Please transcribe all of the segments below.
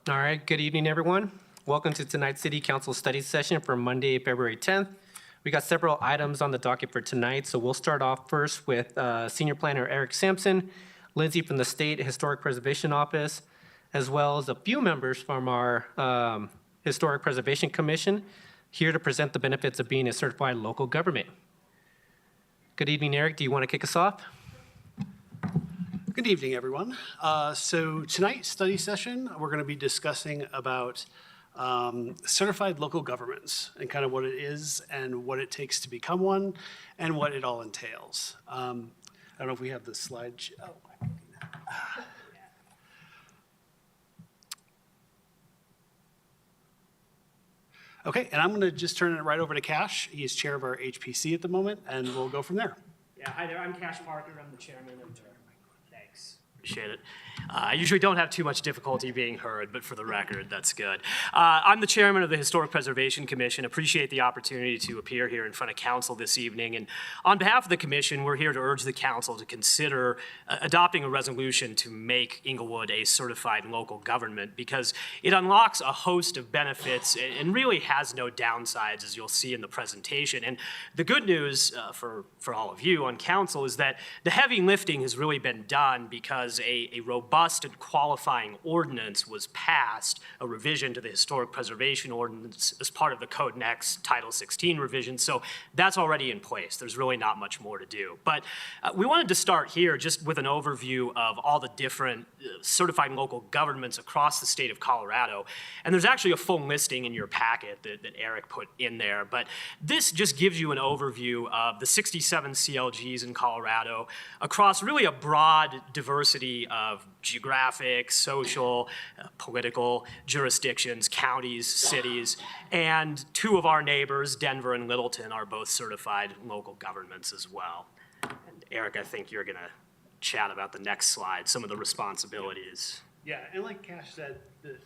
All right, good evening, everyone. Welcome to tonight's City Council study session for Monday, February 10th. We got several items on the docket for tonight, so we'll start off first with Senior Planner Eric Sampson, Lindsay from the State Historic Preservation Office, as well as a few members from our Historic Preservation Commission here to present the benefits of being a certified local government. Good evening, Eric. Do you want to kick us off? Good evening, everyone. So tonight's study session, we're going to be discussing about certified local governments and kind of what it is and what it takes to become one and what it all entails. I don't know if we have the slide. Okay, and I'm going to just turn it right over to Cash. He is chair of our HPC at the moment, and we'll go from there. Yeah, hi there. I'm Cash Parker. I'm the chairman of Thanks. Appreciate it. I usually don't have too much difficulty being heard, but for the record, that's good. I'm the chairman of the Historic Preservation Commission. Appreciate the opportunity to appear here in front of council this evening. And on behalf of the commission, we're here to urge the council to consider adopting a resolution to make Inglewood a certified local government because it unlocks a host of benefits and really has no downsides, as you'll see in the presentation. And the good news for all of you on council is that the heavy lifting has really been done because a robust and qualifying ordinance was passed, a revision to the Historic Preservation Ordinance as part of the Code Next Title 16 revision. So that's already in place. There's really not much more to do. But we wanted to start here just with an overview of all the different certified local governments across the state of Colorado. And there's actually a full listing in your packet that Eric put in there. But this just gives you an overview of the 67 CLGs in Colorado across really a broad diversity of geographic, social, political jurisdictions, counties, cities, and two of our neighbors, Denver and Littleton, are both certified local governments as well. And Eric, I think you're going to chat about the next slide, some of the responsibilities. Yeah, and like Cash said, the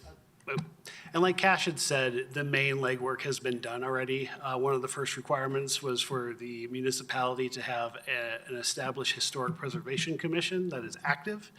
main legwork has been done already. One of the first requirements was for the municipality to have an established historic preservation commission that is active.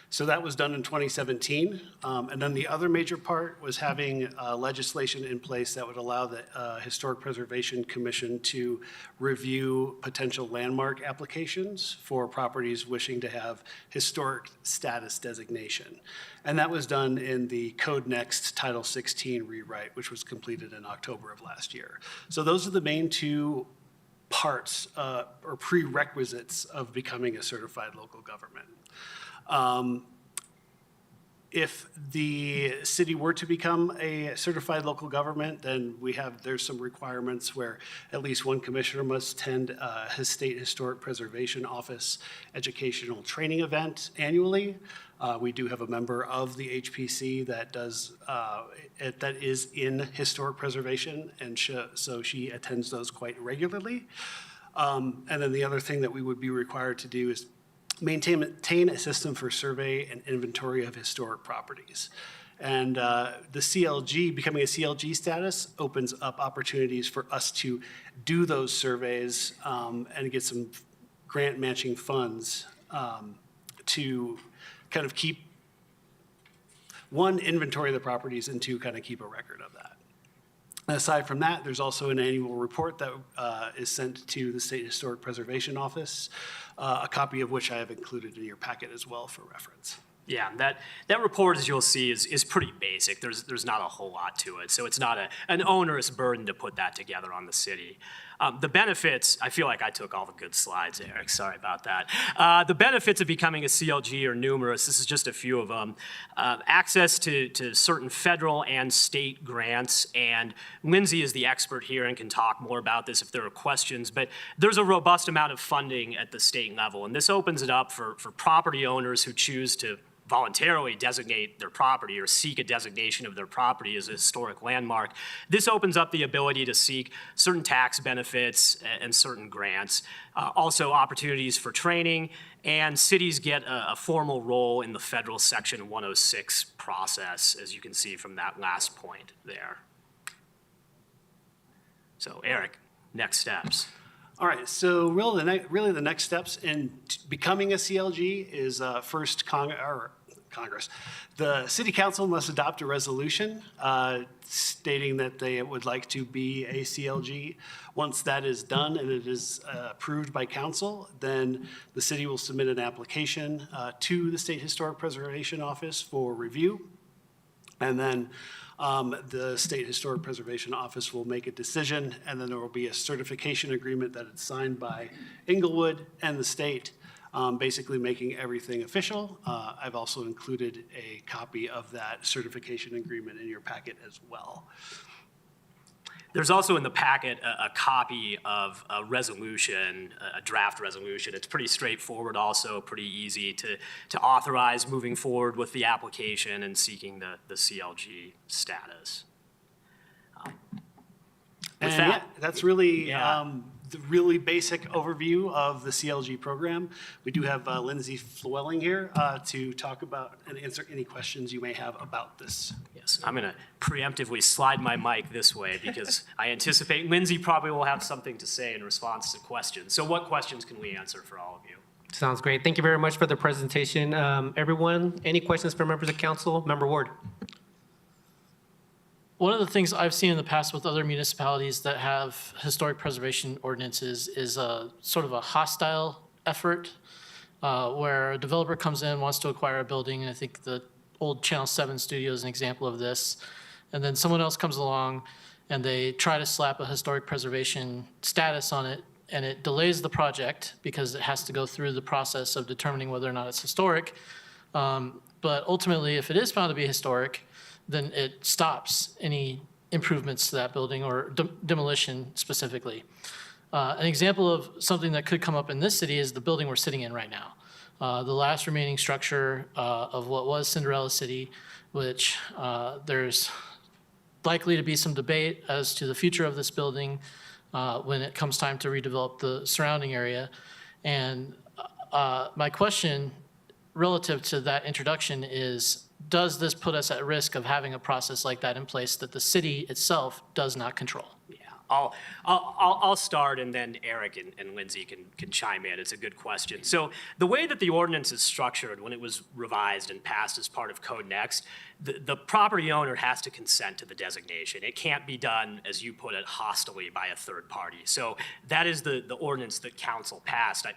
So that was done in 2017. And then the other major part was having legislation in place that would allow the Historic Preservation Commission to review potential landmark applications for properties wishing to have historic status designation. And that was done in the Code Next Title 16 rewrite, which was completed in October of last year. So those are the main two parts or prerequisites of becoming a certified local government. If the city were to become a certified local government, then there's some requirements where at least one commissioner must attend his state historic preservation office educational training event annually. We do have a member of the HPC that is in historic preservation, and so she attends those quite regularly. And then the other thing that we would be required to do is maintain a system for survey and inventory of historic properties. And the CLG, becoming a CLG status, opens up opportunities for us to do those surveys and get some grant matching funds to kind of keep, one, inventory of the properties, and two, kind of keep a record of that. Aside from that, there's also an annual report that is sent to the State Historic Preservation Office, a copy of which I have included in your packet as well for reference. Yeah, that report, as you'll see, is pretty basic. There's not a whole lot to it, so it's not an onerous burden to put that together on the city. The benefits, I feel like I took all the good slides, Eric, sorry about that. The benefits of becoming a CLG are numerous. This is just a few of them. Access to certain federal and state grants, and Lindsay is the expert here and can talk more about this if there are questions, but there's a robust amount of funding at the state level, and this opens it up for property owners who choose to voluntarily designate their property or seek a designation of their property as a historic landmark. This opens up the ability to seek certain tax benefits and certain grants. Also opportunities for training, and cities get a formal role in the federal Section 106 process, as you can see from that last point there. So Eric, next steps. All right, so really the next steps in becoming a CLG is first Congress. The city council must adopt a resolution stating that they would like to be a CLG. Once that is done and it is approved by council, then the city will submit an application to the State Historic Preservation Office for review. And then the State Historic Preservation Office will make a decision, and then there will be a certification agreement that it's signed by Inglewood and the state, basically making everything official. I've also included a copy of that certification agreement in your packet as well. There's also in the packet a copy of a resolution, a draft resolution. It's pretty straightforward, also pretty easy to authorize moving forward with the application and seeking the CLG status. With that, Yeah, that's really Yeah. the really basic overview of the CLG program. We do have Lindsay Flewelling here to talk about and answer any questions you may have about this. Yes, I'm going to preemptively slide my mic this way because I anticipate Lindsay probably will have something to say in response to questions. So what questions can we answer for all of you? Sounds great. Thank you very much for the presentation. Everyone, any questions for members of council? Member Ward. One of the things I've seen in the past with other municipalities that have historic preservation ordinances is a sort of a hostile effort where a developer comes in, wants to acquire a building, and I think the old Channel 7 studio is an example of this. And then someone else comes along and they try to slap a historic preservation status on it, and it delays the project because it has to go through the process of determining whether or not it's historic. But ultimately, if it is found to be historic, then it stops any improvements to that building or demolition specifically. An example of something that could come up in this city is the building we're sitting in right now. The last remaining structure of what was Cinderella City, which there's likely to be some debate as to the future of this building when it comes time to redevelop the surrounding area. And my question relative to that introduction is, does this put us at risk of having a process like that in place that the city itself does not control? Yeah, I'll start, and then Eric and Lindsay can chime in. It's a good question. So the way that the ordinance is structured, when it was revised and passed as part of Code Next, the property owner has to consent to the designation. It can't be done, as you put it, hostilely by a third party. So that is the ordinance that council passed. I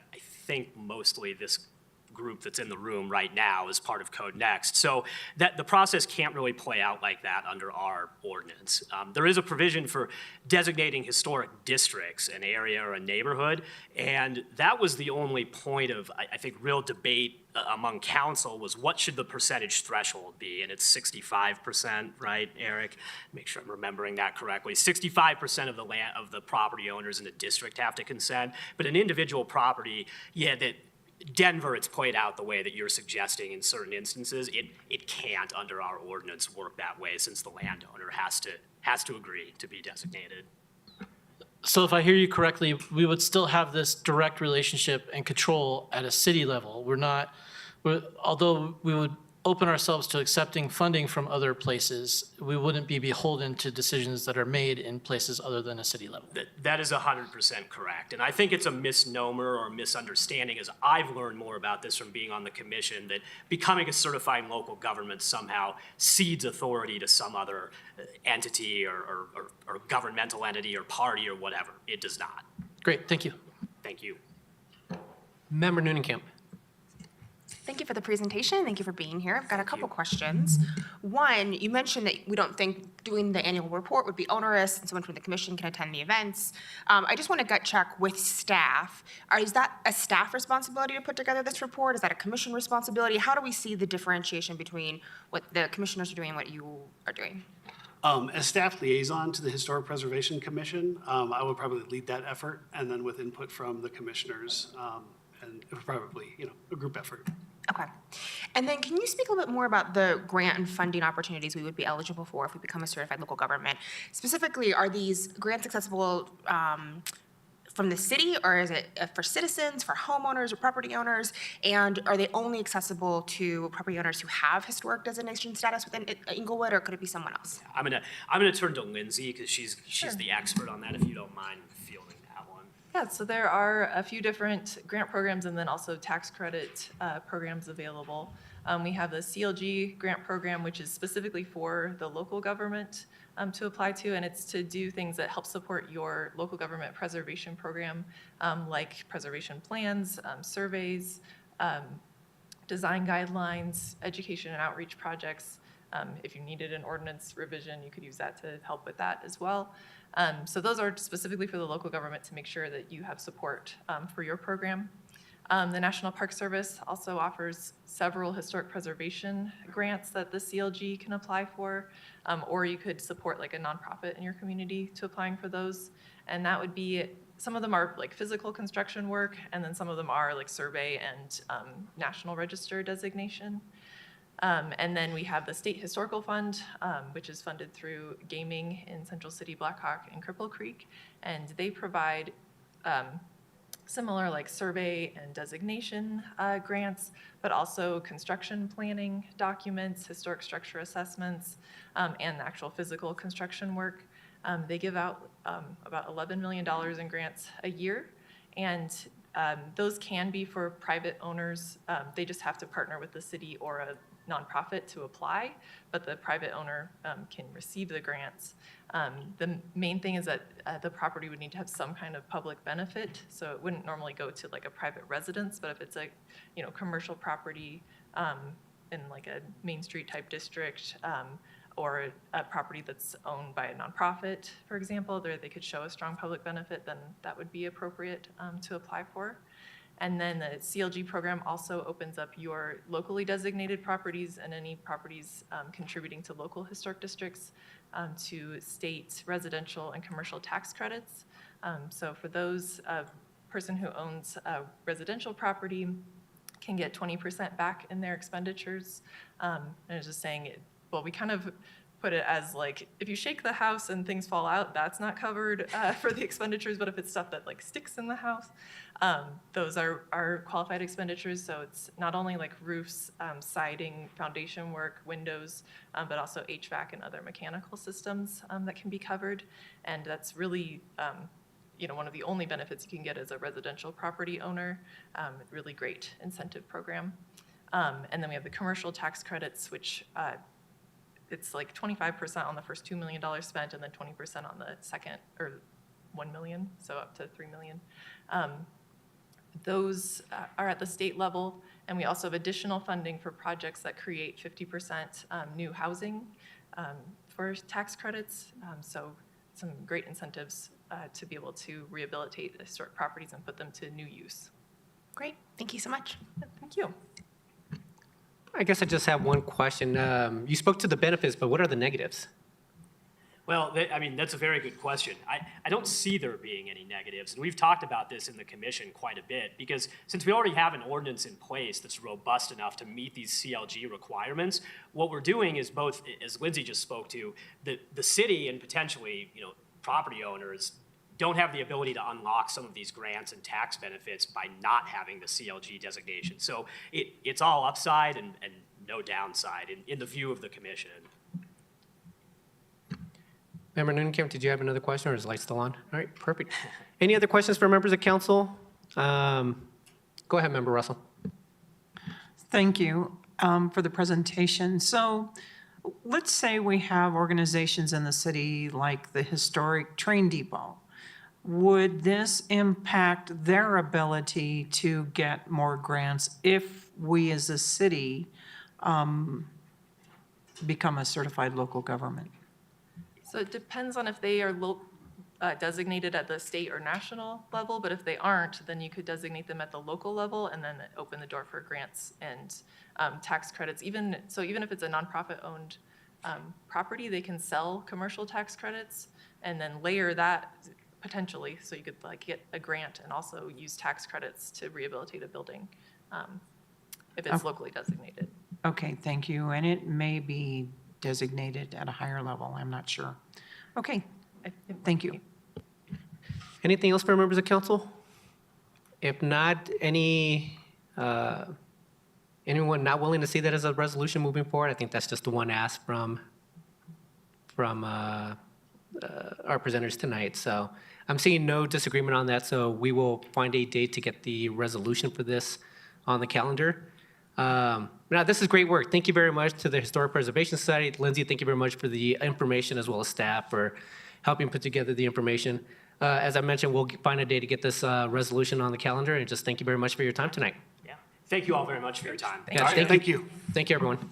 think mostly this group that's in the room right now is part of Code Next. So that the process can't really play out like that under our ordinance. There is a provision for designating historic districts, an area or a neighborhood, and that was the only point of, I think, real debate among council was what should the percentage threshold be, and it's 65%, right, Eric? Make sure I'm remembering that correctly. 65% of the land of the property owners in the district have to consent, but an individual property, yeah, that Denver, it's played out the way that you're suggesting in certain instances. It can't, under our ordinance, work that way since the landowner has to agree to be designated. So if I hear you correctly, we would still have this direct relationship and control at a city level. Although we would open ourselves to accepting funding from other places, we wouldn't be beholden to decisions that are made in places other than a city level. That is 100% correct. And I think it's a misnomer or misunderstanding, as I've learned more about this from being on the commission, that becoming a certified local government somehow cedes authority to some other entity or governmental entity or party or whatever. It does not. Great, thank you. Thank you. Member Noonekamp. Thank you for the presentation. Thank you for being here. I've got a couple questions. One, you mentioned that we don't think doing the annual report would be onerous and someone from the commission can attend the events. I just want to gut check with staff. Is that a staff responsibility to put together this report? Is that a commission responsibility? How do we see the differentiation between what the commissioners are doing and what you are doing? As staff liaison to the Historic Preservation Commission, I would probably lead that effort, and then with input from the commissioners, and probably, a group effort. Okay. And then can you speak a little bit more about the grant and funding opportunities we would be eligible for if we become a certified local government? Specifically, are these grants accessible from the city, or is it for citizens, for homeowners or property owners? And are they only accessible to property owners who have historic designation status within Inglewood, or could it be someone else? I'm gonna turn to Lindsay because she's the expert on that. If you don't mind fielding that one. Yeah, so there are a few different grant programs and then also tax credit programs available. We have the CLG grant program, which is specifically for the local government to apply to, and it's to do things that help support your local government preservation program, like preservation plans, surveys, design guidelines, education and outreach projects. If you needed an ordinance revision, you could use that to help with that as well. So those are specifically for the local government to make sure that you have support for your program. The National Park Service also offers several historic preservation grants that the CLG can apply for, or you could support like a nonprofit in your community to applying for those. And that would be, some of them are like physical construction work, and then some of them are like survey and National Register designation. And then we have the State Historical Fund, which is funded through gaming in Central City, Blackhawk, and Cripple Creek. And they provide similar like survey and designation grants, but also construction planning documents, historic structure assessments, and actual physical construction work. They give out about $11 million in grants a year. And those can be for private owners. They just have to partner with the city or a nonprofit to apply, but the private owner can receive the grants. The main thing is that the property would need to have some kind of public benefit, so it wouldn't normally go to like a private residence, but if it's a commercial property in like a Main Street type district, or a property that's owned by a nonprofit, for example, they could show a strong public benefit, then that would be appropriate to apply for. And then the CLG program also opens up your locally designated properties and any properties contributing to local historic districts to state residential and commercial tax credits. So for those, person who owns a residential property can get 20% back in their expenditures. And I was just saying, well, we kind of put it as like, if you shake the house and things fall out, that's not covered for the expenditures, but if it's stuff that like sticks in the house, those are qualified expenditures. So it's not only like roofs, siding, foundation work, windows, but also HVAC and other mechanical systems that can be covered. And that's really, one of the only benefits you can get as a residential property owner. Really great incentive program. And then we have the commercial tax credits, which it's like 25% on the first $2 million spent, and then 20% on the second, or $1 million, so up to $3 million. Those are at the state level, and we also have additional funding for projects that create 50% new housing for tax credits. So some great incentives to be able to rehabilitate historic properties and put them to new use. Great, thank you so much. Thank you. I guess I just have one question. You spoke to the benefits, but what are the negatives? Well, that's a very good question. I don't see there being any negatives, and we've talked about this in the commission quite a bit, because since we already have an ordinance in place that's robust enough to meet these CLG requirements, what we're doing is both, as Lindsay just spoke to, the city and potentially, property owners don't have the ability to unlock some of these grants and tax benefits by not having the CLG designation. So it's all upside and no downside in the view of the commission. Member Nunekamp, did you have another question, or is the light still on? All right, perfect. Any other questions for members of council? Go ahead, Member Russell. Thank you for the presentation. So let's say we have organizations in the city like the historic train depot. Would this impact their ability to get more grants if we as a city become a certified local government? So it depends on if they are designated at the state or national level, but if they aren't, then you could designate them at the local level and then open the door for grants and tax credits. Even if it's a nonprofit-owned property, they can sell commercial tax credits and then layer that potentially, so you could like get a grant and also use tax credits to rehabilitate a building if it's locally designated. Okay, thank you. And it may be designated at a higher level, I'm not sure. Okay, thank you. Anything else for members of council? If not, anyone not willing to see that as a resolution moving forward? I think that's just the one ask from our presenters tonight. So I'm seeing no disagreement on that, so we will find a date to get the resolution for this on the calendar. Now, this is great work. Thank you very much to the Historic Preservation Society. Lindsay, thank you very much for the information, as well as staff for helping put together the information. As I mentioned, we'll find a day to get this resolution on the calendar, and just thank you very much for your time tonight. Yeah. Thank you all very much for your time. Yeah, Thank you. Thank you, everyone.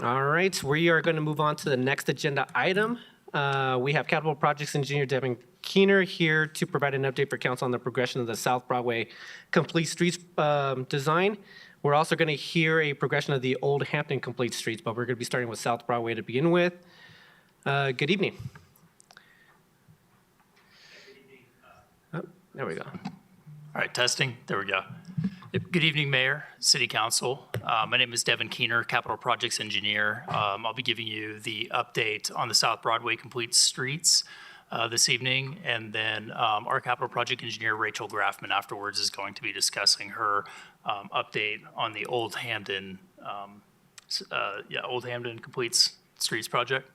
All right, we are going to move on to the next agenda item. We have Capital Projects Engineer Devin Keener here to provide an update for council on the progression of the South Broadway Complete Streets design. We're also going to hear a progression of the Old Hampton Complete Streets, but we're going to be starting with South Broadway to begin with. Good evening. Oh, there we go. All right, testing. There we go. Good evening, Mayor, City Council. My name is Devin Keener, Capital Projects Engineer. I'll be giving you the update on the South Broadway Complete Streets this evening, and then our Capital Project Engineer, Rachel Graffman, afterwards is going to be discussing her update on the Old Hampton Complete Streets project.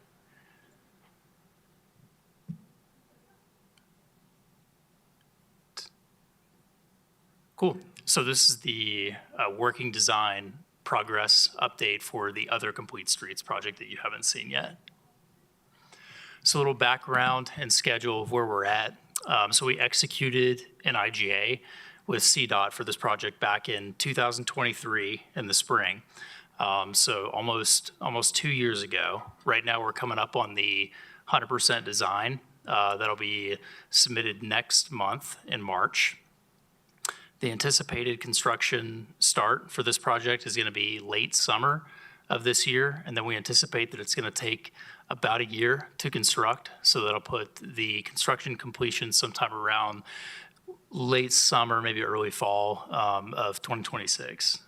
Cool. So this is the working design progress update for the other Complete Streets project that you haven't seen yet. So a little background and schedule of where we're at. So we executed an IGA with CDOT for this project back in 2023 in the spring. So almost 2 years ago. Right now we're coming up on the 100% design. That'll be submitted next month in March. The anticipated construction start for this project is going to be late summer of this year, and then we anticipate that it's going to take about a year to construct, so that'll put the construction completion sometime around late summer, maybe early fall of 2026.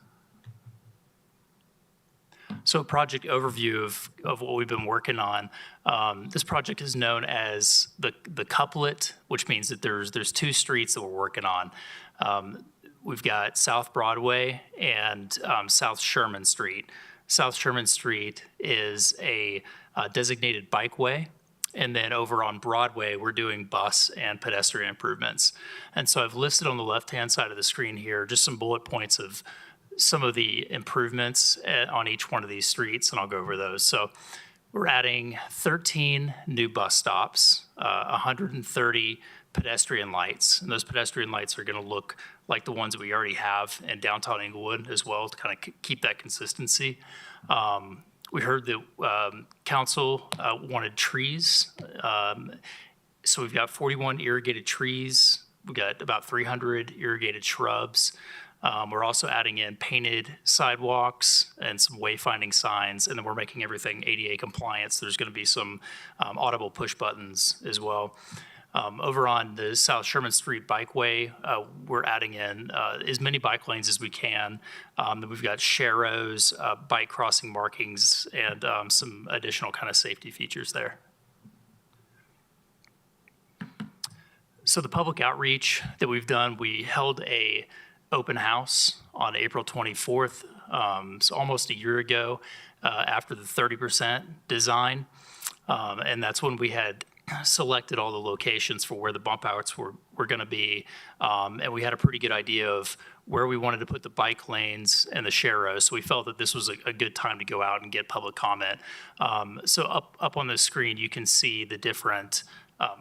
So a project overview of what we've been working on. This project is known as the couplet, which means that there's two streets that we're working on. We've got South Broadway and South Sherman Street. South Sherman Street is a designated bikeway. And then over on Broadway, we're doing bus and pedestrian improvements. And so I've listed on the left-hand side of the screen here just some bullet points of some of the improvements on each one of these streets, and I'll go over those. So we're adding 13 new bus stops, 130 pedestrian lights, and those pedestrian lights are going to look like the ones that we already have in downtown Inglewood as well, to kind of keep that consistency. We heard that council wanted trees, so we've got 41 irrigated trees. We've got about 300 irrigated shrubs. We're also adding in painted sidewalks and some wayfinding signs, and then we're making everything ADA compliant. So there's going to be some audible push buttons as well. Over on the South Sherman Street Bikeway, we're adding in as many bike lanes as we can. Then we've got sharrows, bike crossing markings, and some additional kind of safety features there. So the public outreach that we've done, we held a open house on April 24th, so almost a year ago, after the 30% design. And that's when we had selected all the locations for where the bump outs were going to be. And we had a pretty good idea of where we wanted to put the bike lanes and the sharrows. So we felt that this was a good time to go out and get public comment. So up on the screen, you can see the different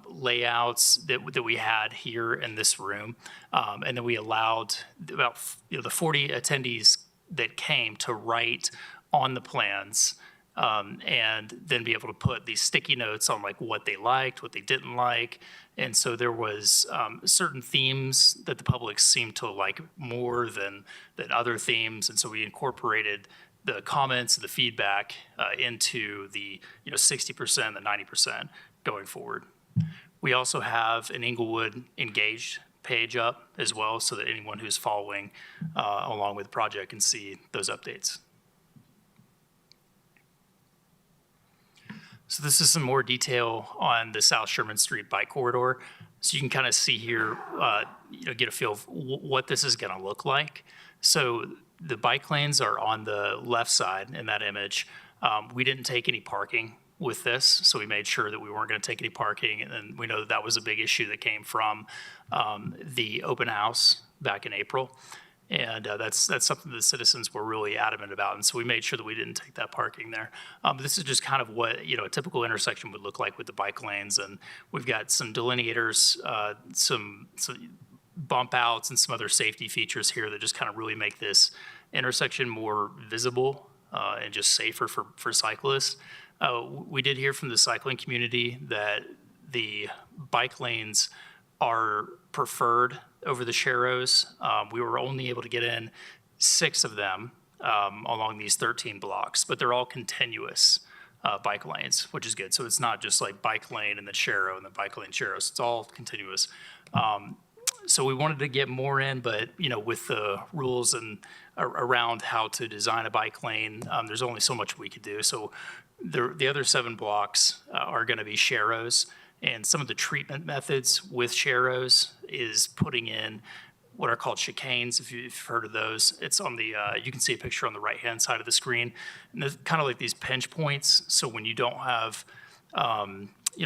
layouts that we had here in this room. And then we allowed about the 40 attendees that came to write on the plans, and then be able to put these sticky notes on like what they liked, what they didn't like. And so there was certain themes that the public seemed to like more than other themes. And so we incorporated the comments, the feedback into the 60%, the 90% going forward. We also have an Inglewood Engaged page up as well, so that anyone who's following along with the project can see those updates. So this is some more detail on the South Sherman Street bike corridor. So you can kind of see here, get a feel of what this is going to look like. So the bike lanes are on the left side in that image. We didn't take any parking with this, so we made sure that we weren't going to take any parking. And then we know that was a big issue that came from the open house back in April. And that's something the citizens were really adamant about. And so we made sure that we didn't take that parking there. But this is just kind of what, a typical intersection would look like with the bike lanes. And we've got some delineators, some bump outs and some other safety features here that just kind of really make this intersection more visible and just safer for cyclists. We did hear from the cycling community that the bike lanes are preferred over the sharrows. We were only able to get in 6 of them along these 13 blocks, but they're all continuous bike lanes, which is good. So it's not just like bike lane and then sharrow and then bike lane sharrows. It's all continuous. So we wanted to get more in, but with the rules and around how to design a bike lane, there's only so much we could do. So the other 7 blocks are going to be sharrows. And some of the treatment methods with sharrows is putting in what are called chicanes, if you've heard of those. It's on the, you can see a picture on the right-hand side of the screen. And they're kind of like these pinch points. So when you don't have,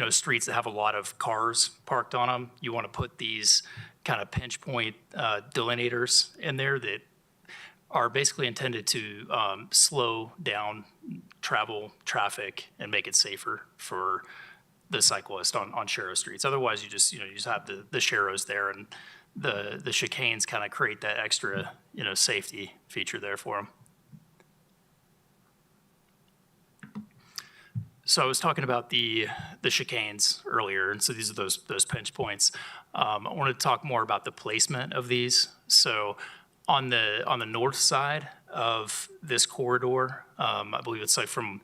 streets that have a lot of cars parked on them, you want to put these kind of pinch point delineators in there that are basically intended to slow down travel traffic and make it safer for the cyclist on sharrow streets. Otherwise, you just have the sharrows there, and the chicanes kind of create that extra safety feature there for them. So I was talking about the chicanes earlier, and so these are those pinch points. I wanted to talk more about the placement of these. So on the north side of this corridor, I believe it's like from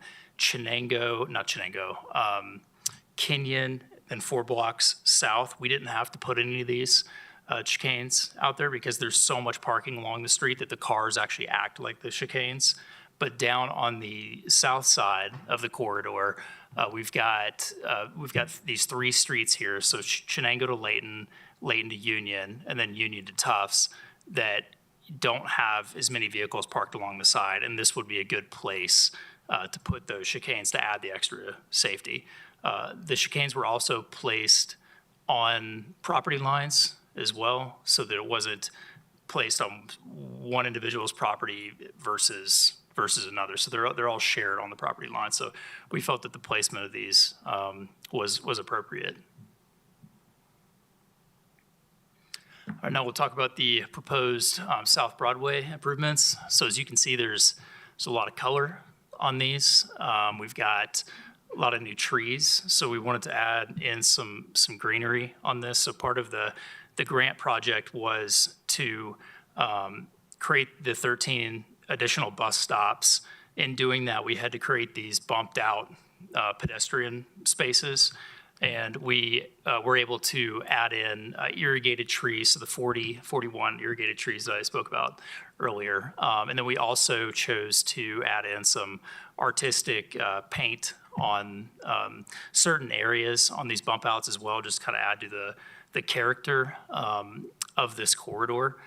Kenyon and 4 blocks south, we didn't have to put any of these chicanes out there because there's so much parking along the street that the cars actually act like the chicanes. But down on the south side of the corridor, we've got these 3 streets here. So Chenango to Layton, Layton to Union, and then Union to Tufts that don't have as many vehicles parked along the side. And this would be a good place to put those chicanes to add the extra safety. The chicanes were also placed on property lines as well, so that it wasn't placed on one individual's property versus another. So they're all shared on the property line. So we felt that the placement of these was appropriate. All right, now we'll talk about the proposed South Broadway improvements. So as you can see, there's a lot of color on these. We've got a lot of new trees, so we wanted to add in some greenery on this. So part of the grant project was to create the 13 additional bus stops. In doing that, we had to create these bumped out pedestrian spaces, and we were able to add in irrigated trees, so the 41 irrigated trees that I spoke about earlier. And then we also chose to add in some artistic paint on certain areas on these bump outs as well, just kind of add to the character of this corridor.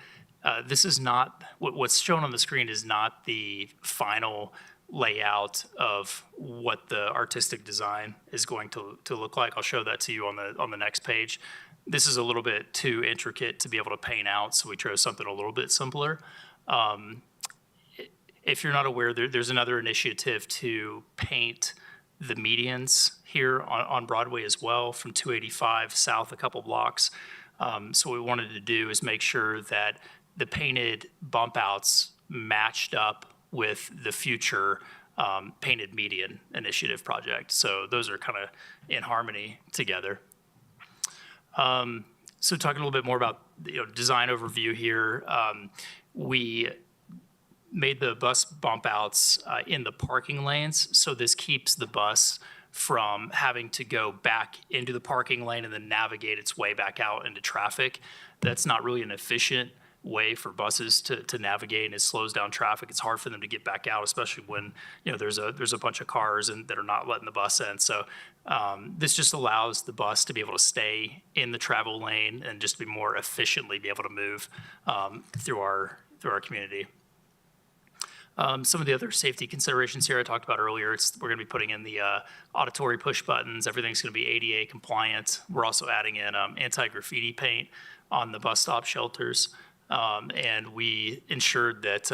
This is not, what's shown on the screen is not the final layout of what the artistic design is going to look like. I'll show that to you on the next page. This is a little bit too intricate to be able to paint out, so we chose something a little bit simpler. If you're not aware, there's another initiative to paint the medians here on Broadway as well, from 285 south a couple blocks. So what we wanted to do is make sure that the painted bump outs matched up with the future painted median initiative project. So those are kind of in harmony together. So talking a little bit more about design overview here, we made the bus bump outs in the parking lanes. So this keeps the bus from having to go back into the parking lane and then navigate its way back out into traffic. That's not really an efficient way for buses to navigate, and it slows down traffic. It's hard for them to get back out, especially when there's a bunch of cars that are not letting the bus in. So this just allows the bus to be able to stay in the travel lane and just be more efficiently be able to move through our community. Some of the other safety considerations here I talked about earlier, we're going to be putting in the auditory push buttons. Everything's going to be ADA compliant. We're also adding in anti-graffiti paint on the bus stop shelters. And we ensured that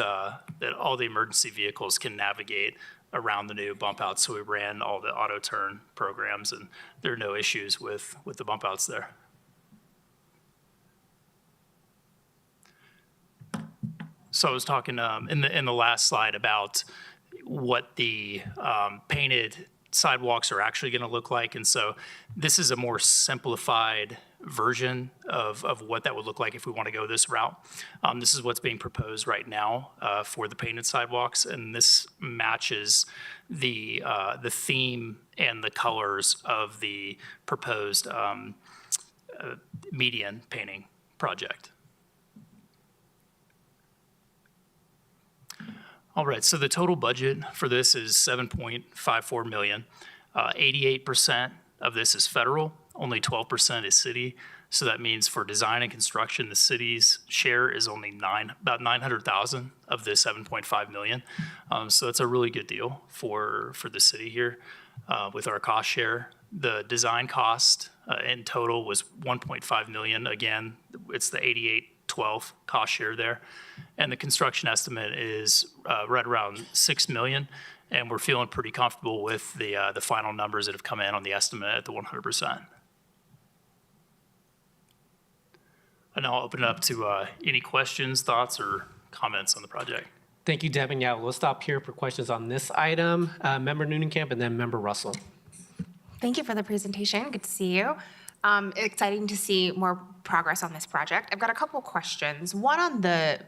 all the emergency vehicles can navigate around the new bump outs. So we ran all the auto turn programs, and there are no issues with the bump outs there. So I was talking in the last slide about what the painted sidewalks are actually going to look like. And so this is a more simplified version of what that would look like if we want to go this route. This is what's being proposed right now for the painted sidewalks, and this matches the theme and the colors of the proposed median painting project. All right, so the total budget for this is $7.54 million. 88% of this is federal, only 12% is city. So that means for design and construction, the city's share is only about $900,000 of the $7.5 million. So that's a really good deal for the city here with our cost share. The design cost in total was $1.5 million. Again, it's the 88/12 cost share there. And the construction estimate is right around $6 million. And we're feeling pretty comfortable with the final numbers that have come in on the estimate at the 100%. And I'll open it up to any questions, thoughts, or comments on the project. Thank you, Deb. And yeah, we'll stop here for questions on this item. Member Noonan-Camp and then Member Russell. Thank you for the presentation. Good to see you. Exciting to see more progress on this project. I've got a couple questions. One on the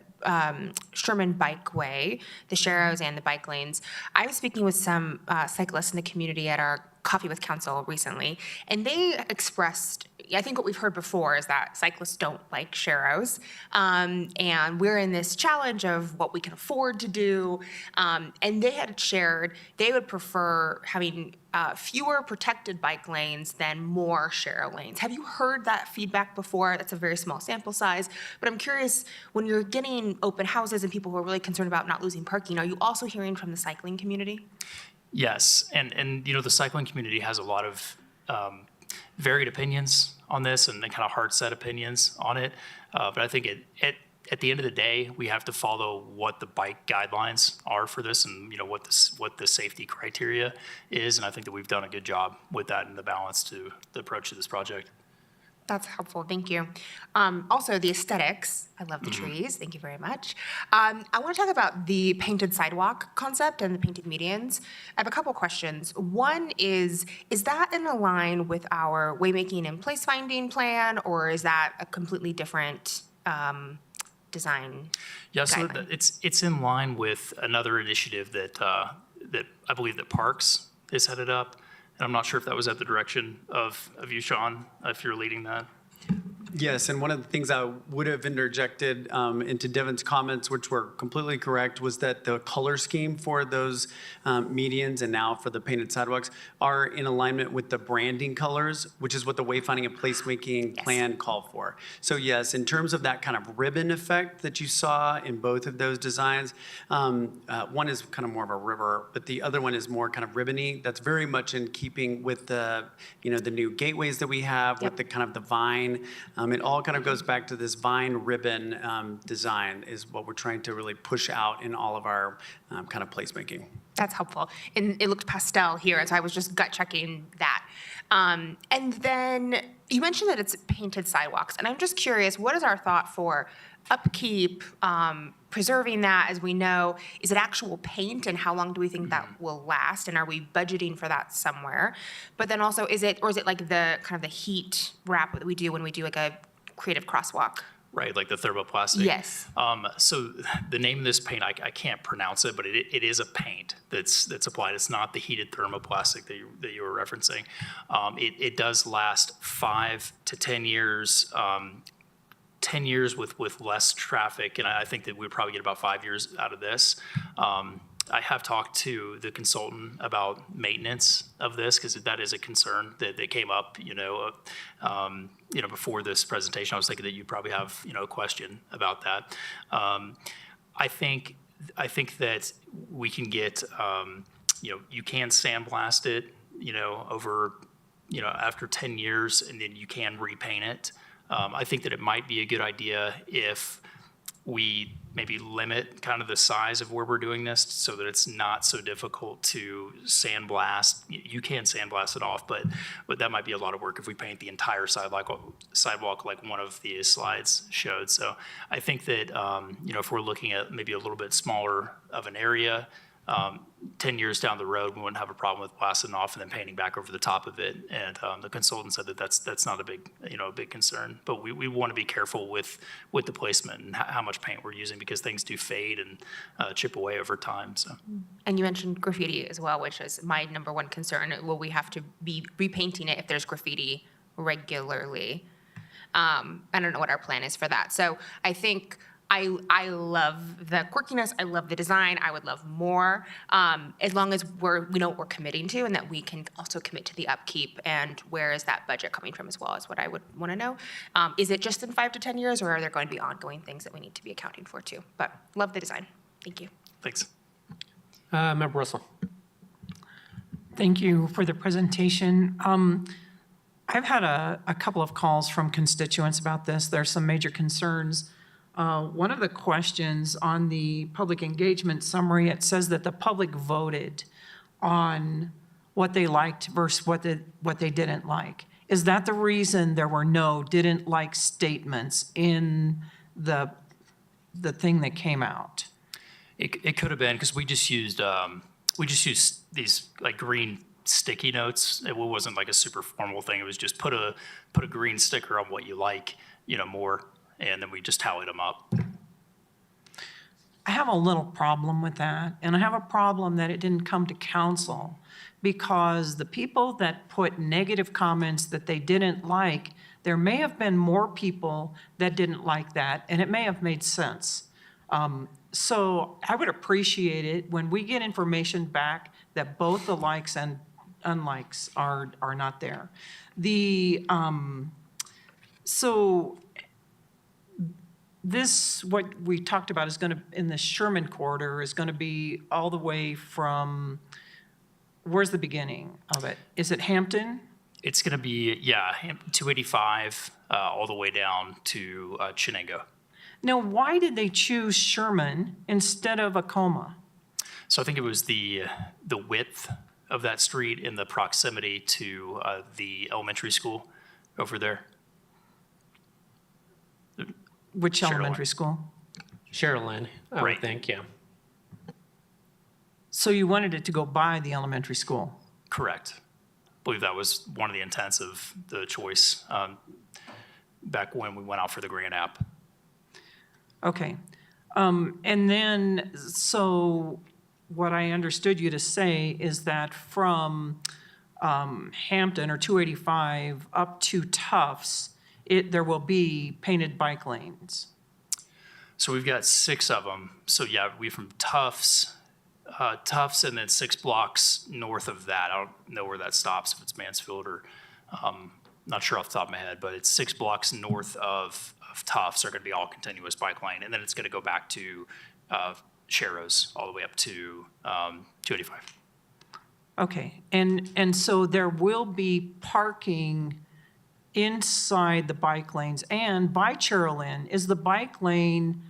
Sherman Bikeway, the Sharrows and the bike lanes. I was speaking with some cyclists in the community at our Coffee with Council recently, and they expressed, I think what we've heard before is that cyclists don't like Sharrows, and we're in this challenge of what we can afford to do, and they had shared they would prefer having fewer protected bike lanes than more Sharrow lanes. Have you heard that feedback before? That's a very small sample size, but I'm curious, when you're getting open houses and people who are really concerned about not losing parking, are you also hearing from the cycling community? Yes, and you know, the cycling community has a lot of varied opinions on this and kind of hard set opinions on it. But I think at the end of the day, we have to follow what the bike guidelines are for this, and you know what the safety criteria is. And I think that we've done a good job with that in the balance to the approach to this project. That's helpful, thank you. Also, the aesthetics, I love the trees, thank you very much. I want to talk about the painted sidewalk concept and the painted medians. I have a couple questions. One is that in line with our waymaking and place finding plan, or is that a completely different design Yeah, so guideline? it's in line with another initiative that I believe that Parks is headed up. And I'm not sure if that was at the direction of you, Sean, if you're leading that. Yes, and one of the things I would have interjected into Devin's comments, which were completely correct, was that the color scheme for those medians and now for the painted sidewalks are in alignment with the branding colors, which is what the wayfinding and placemaking plan called for. So yes, in terms of that kind of ribbon effect that you saw in both of those designs, one is kind of more of a river, but the other one is more kind of ribbony. That's very much in keeping with the, you know, the new gateways that we have, with the kind of the vine. It all kind of goes back to this vine ribbon design is what we're trying to really push out in all of our kind of placemaking. That's helpful. And it looked pastel here, and so I was just gut checking that. And then you mentioned that it's painted sidewalks, and I'm just curious, what is our thought for upkeep, preserving that? As we know, is it actual paint, and how long do we think that will last, and are we budgeting for that somewhere? But then also, is it like the kind of the heat wrap that we do when we do like a creative crosswalk? Right, like the thermoplastic. Yes. So the name of this paint, I can't pronounce it, but it is a paint that's applied. It's not the heated thermoplastic that you were referencing. It does last 5 to 10 years. 10 years with less traffic, and I think that we'd probably get about 5 years out of this. I have talked to the consultant about maintenance of this, because that is a concern that came up, before this presentation. I was thinking that you probably have, a question about that. I think that we can get, you can sandblast it, over, after 10 years, and then you can repaint it. I think that it might be a good idea if we maybe limit kind of the size of where we're doing this so that it's not so difficult to sandblast. You can sandblast it off, but that might be a lot of work if we paint the entire sidewalk like one of the slides showed. So I think that, if we're looking at maybe a little bit smaller of an area, 10 years down the road, we wouldn't have a problem with blasting off and then painting back over the top of it. And the consultant said that that's not a big concern. But we want to be careful with the placement and how much paint we're using, because things do fade and chip away over time. So. And you mentioned graffiti as well, which is my number one concern. Will we have to be repainting it if there's graffiti regularly? I don't know what our plan is for that. So I think I love the quirkiness. I love the design. I would love more, as long as we know what we're committing to, and that we can also commit to the upkeep. And where is that budget coming from as well, is what I would want to know. Is it just in 5 to 10 years, or are there going to be ongoing things that we need to be accounting for too? But love the design. Thank you. Thanks. Member Russell. Thank you for the presentation. I've had a couple of calls from constituents about this. There's some major concerns. One of the questions on the public engagement summary, it says that the public voted on what they liked versus what they didn't like. Is that the reason there were no didn't like statements in the thing that came out? It could have been because we just used these like green sticky notes. It wasn't like a super formal thing. It was just put a green sticker on what you like, more. And then we just tallied them up. I have a little problem with that, and I have a problem that it didn't come to council, because the people that put negative comments that they didn't like, there may have been more people that didn't like that, and it may have made sense. So I would appreciate it when we get information back that both the likes and unlikes are not there. This, what we talked about, is going to, in the Sherman corridor, is going to be all the way from, where's the beginning of it? Is it Hampton? It's going to be, 285 all the way down to Chenango. Now, why did they choose Sherman instead of Acoma? So I think it was the width of that street and the proximity to the elementary school over there. Which Sherlyn. elementary school? Sherilyn, I would Right. think, yeah. So you wanted it to go by the elementary school? Correct. I believe that was one of the intents of the choice back when we went out for the grant app. Okay. And then, so what I understood you to say is that from Hampton or 285 up to Tufts, there will be painted bike lanes. So we've got 6 of them. So we from Tufts, and then 6 blocks north of that. I don't know where that stops, if it's Mansfield or, not sure off the top of my head, but it's 6 blocks north of Tufts are going to be all continuous bike lane. And then it's going to go back to Sharrows all the way up to 285. Okay, and so there will be parking inside the bike lanes, and by Cherylin, is the bike lane,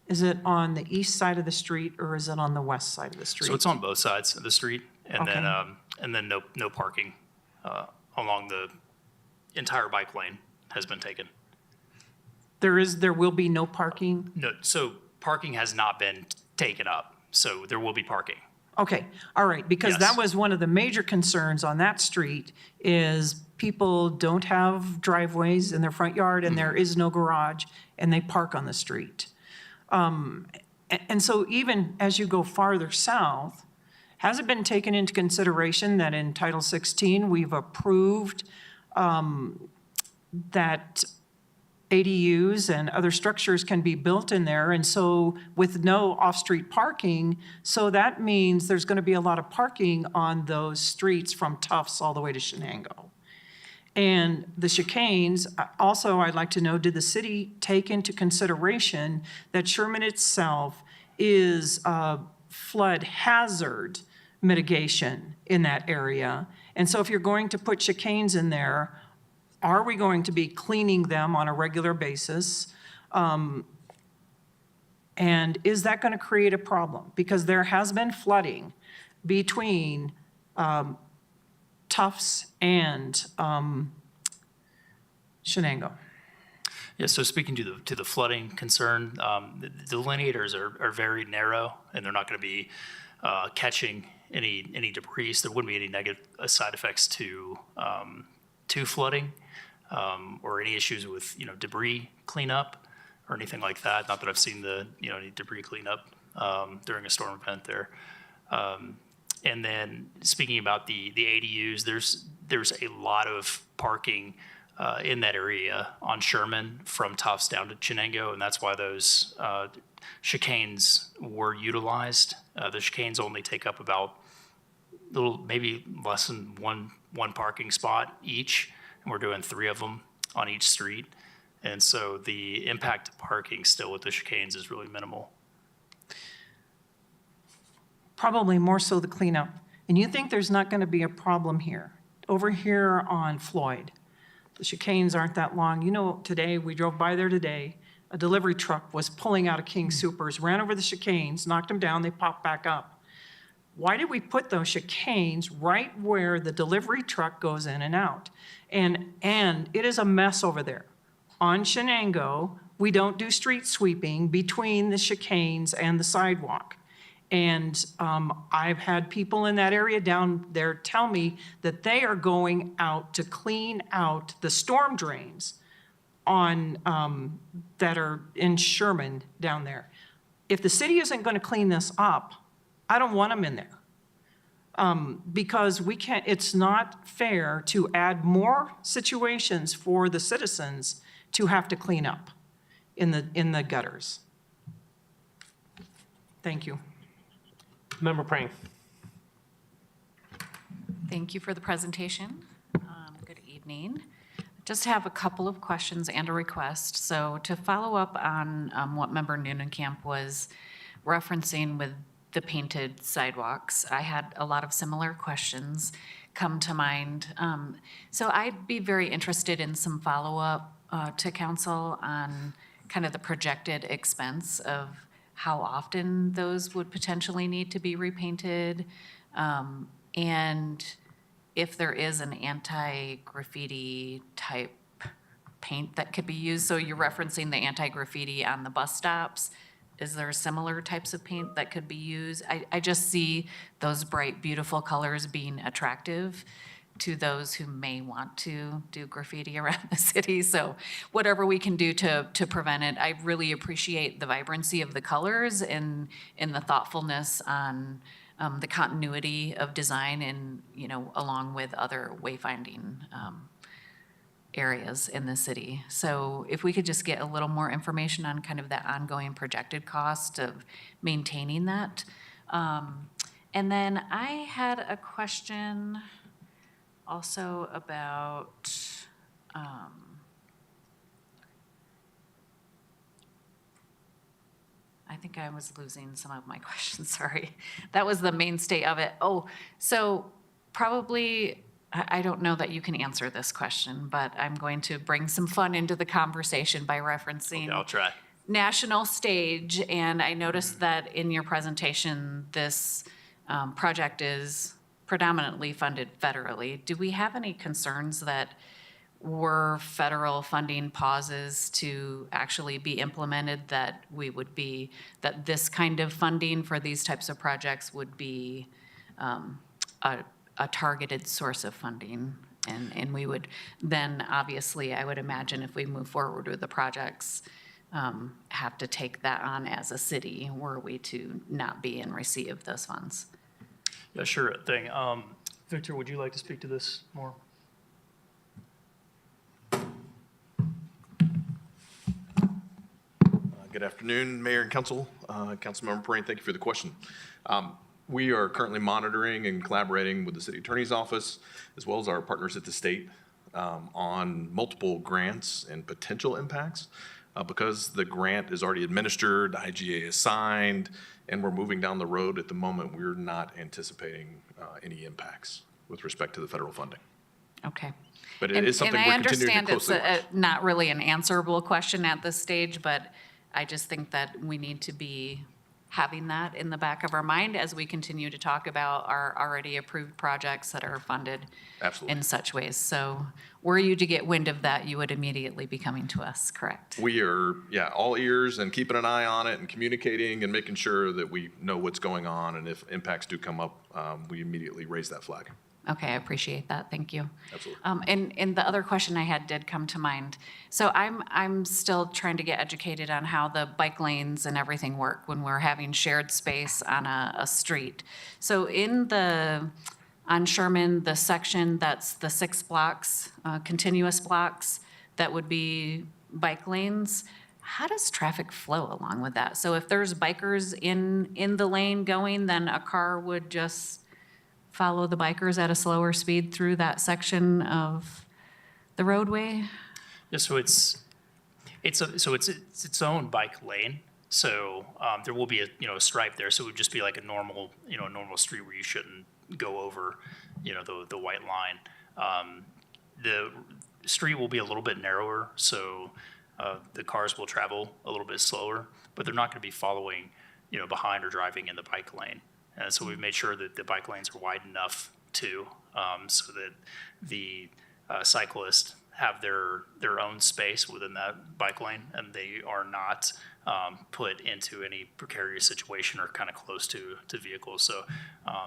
is it on the east side of the street or is it on the west side of the street? So it's on both sides of the street, and then no parking along the entire bike lane has been taken. There will be no parking? No, so parking has not been taken up, so there will be parking. Okay, all right, because that Yes. was one of the major concerns on that street, is people don't have driveways in their front yard and there is no garage, and they park on the street. And so even as you go farther south, has it been taken into consideration that in Title 16, we've approved that ADUs and other structures can be built in there, and so with no off-street parking, so that means there's going to be a lot of parking on those streets from Tufts all the way to Shenango. And the chicanes, also I'd like to know, did the city take into consideration that Sherman itself is a flood hazard mitigation in that area? And so if you're going to put chicanes in there, are we going to be cleaning them on a regular basis? And is that going to create a problem? Because there has been flooding between Tufts and Shenango. Yeah, so speaking to the flooding concern, the delineators are very narrow, and they're not going to be catching any debris. So there wouldn't be any negative side effects to flooding or any issues with debris cleanup or anything like that. Not that I've seen any debris cleanup during a storm event there. And then speaking about the ADUs, there's a lot of parking in that area on Sherman from Tufts down to Chenango, and that's why those chicanes were utilized. The chicanes only take up about maybe less than one parking spot each, and we're doing 3 of them on each street. And so the impact of parking still with the chicanes is really minimal. Probably more so the cleanup. And you think there's not going to be a problem here? Over here on Floyd, the chicanes aren't that long. Today, we drove by there today, a delivery truck was pulling out of King Soopers, ran over the chicanes, knocked them down, they popped back up. Why did we put those chicanes right where the delivery truck goes in and out? And it is a mess over there. On Shenango, we don't do street sweeping between the chicanes and the sidewalk. And I've had people in that area down there tell me that they are going out to clean out the storm drains on that are in Sherman down there. If the city isn't going to clean this up, I don't want them in there. Because we can't, it's not fair to add more situations for the citizens to have to clean up in the gutters. Thank you. Member Prang. Thank you for the presentation. Good evening. Just have a couple of questions and a request. So to follow up on what Member Neunenkamp was referencing with the painted sidewalks, I had a lot of similar questions come to mind. So I'd be very interested in some follow-up to council on kind of the projected expense of how often those would potentially need to be repainted, and if there is an anti-graffiti type paint that could be used. So you're referencing the anti-graffiti on the bus stops. Is there similar types of paint that could be used? I just see those bright, beautiful colors being attractive to those who may want to do graffiti around the city. So whatever we can do to prevent it. I really appreciate the vibrancy of the colors and the thoughtfulness on the continuity of design and, along with other wayfinding areas in the city. So if we could just get a little more information on kind of that ongoing projected cost of maintaining that. And then I had a question also about, I think I was losing some of my questions, sorry. That was the mainstay of it. Oh, so probably, I don't know that you can answer this question, but I'm going to bring some fun into the conversation by referencing. Okay, I'll try. National Stage, and I noticed that in your presentation, this project is predominantly funded federally. Do we have any concerns that were federal funding pauses to actually be implemented, that this kind of funding for these types of projects would be a targeted source of funding? And we would then, obviously, I would imagine if we move forward with the projects, have to take that on as a city were we to not be in receipt of those funds. Yeah, sure thing. Victor, would you like to speak to this more? Good afternoon, Mayor and Council. Councilmember Perrine, thank you for the question. We are currently monitoring and collaborating with the City Attorney's Office, as well as our partners at the state, on multiple grants and potential impacts. Because the grant is already administered, IGA is signed, and we're moving down the road at the moment, we're not anticipating any impacts with respect to the federal funding. Okay. But it is something we're continuing to closely watch. And I understand it's not really an answerable question at this stage, but I just think that we need to be having that in the back of our mind as we continue to talk about our already approved projects that are funded Absolutely. in such ways. So were you to get wind of that, you would immediately be coming to us, correct? We are, yeah, all ears and keeping an eye on it and communicating and making sure that we know what's going on. And if impacts do come up, we immediately raise that flag. Okay, I appreciate that, thank you. Absolutely. And the other question I had did come to mind. So I'm still trying to get educated on how the bike lanes and everything work when we're having shared space on a street. So on Sherman, the section that's the 6 blocks, continuous blocks, that would be bike lanes, how does traffic flow along with that? So if there's bikers in the lane going, then a car would just follow the bikers at a slower speed through that section of the roadway? Yeah, so it's its own bike lane. So there will be a stripe there. So it would just be like a normal street where you shouldn't go over the white line. The street will be a little bit narrower, so the cars will travel a little bit slower, but they're not going to be following behind or driving in the bike lane. And so we've made sure that the bike lanes are wide enough too, so that the cyclists have their own space within that bike lane, and they are not put into any precarious situation or kind of close to vehicles. So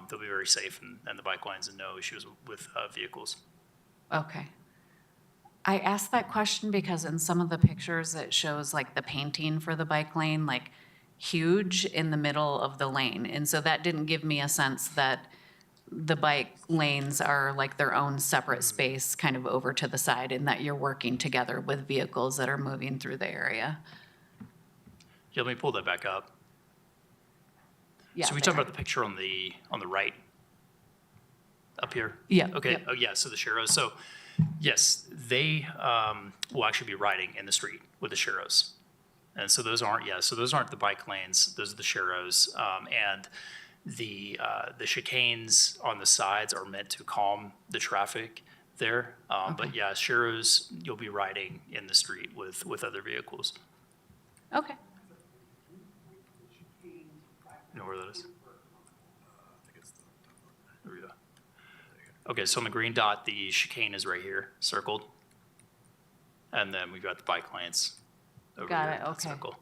they'll be very safe in the bike lanes and no issues with vehicles. Okay. I asked that question because in some of the pictures it shows like the painting for the bike lane, like huge in the middle of the lane. And so that didn't give me a sense that the bike lanes are like their own separate space kind of over to the side and that you're working together with vehicles that are moving through the area. Yeah, let me pull that back up. Yeah, So we there. talked about the picture on the right up here? Yeah, Okay, yeah. oh yeah, so the Sharrows. So yes, they will actually be riding in the street with the Sharrows. And so those aren't the bike lanes, those are the Sharrows. And the chicanes on the sides are meant to calm the traffic there. But yeah, Sharrows, you'll be riding in the street with other vehicles. Okay. You know where that is? There we go. Okay, so on the green dot, the chicane is right here, circled. And then we've got the bike lanes over Got here it, in that okay. circle.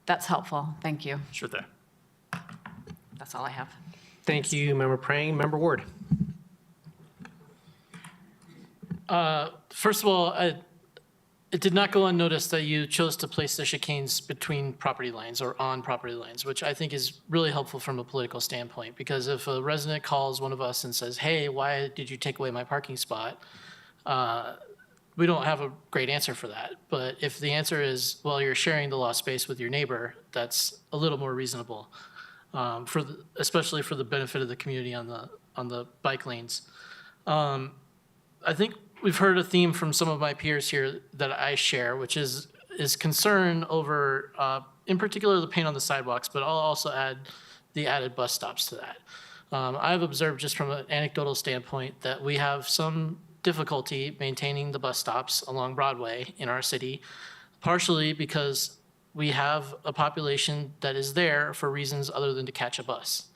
That's helpful. Thank you. Sure thing. That's all I have. Thank you, Member Prang. Member Ward. First of all, it did not go unnoticed that you chose to place the chicanes between property lines or on property lines, which I think is really helpful from a political standpoint. Because if a resident calls one of us and says, hey, why did you take away my parking spot? We don't have a great answer for that. But if the answer is, well, you're sharing the lost space with your neighbor, that's a little more reasonable, especially for the benefit of the community on the bike lanes. I think we've heard a theme from some of my peers here that I share, which is concern over, in particular, the paint on the sidewalks, but I'll also add the added bus stops to that. I've observed just from an anecdotal standpoint that we have some difficulty maintaining the bus stops along Broadway in our city, partially because we have a population that is there for reasons other than to catch a bus.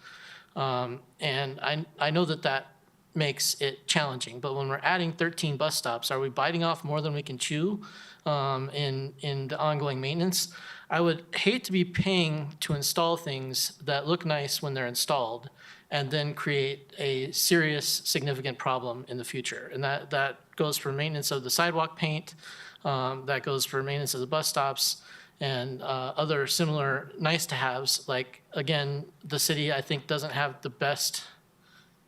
And I know that makes it challenging, but when we're adding 13 bus stops, are we biting off more than we can chew in the ongoing maintenance? I would hate to be paying to install things that look nice when they're installed and then create a serious, significant problem in the future. And that goes for maintenance of the sidewalk paint, that goes for maintenance of the bus stops, and other similar nice-to-haves. Like, again, the city, I think, doesn't have the best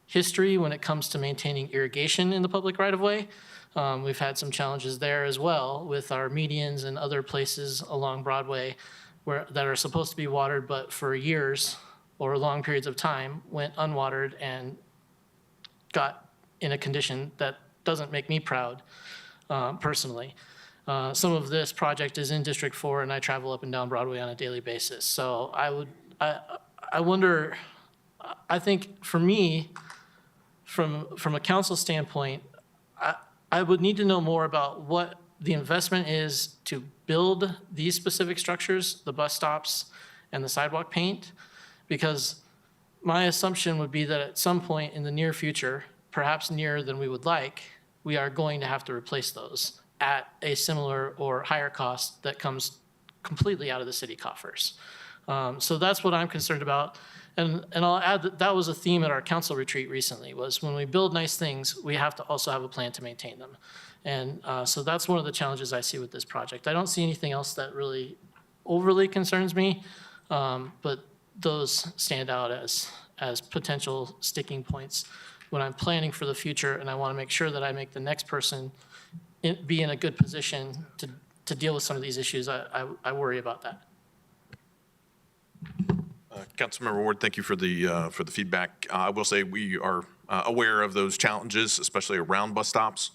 history when it comes to maintaining irrigation in the public right-of-way. We've had some challenges there as well with our medians and other places along Broadway that are supposed to be watered, but for years or long periods of time went unwatered and got in a condition that doesn't make me proud personally. Some of this project is in District 4 and I travel up and down Broadway on a daily basis. So I wonder, I think for me, from a council standpoint, I would need to know more about what the investment is to build these specific structures, the bus stops and the sidewalk paint, because my assumption would be that at some point in the near future, perhaps nearer than we would like, we are going to have to replace those at a similar or higher cost that comes completely out of the city coffers. So that's what I'm concerned about. And I'll add that that was a theme at our council retreat recently, was when we build nice things, we have to also have a plan to maintain them. And so that's one of the challenges I see with this project. I don't see anything else that really overly concerns me, but those stand out as potential sticking points when I'm planning for the future, and I want to make sure that I make the next person be in a good position to deal with some of these issues. I worry about that. Councilmember Ward, thank you for the feedback. I will say we are aware of those challenges, especially around bus stops,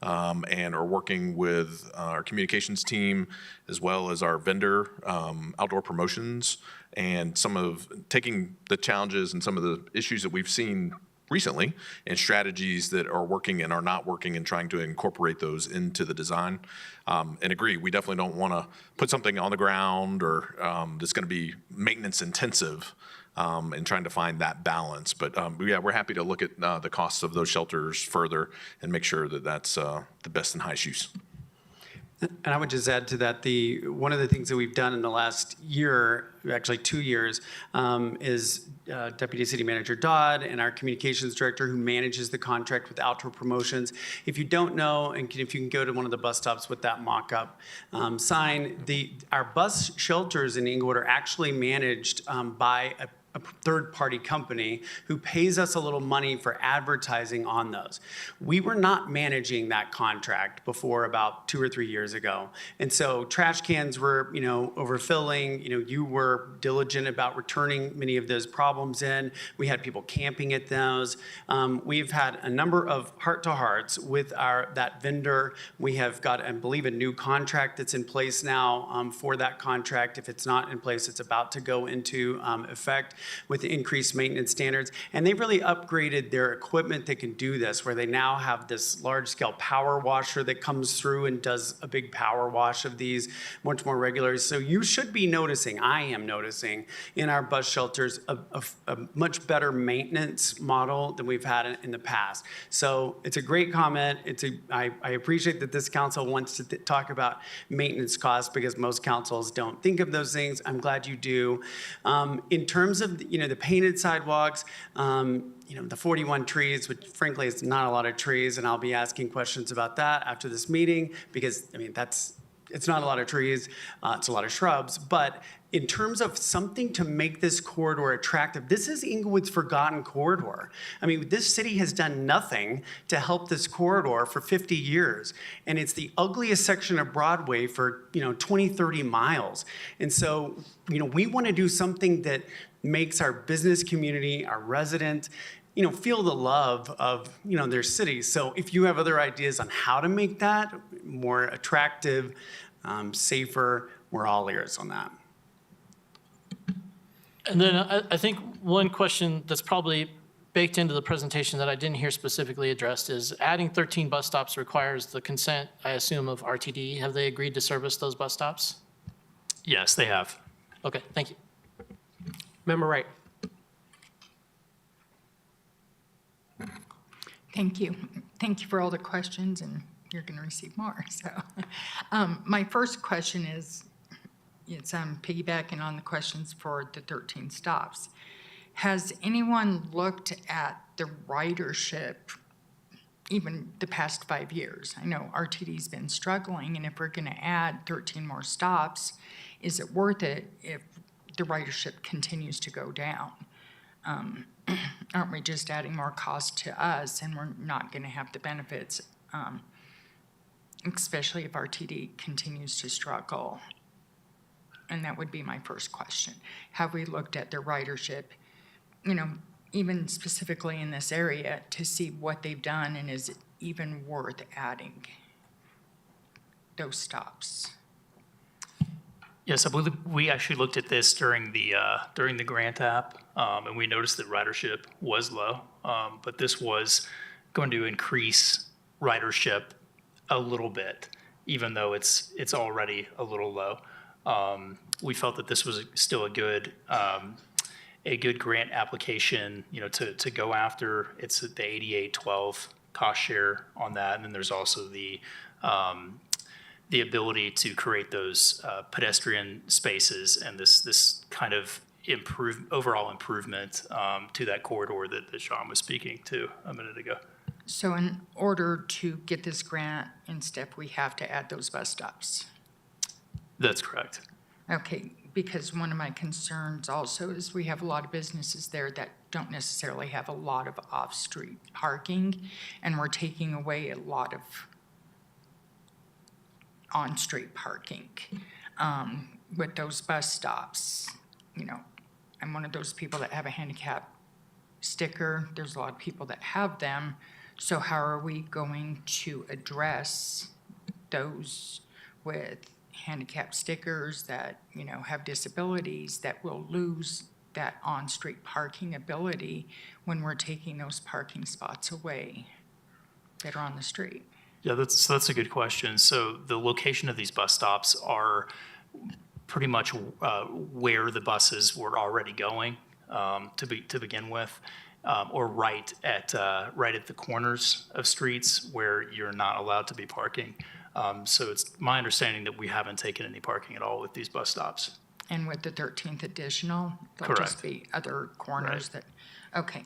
and are working with our communications team as well as our vendor, Outdoor Promotions, and some of taking the challenges and some of the issues that we've seen recently and strategies that are working and are not working and trying to incorporate those into the design. And agree, we definitely don't want to put something on the ground or that's going to be maintenance intensive and trying to find that balance. But yeah, we're happy to look at the costs of those shelters further and make sure that that's the best and highest use. And I would just add to that, one of the things that we've done in the last year, actually 2 years, is Deputy City Manager Dodd and our communications director who manages the contract with Outdoor Promotions. If you don't know, and if you can go to one of the bus stops with that mock-up sign, our bus shelters in Inglewood are actually managed by a third-party company who pays us a little money for advertising on those. We were not managing that contract before about 2 or 3 years ago. And so trash cans were, overfilling. You were diligent about returning many of those problems in. We had people camping at those. We've had a number of heart-to-hearts with that vendor. We have got, I believe, a new contract that's in place now for that contract. If it's not in place, it's about to go into effect with increased maintenance standards. And they really upgraded their equipment that can do this, where they now have this large-scale power washer that comes through and does a big power wash of these much more regularly. So you should be noticing, I am noticing, in our bus shelters a much better maintenance model than we've had in the past. So it's a great comment. I appreciate that this council wants to talk about maintenance costs because most councils don't think of those things. I'm glad you do. In terms of the painted sidewalks, the 41 trees, which frankly is not a lot of trees, and I'll be asking questions about that after this meeting because it's not a lot of trees, it's a lot of shrubs. But in terms of something to make this corridor attractive, this is Inglewood's forgotten corridor. This city has done nothing to help this corridor for 50 years. And it's the ugliest section of Broadway for 20, 30 miles. And so, we want to do something that makes our business community, our residents, feel the love of, their city. So if you have other ideas on how to make that more attractive, safer, we're all ears on that. And then I think one question that's probably baked into the presentation that I didn't hear specifically addressed is adding 13 bus stops requires the consent, I assume, of RTD. Have they agreed to service those bus stops? Yes, they have. Okay, thank you. Member Wright. Thank you. Thank you for all the questions, and you're going to receive more. So my first question is, it's piggybacking on the questions for the 13 stops. Has anyone looked at the ridership, even the past 5 years? I know RTD's been struggling, and if we're going to add 13 more stops, is it worth it if the ridership continues to go down? Aren't we just adding more cost to us, and we're not going to have the benefits, especially if RTD continues to struggle? And that would be my first question. Have we looked at their ridership, even specifically in this area, to see what they've done, and is it even worth adding those stops? Yes, I believe we actually looked at this during the grant app, and we noticed that ridership was low, but this was going to increase ridership a little bit. even though it's already a little low. We felt that this was still a good grant application, to go after. It's the 8812 cost share on that, and then there's also the ability to create those pedestrian spaces and this kind of overall improvement to that corridor that Sean was speaking to a minute ago. So in order to get this grant in STEP, we have to add those bus stops? That's correct. Okay, because one of my concerns also is we have a lot of businesses there that don't necessarily have a lot of off-street parking, and we're taking away a lot of on-street parking with those bus stops. I'm one of those people that have a handicap sticker. There's a lot of people that have them. So how are we going to address those with handicap stickers that, have disabilities that will lose that on-street parking ability when we're taking those parking spots away that are on the street? Yeah, that's a good question. So the location of these bus stops are pretty much where the buses were already going to begin with, or right at the corners of streets where you're not allowed to be parking. So it's my understanding that we haven't taken any parking at all with these bus stops. And with the 13th additional, there'll just be other corners that, okay.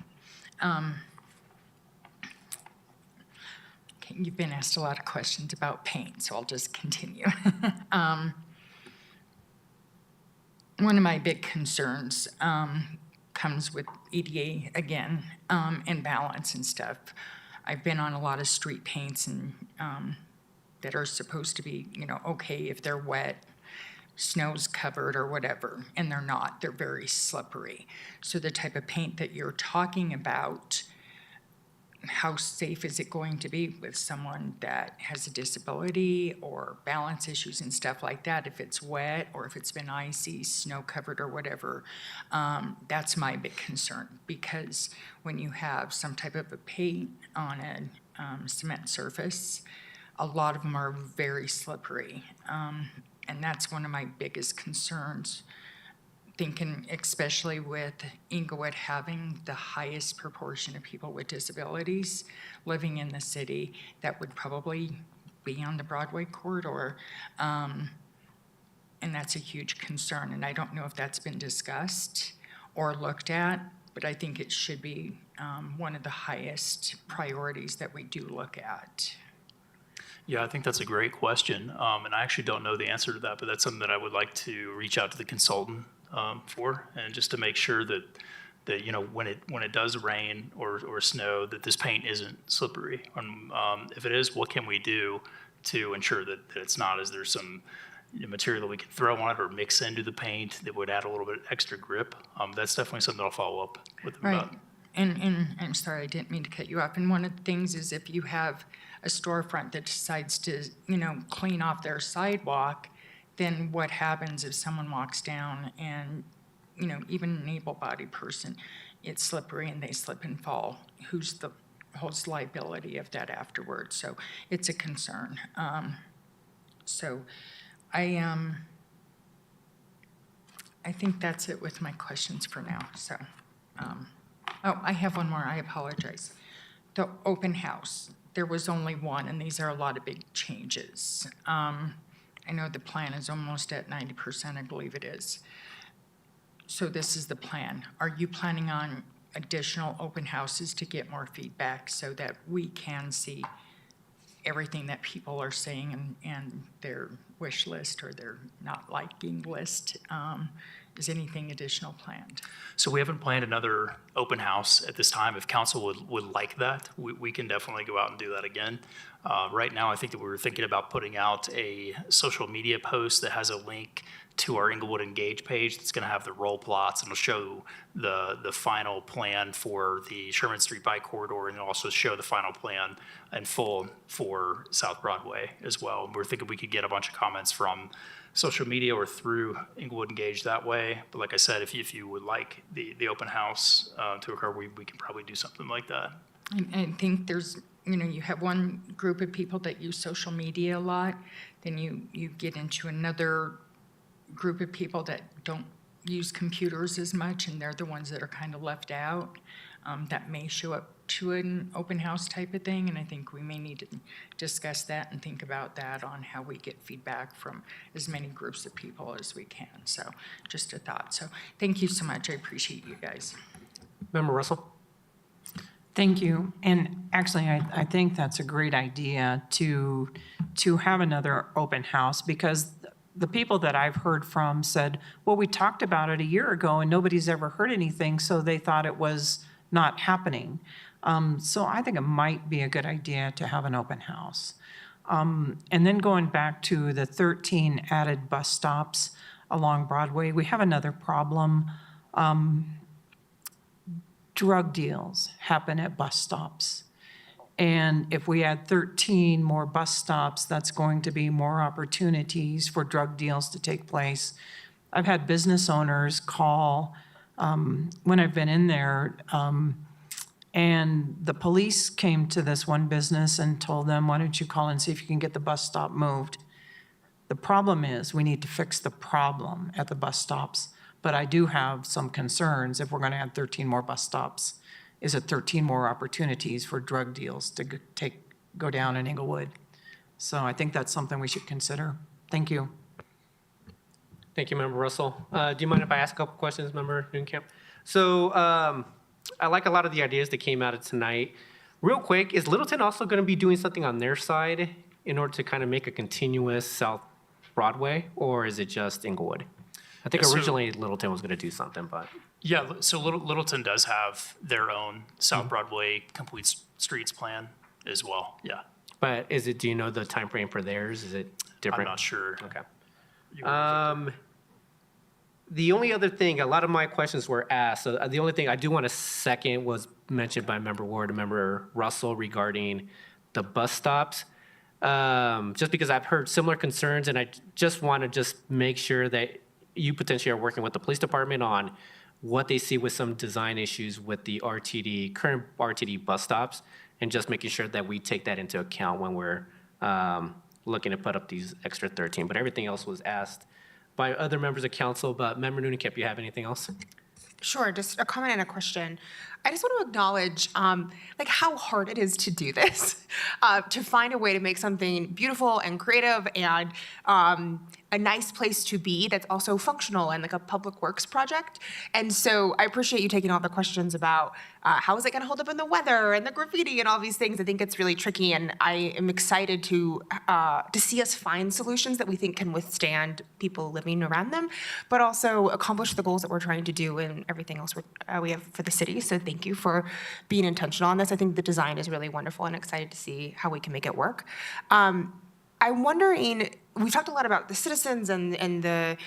Okay, you've been asked a lot of questions about paint, so I'll just continue. One of my big concerns comes with EDA again, and balance and stuff. I've been on a lot of street paints and that are supposed to be, okay if they're wet, snow's covered or whatever, and they're not. They're very slippery. So the type of paint that you're talking about, how safe is it going to be with someone that has a disability or balance issues and stuff like that? If it's wet or if it's been icy, snow covered or whatever, that's my big concern, because when you have some type of a paint on a cement surface, a lot of them are very slippery. And that's one of my biggest concerns, thinking especially with Inglewood having the highest proportion of people with disabilities living in the city that would probably be on the Broadway corridor. And that's a huge concern. And I don't know if that's been discussed or looked at, but I think it should be one of the highest priorities that we do look at. Yeah, I think that's a great question. And I actually don't know the answer to that, but that's something that I would like to reach out to the consultant for, and just to make sure that when it does rain or snow, that this paint isn't slippery. If it is, what can we do to ensure that it's not? Is there some material that we can throw on it or mix into the paint that would add a little bit extra grip? That's definitely something I'll follow up with them about. And I'm sorry, I didn't mean to cut you off. And one of the things is if you have a storefront that decides to, clean off their sidewalk, then what happens if someone walks down and, even an able-bodied person, it's slippery and they slip and fall? Who's the whose liability of that afterwards? So it's a concern. So I think that's it with my questions for now. So, oh, I have one more. I apologize. The open house. There was only one, and these are a lot of big changes. I know the plan is almost at 90%, I believe it is. So this is the plan. Are you planning on additional open houses to get more feedback so that we can see everything that people are saying and their wish list or their not liking list? Is anything additional planned? So we haven't planned another open house at this time. If council would like that, we can definitely go out and do that again. Right now, I think that we were thinking about putting out a social media post that has a link to our Inglewood Engage page that's going to have the roll plots, and it'll show the final plan for the Sherman Street Bike Corridor, and it'll also show the final plan in full for South Broadway as well. We're thinking we could get a bunch of comments from social media or through Inglewood Engage that way. But like I said, if you would like the open house to occur, we can probably do something like that. I think there's you have one group of people that use social media a lot, then you get into another group of people that don't use computers as much, and they're the ones that are kind of left out. That may show up to an open house type of thing, and I think we may need to discuss that and think about that on how we get feedback from as many groups of people as we can. So just a thought. So thank you so much. I appreciate you guys. Member Russell? Thank you. And actually, I think that's a great idea to have another open house, because the people that I've heard from said, well, we talked about it a year ago and nobody's ever heard anything, so they thought it was not happening. So I think it might be a good idea to have an open house. And then going back to the 13 added bus stops along Broadway, we have another problem. Drug deals happen at bus stops. And if we add 13 more bus stops, that's going to be more opportunities for drug deals to take place. I've had business owners call when I've been in there, and the police came to this one business and told them, why don't you call and see if you can get the bus stop moved? The problem is we need to fix the problem at the bus stops. But I do have some concerns if we're going to add 13 more bus stops. Is it 13 more opportunities for drug deals to go down in Inglewood? So I think that's something we should consider. Thank you. Thank you, Member Russell. Do you mind if I ask a couple questions, Member Newcamp? So I like a lot of the ideas that came out of tonight. Real quick, is Littleton also going to be doing something on their side in order to kind of make a continuous South Broadway, or is it just Inglewood? I think originally Littleton was going to do something, but. Yeah, so Littleton does have their own South Broadway complete streets plan as well, yeah. But do you know the time frame for theirs? Is it different? I'm not sure. Okay. The only other thing, a lot of my questions were asked. So the only thing I do want to second was mentioned by Member Ward and Member Russell regarding the bus stops. Just because I've heard similar concerns, and I just want to make sure that you potentially are working with the police department on what they see with some design issues with the current RTD bus stops, and just making sure that we take that into account when we're looking to put up these extra 13. But everything else was asked by other members of council. But Member Nunekep, you have anything else? Sure, just a comment and a question. I just want to acknowledge how hard it is to do this, to find a way to make something beautiful and creative and a nice place to be that's also functional and like a public works project. And so I appreciate you taking all the questions about how is it going to hold up in the weather and the graffiti and all these things. I think it's really tricky, and I am excited to see us find solutions that we think can withstand people living around them, but also accomplish the goals that we're trying to do and everything else we have for the city. So thank you for being intentional on this. I think the design is really wonderful, and excited to see how we can make it work. I'm wondering, we've talked a lot about the citizens and the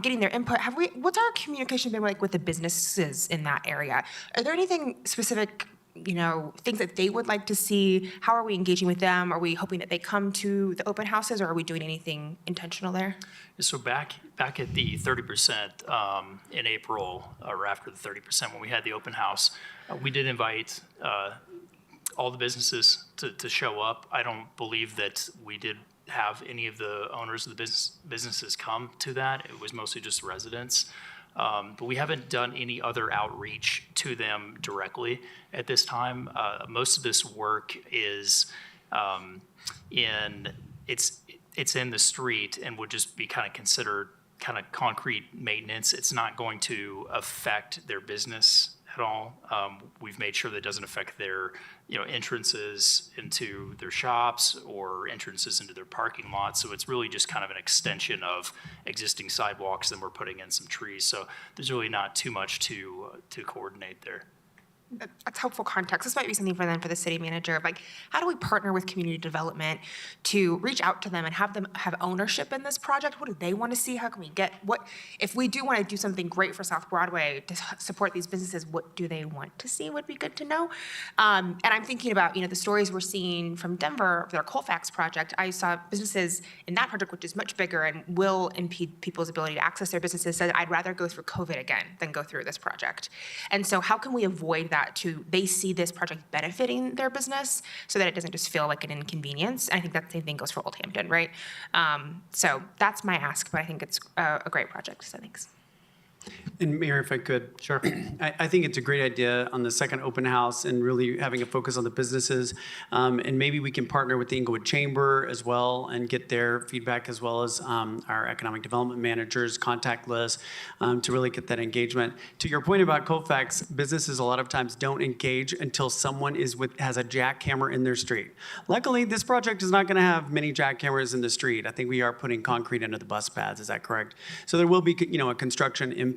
getting their input. What's our communication been like with the businesses in that area? Are there anything specific, things that they would like to see? How are we engaging with them? Are we hoping that they come to the open houses, or are we doing anything intentional there? So back at the 30% in April, or after the 30% when we had the open house, we did invite all the businesses to show up. I don't believe that we did have any of the owners of the businesses come to that. It was mostly just residents. But we haven't done any other outreach to them directly at this time. Most of this work is it's in the street and would just be kind of considered kind of concrete maintenance. It's not going to affect their business at all. We've made sure that it doesn't affect their entrances into their shops or entrances into their parking lots. So it's really just kind of an extension of existing sidewalks, and we're putting in some trees. So there's really not too much to coordinate there. That's helpful context. This might be something for the city manager. How do we partner with community development to reach out to them and have them have ownership in this project? What do they want to see? How can we if we do want to do something great for South Broadway to support these businesses, what do they want to see would be good to know. And I'm thinking about, the stories we're seeing from Denver, their Colfax project. I saw businesses in that project, which is much bigger and will impede people's ability to access their businesses, said, I'd rather go through COVID again than go through this project. And so how can we avoid that that they see this project benefiting their business so that it doesn't just feel like an inconvenience. And I think that the same thing goes for Old Hampton, right? So that's my ask, but I think it's a great project, so thanks. And Mayor, if I could. Sure. I think it's a great idea on the second open house and really having a focus on the businesses. And maybe we can partner with the Inglewood Chamber as well and get their feedback as well as our economic development managers' contact list to really get that engagement. To your point about Colfax, businesses a lot of times don't engage until someone has a jackhammer in their street. Luckily, this project is not going to have many jackhammers in the street. I think we are putting concrete under the bus paths. Is that correct? So there will be, a construction impact.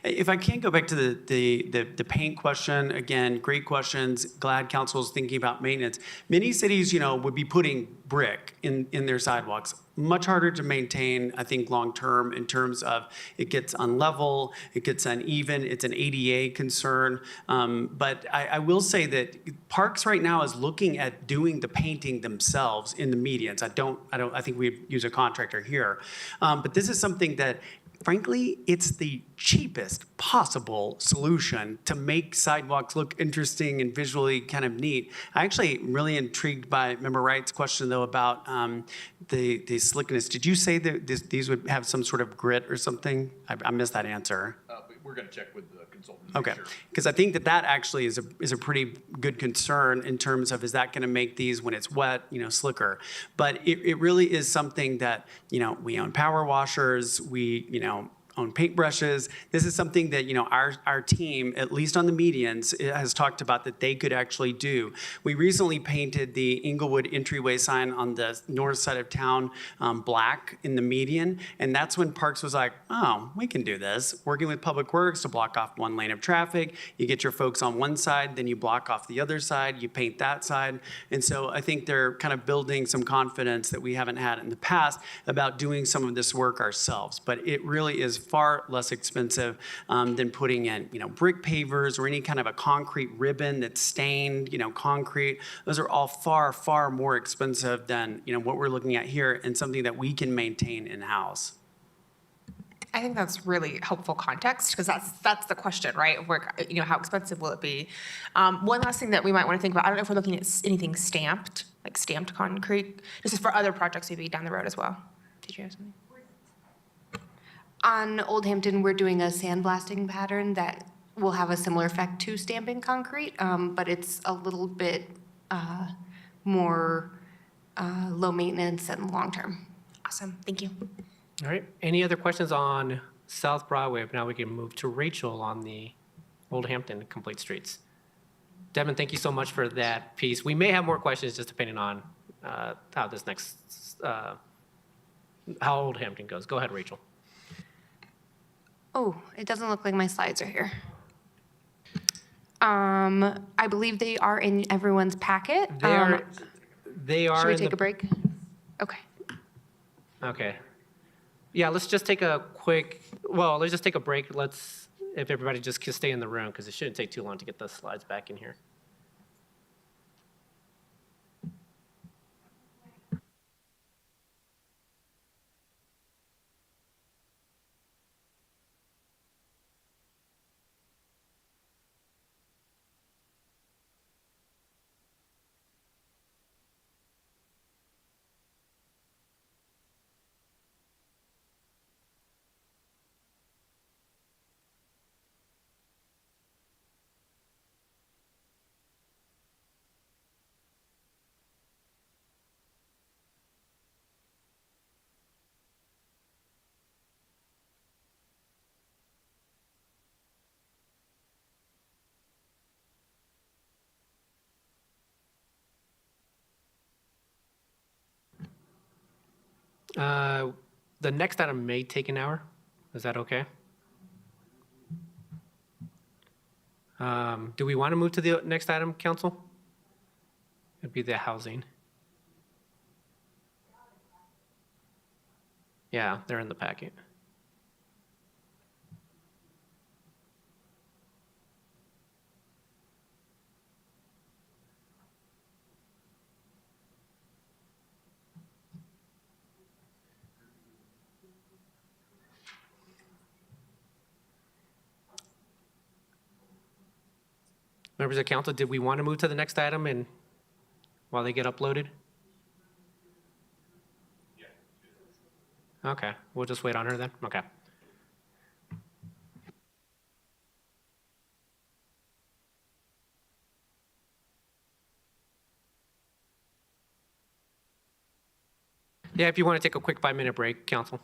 If I can go back to the paint question, again, great questions. Glad council's thinking about maintenance. Many cities, would be putting brick in their sidewalks. Much harder to maintain, I think, long-term in terms of it gets unlevel, it gets uneven, it's an ADA concern. But I will say that Parks right now is looking at doing the painting themselves in the medians. I think we'd use a contractor here. But this is something that frankly, it's the cheapest possible solution to make sidewalks look interesting and visually kind of neat. I actually am really intrigued by Member Wright's question, though, about the slickness. Did you say that these would have some sort of grit or something? I missed that answer. We're going to check with the consultant. to make Okay, sure. because I think that actually is a pretty good concern in terms of, is that going to make these, when it's wet, slicker? But it really is something that, we own power washers, we, own paintbrushes. This is something that, our team, at least on the medians, has talked about that they could actually do. We recently painted the Inglewood entryway sign on the north side of town black in the median, and that's when Parks was like, oh, we can do this. Working with Public Works to block off one lane of traffic, you get your folks on one side, then you block off the other side, you paint that side. And so I think they're kind of building some confidence that we haven't had in the past about doing some of this work ourselves. But it really is far less expensive than putting in, brick pavers or any kind of a concrete ribbon that's stained, concrete. Those are all far, far more expensive than, what we're looking at here, and something that we can maintain in-house. I think that's really helpful context, because that's the question, right? How expensive will it be? One last thing that we might want to think about, I don't know if we're looking at anything stamped, like stamped concrete. This is for other projects maybe down the road as well. Did you have something? On Old Hampton, we're doing a sandblasting pattern that will have a similar effect to stamping concrete, but it's a little bit more low maintenance and long-term. Awesome, thank you. All right, any other questions on South Broadway? Now we can move to Rachel on the Old Hampton Complete Streets. Devin, thank you so much for that piece. We may have more questions just depending on how this next, how Old Hampton goes. Go ahead, Rachel. Oh, it doesn't look like my slides are here. I believe they are in everyone's packet. They are. Should we in take the- a break? Okay. Okay. Yeah, let's just take a let's just take a break. If everybody just can stay in the room, because it shouldn't take too long to get the slides back in here. The next item may take an hour. Is that okay? Do we want to move to the next item, council? It'd be the housing. Yeah, they're in the packet. Members of council, did we want to move to the next item and while they get uploaded? Okay, we'll just wait on her then. Okay. Yeah, if you want to take a quick 5-minute break, council.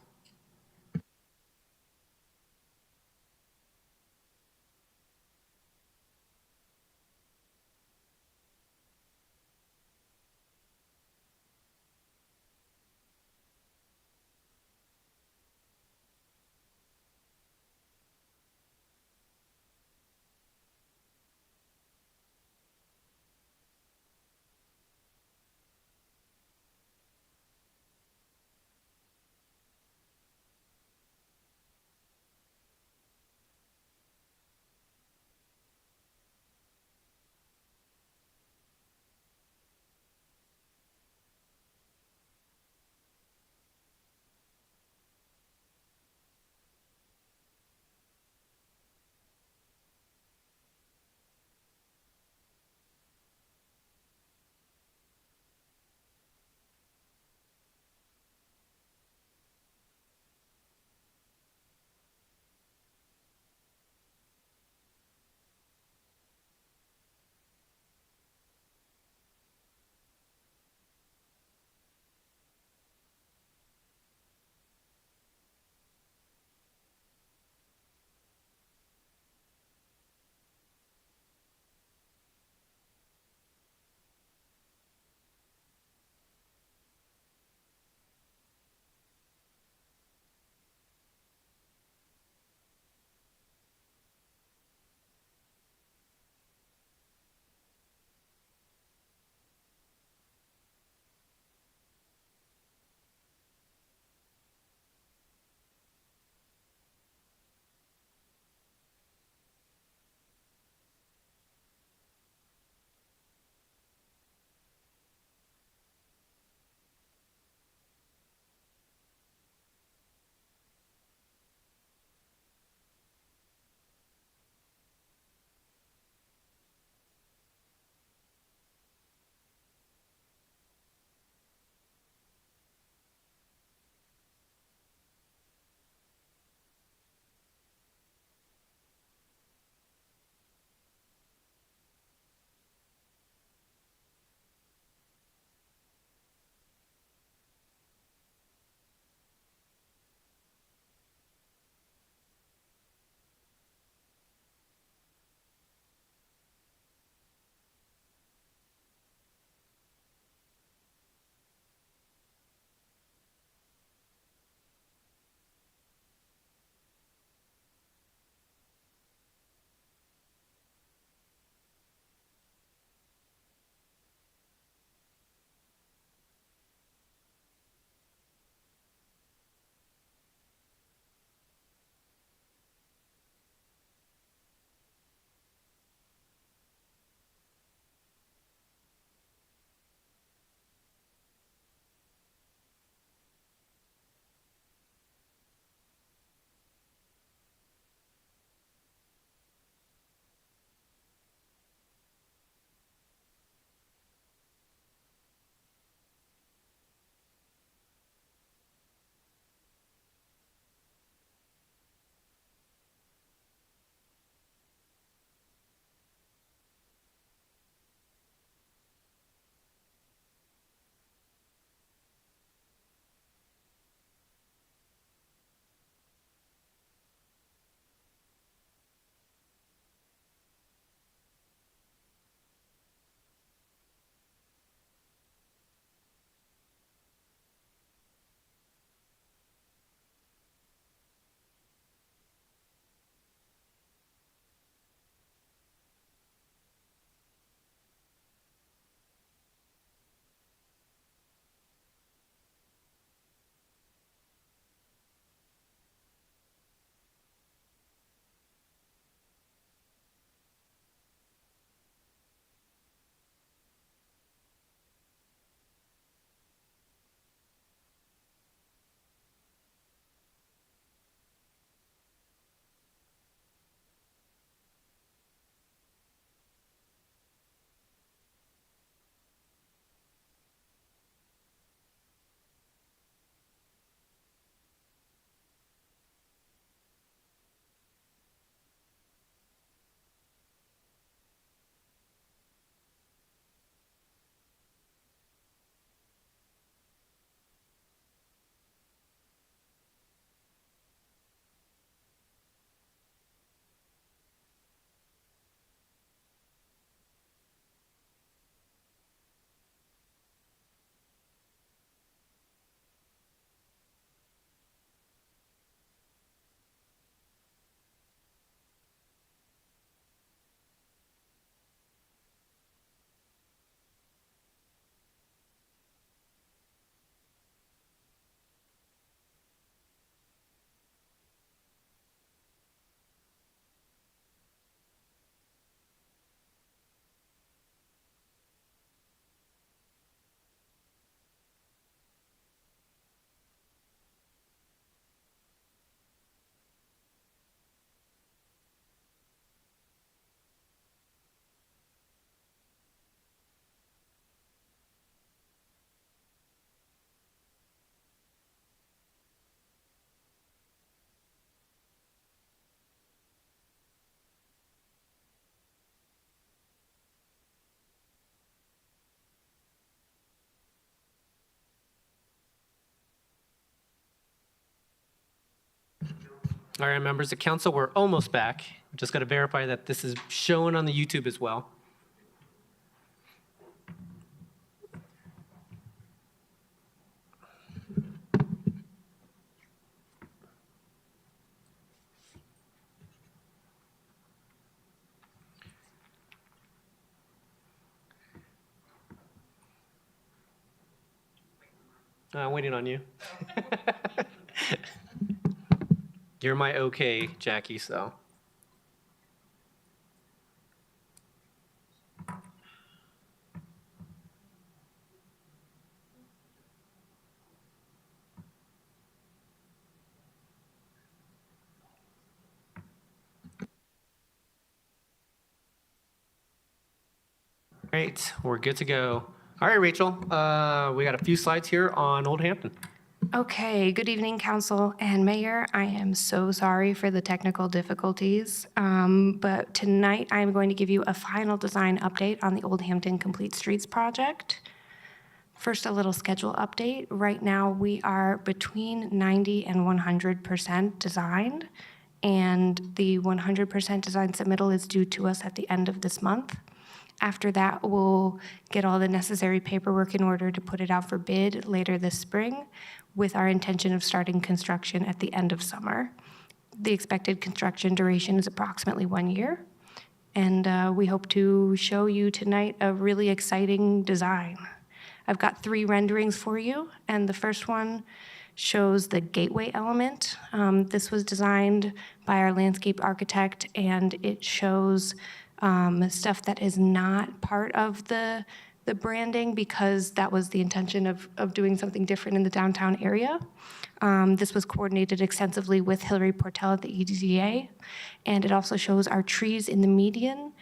All right, members of council, we're almost back. Just got to verify that this is shown on the YouTube as well. Waiting on you. You're my okay, Jackie, so. Great, we're good to go. All right, Rachel, we got a few slides here on Old Hampton. Okay, good evening, council and mayor. I am so sorry for the technical difficulties, but tonight I'm going to give you a final design update on the Old Hampton Complete Streets project. First, a little schedule update. Right now, we are between 90 and 100% designed, and the 100% design submittal is due to us at the end of this month. After that, we'll get all the necessary paperwork in order to put it out for bid later this spring, with our intention of starting construction at the end of summer. The expected construction duration is approximately 1 year, and we hope to show you tonight a really exciting design. I've got 3 renderings for you, and the first one shows the gateway element. This was designed by our landscape architect, and it shows stuff that is not part of the branding, because that was the intention of doing something different in the downtown area. This was coordinated extensively with Hillary Portell at the EDDA, and it also shows our trees in the median.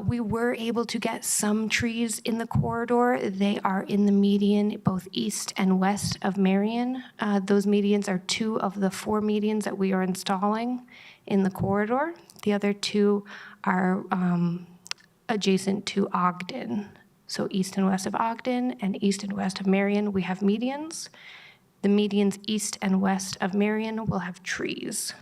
We were able to get some trees in the corridor. They are in the median, both east and west of Marion. Those medians are 2 of the 4 medians that we are installing in the corridor. The other 2 are adjacent to Ogden. So east and west of Ogden and east and west of Marion, we have medians. The medians east and west of Marion will have trees.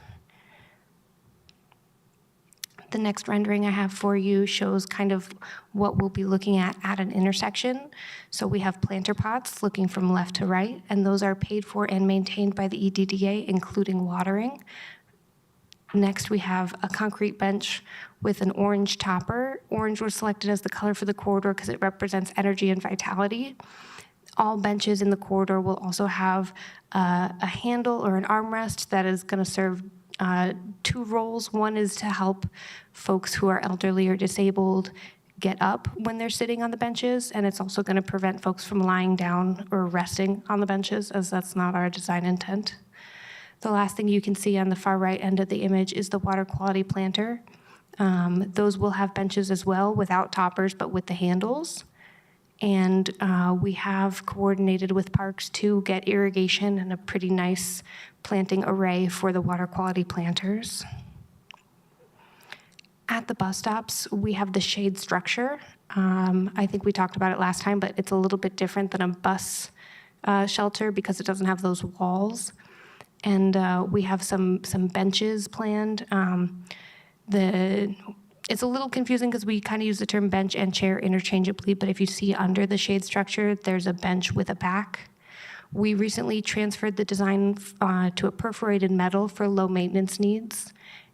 The next rendering I have for you shows kind of what we'll be looking at an intersection. So we have planter pots looking from left to right, and those are paid for and maintained by the EDDA, including watering. Next, we have a concrete bench with an orange topper. Orange was selected as the color for the corridor because it represents energy and vitality. All benches in the corridor will also have a handle or an armrest that is going to serve 2 roles. One is to help folks who are elderly or disabled get up when they're sitting on the benches, and it's also going to prevent folks from lying down or resting on the benches, as that's not our design intent. The last thing you can see on the far right end of the image is the water quality planter. Those will have benches as well, without toppers, but with the handles. And we have coordinated with parks to get irrigation and a pretty nice planting array for the water quality planters. At the bus stops, we have the shade structure. I think we talked about it last time, but it's a little bit different than a bus shelter because it doesn't have those walls. And we have some benches planned. It's a little confusing because we kind of use the term bench and chair interchangeably, but if you see under the shade structure, there's a bench with a back. We recently transferred the design to a perforated metal for low maintenance needs.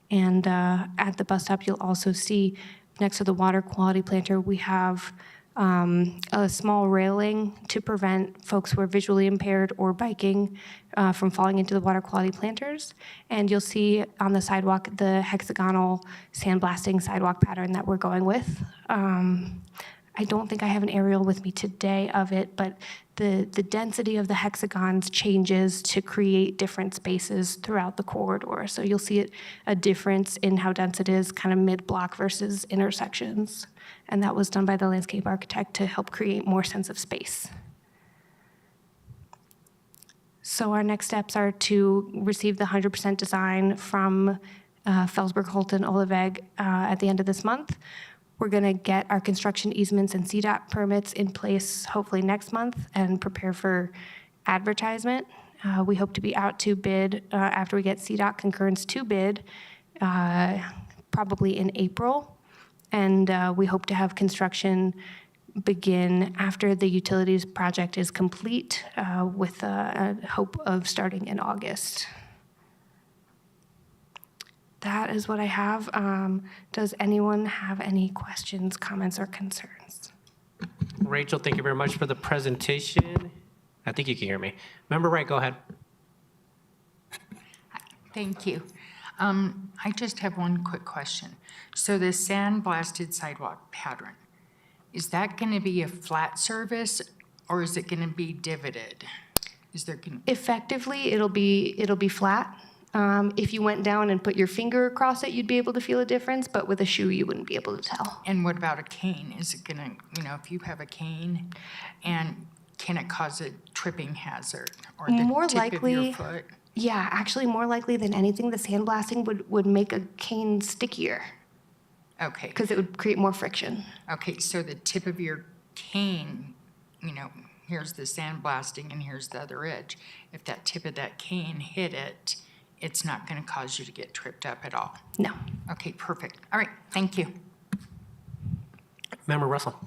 And at the bus stop, you'll also see next to the water quality planter, we have a small railing to prevent folks who are visually impaired or biking from falling into the water quality planters. And you'll see on the sidewalk the hexagonal sandblasting sidewalk pattern that we're going with. I don't think I have an aerial with me today of it, but the density of the hexagons changes to create different spaces throughout the corridor. So you'll see a difference in how dense it is kind of mid-block versus intersections. And that was done by the landscape architect to help create more sense of space. So our next steps are to receive the 100% design from Felsberg, Holton, Oliveg at the end of this month. We're going to get our construction easements and CDOT permits in place hopefully next month and prepare for advertisement. We hope to be out to bid after we get CDOT concurrence to bid, probably in April. And we hope to have construction begin after the utilities project is complete, with a hope of starting in August. That is what I have. Does anyone have any questions, comments, or concerns? Rachel, thank you very much for the presentation. I think you can hear me. Member Wright, go ahead. Thank you. I just have one quick question. So the sandblasted sidewalk pattern, is that going to be a flat surface or is it going to be divoted? Is there going Effectively, it'll be flat. If you went down and put your finger across it, you'd be able to feel a difference, but with a shoe, you wouldn't be able to tell. And what about a cane? Is it going to, if you have a cane, and can it cause a tripping hazard or the More tip of likely, your foot? yeah, actually more likely than anything, the sandblasting would make a cane stickier Okay. because it would create more friction. Okay, so the tip of your cane, here's the sandblasting and here's the other edge. If that tip of that cane hit it, it's not going to cause you to get tripped up at all. No. Okay, perfect. All right, thank you. Member Russell.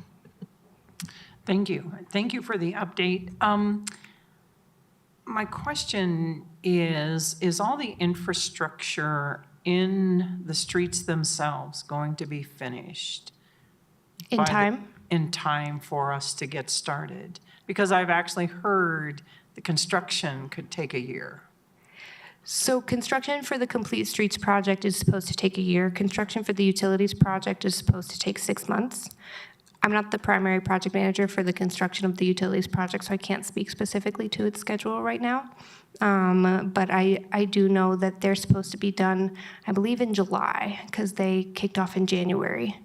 Thank you. Thank you for the update. My question is all the infrastructure in the streets themselves going to be finished? In time? In time for us to get started? Because I've actually heard the construction could take a year. So construction for the Complete Streets project is supposed to take a year. Construction for the utilities project is supposed to take 6 months. I'm not the primary project manager for the construction of the utilities project, so I can't speak specifically to its schedule right now. But I do know that they're supposed to be done, I believe, in July, because they kicked off in January.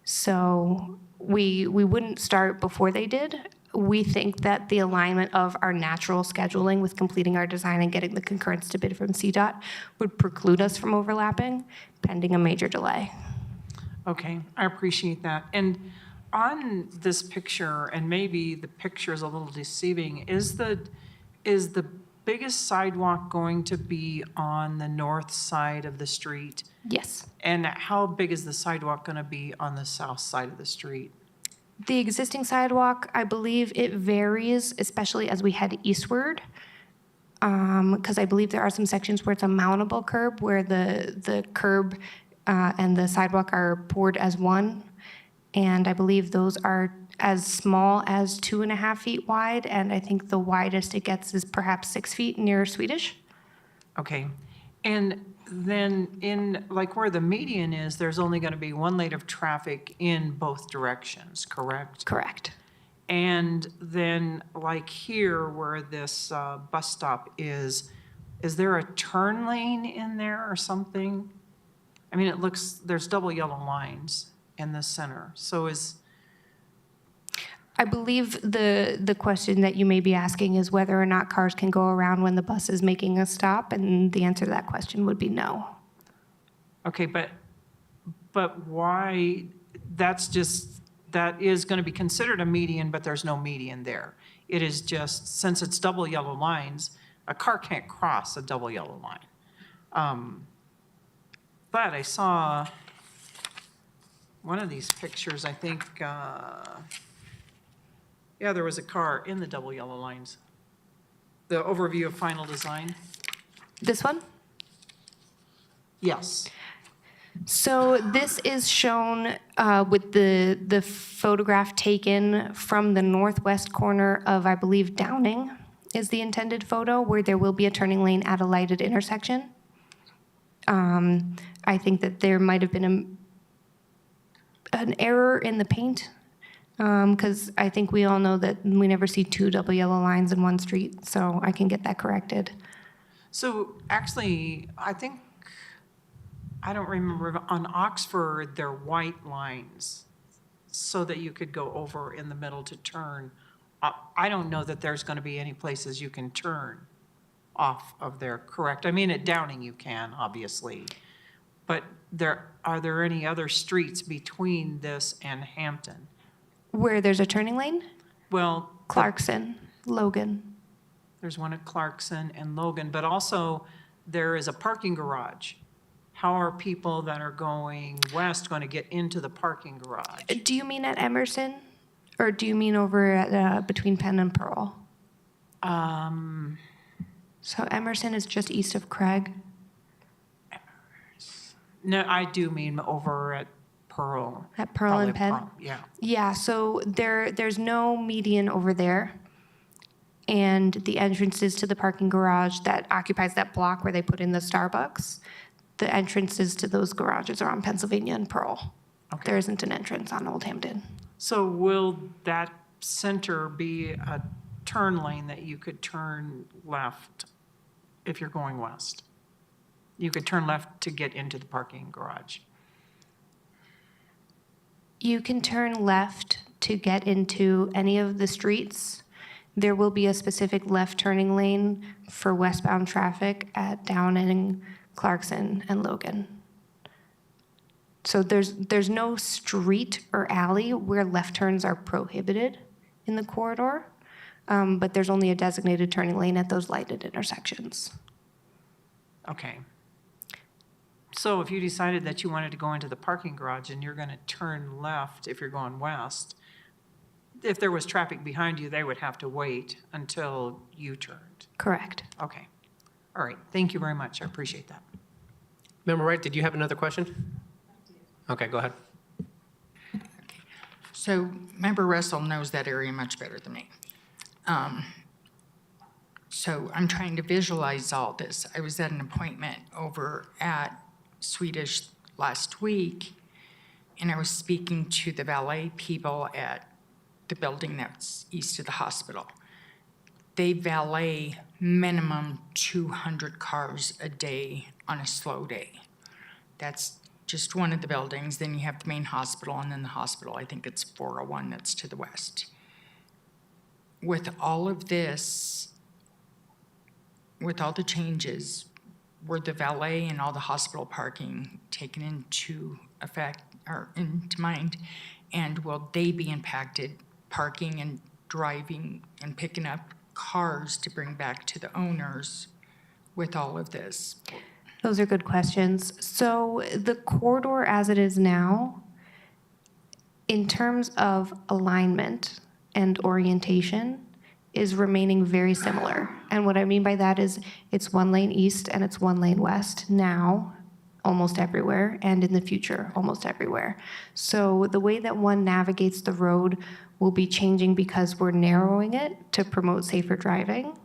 So we wouldn't start before they did. We think that the alignment of our natural scheduling with completing our design and getting the concurrence to bid from CDOT would preclude us from overlapping, pending a major delay. Okay, I appreciate that. And on this picture, and maybe the picture is a little deceiving, is the biggest sidewalk going to be on the north side of the street? Yes. And how big is the sidewalk going to be on the south side of the street? The existing sidewalk, I believe it varies, especially as we head eastward, because I believe there are some sections where it's a mountable curb, where the curb and the sidewalk are poured as one. And I believe those are as small as 2.5 feet wide, and I think the widest it gets is perhaps 6 feet near Swedish. Okay. And then in, like where the median is, there's only going to be one lane of traffic in both directions, correct? Correct. And then like here where this bus stop is there a turn lane in there or something? I mean, it looks, there's double yellow lines in the center. So I believe the question that you may be asking is whether or not cars can go around when the bus is making a stop, and the answer to that question would be no. okay, but why, that is going to be considered a median, but there's no median there. It is just, since it's double yellow lines, a car can't cross a double yellow line. But I saw one of these pictures, I think, yeah, there was a car in the double yellow lines. The overview of final design? This one? Yes. So this is shown with the photograph taken from the northwest corner of, I believe, Downing is the intended photo, where there will be a turning lane at a lighted intersection. I think that there might have been an error in the paint, because I think we all know that we never see 2 double yellow lines in one street, so I can get that corrected. So actually, I think, I don't remember, on Oxford, they're white lines so that you could go over in the middle to turn. I don't know that there's going to be any places you can turn off of there, correct? I mean, at Downing you can, obviously. But are there any other streets between this and Hampton? Where there's a turning lane? Well, Clarkson, Logan. There's one at Clarkson and Logan, but also there is a parking garage. How are people that are going west going to get into the parking garage? Do you mean at Emerson? Or do you mean over at, between Penn and Pearl? So Emerson is just east of Craig. No, I do mean over at Pearl. At Pearl and Probably Penn? Pearl, yeah. Yeah, so there's no median over there. And the entrances to the parking garage that occupies that block where they put in the Starbucks, the entrances to those garages are on Pennsylvania and Pearl. Okay. There isn't an entrance on Old Hampton. So will that center be a turn lane that you could turn left if you're going west? You could turn left to get into the parking garage. You can turn left to get into any of the streets. There will be a specific left turning lane for westbound traffic at Downing, Clarkson, and Logan. So there's no street or alley where left turns are prohibited in the corridor, but there's only a designated turning lane at those lighted intersections. Okay. So if you decided that you wanted to go into the parking garage and you're going to turn left if you're going west, if there was traffic behind you, they would have to wait until you turned. Correct. Okay. All right. Thank you very much. I appreciate that. Member Wright, did you have another question? Okay, go ahead. So Member Russell knows that area much better than me. So I'm trying to visualize all this. I was at an appointment over at Swedish last week, and I was speaking to the valet people at the building that's east of the hospital. They valet minimum 200 cars a day on a slow day. That's just one of the buildings. Then you have the main hospital, and then the hospital, I think it's 401 that's to the west. With all of this, with all the changes, were the valet and all the hospital parking taken into effect or into mind? And will they be impacted parking and driving and picking up cars to bring back to the owners with all of this? Those are good questions. So the corridor as it is now, in terms of alignment and orientation, is remaining very similar. And what I mean by that is it's one lane east and it's one lane west now, almost everywhere, and in the future, almost everywhere. So the way that one navigates the road will be changing because we're narrowing it to promote safer driving.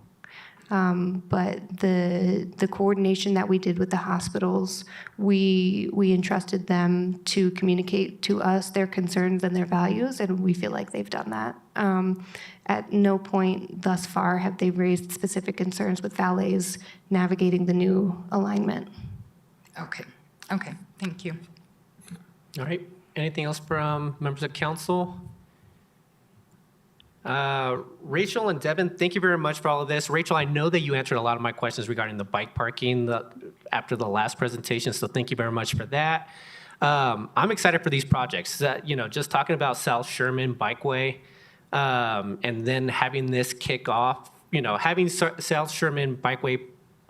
But the coordination that we did with the hospitals, we entrusted them to communicate to us their concerns and their values, and we feel like they've done that. At no point thus far have they raised specific concerns with valets navigating the new alignment. Okay, thank you. All right, anything else from members of council? Rachel and Devin, thank you very much for all of this. Rachel, I know that you answered a lot of my questions regarding the bike parking after the last presentation, so thank you very much for that. I'm excited for these projects. Just talking about South Sherman Bikeway, and then having this kick off, having South Sherman Bikeway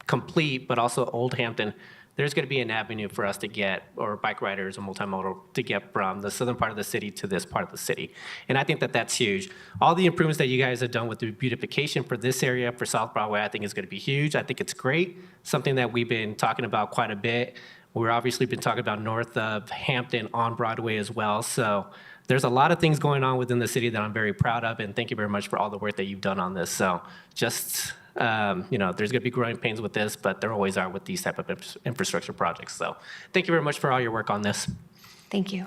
complete, but also Old Hampton, there's going to be an avenue for us to get, or bike riders or multimodal, to get from the southern part of the city to this part of the city. And I think that that's huge. All the improvements that you guys have done with the beautification for this area, for South Broadway, I think is going to be huge. I think it's great, something that we've been talking about quite a bit. We're obviously been talking about north of Hampton on Broadway as well. So there's a lot of things going on within the city that I'm very proud of, and thank you very much for all the work that you've done on this. So just, there's going to be growing pains with this, but there always are with these type of infrastructure projects. So thank you very much for all your work on this. Thank you.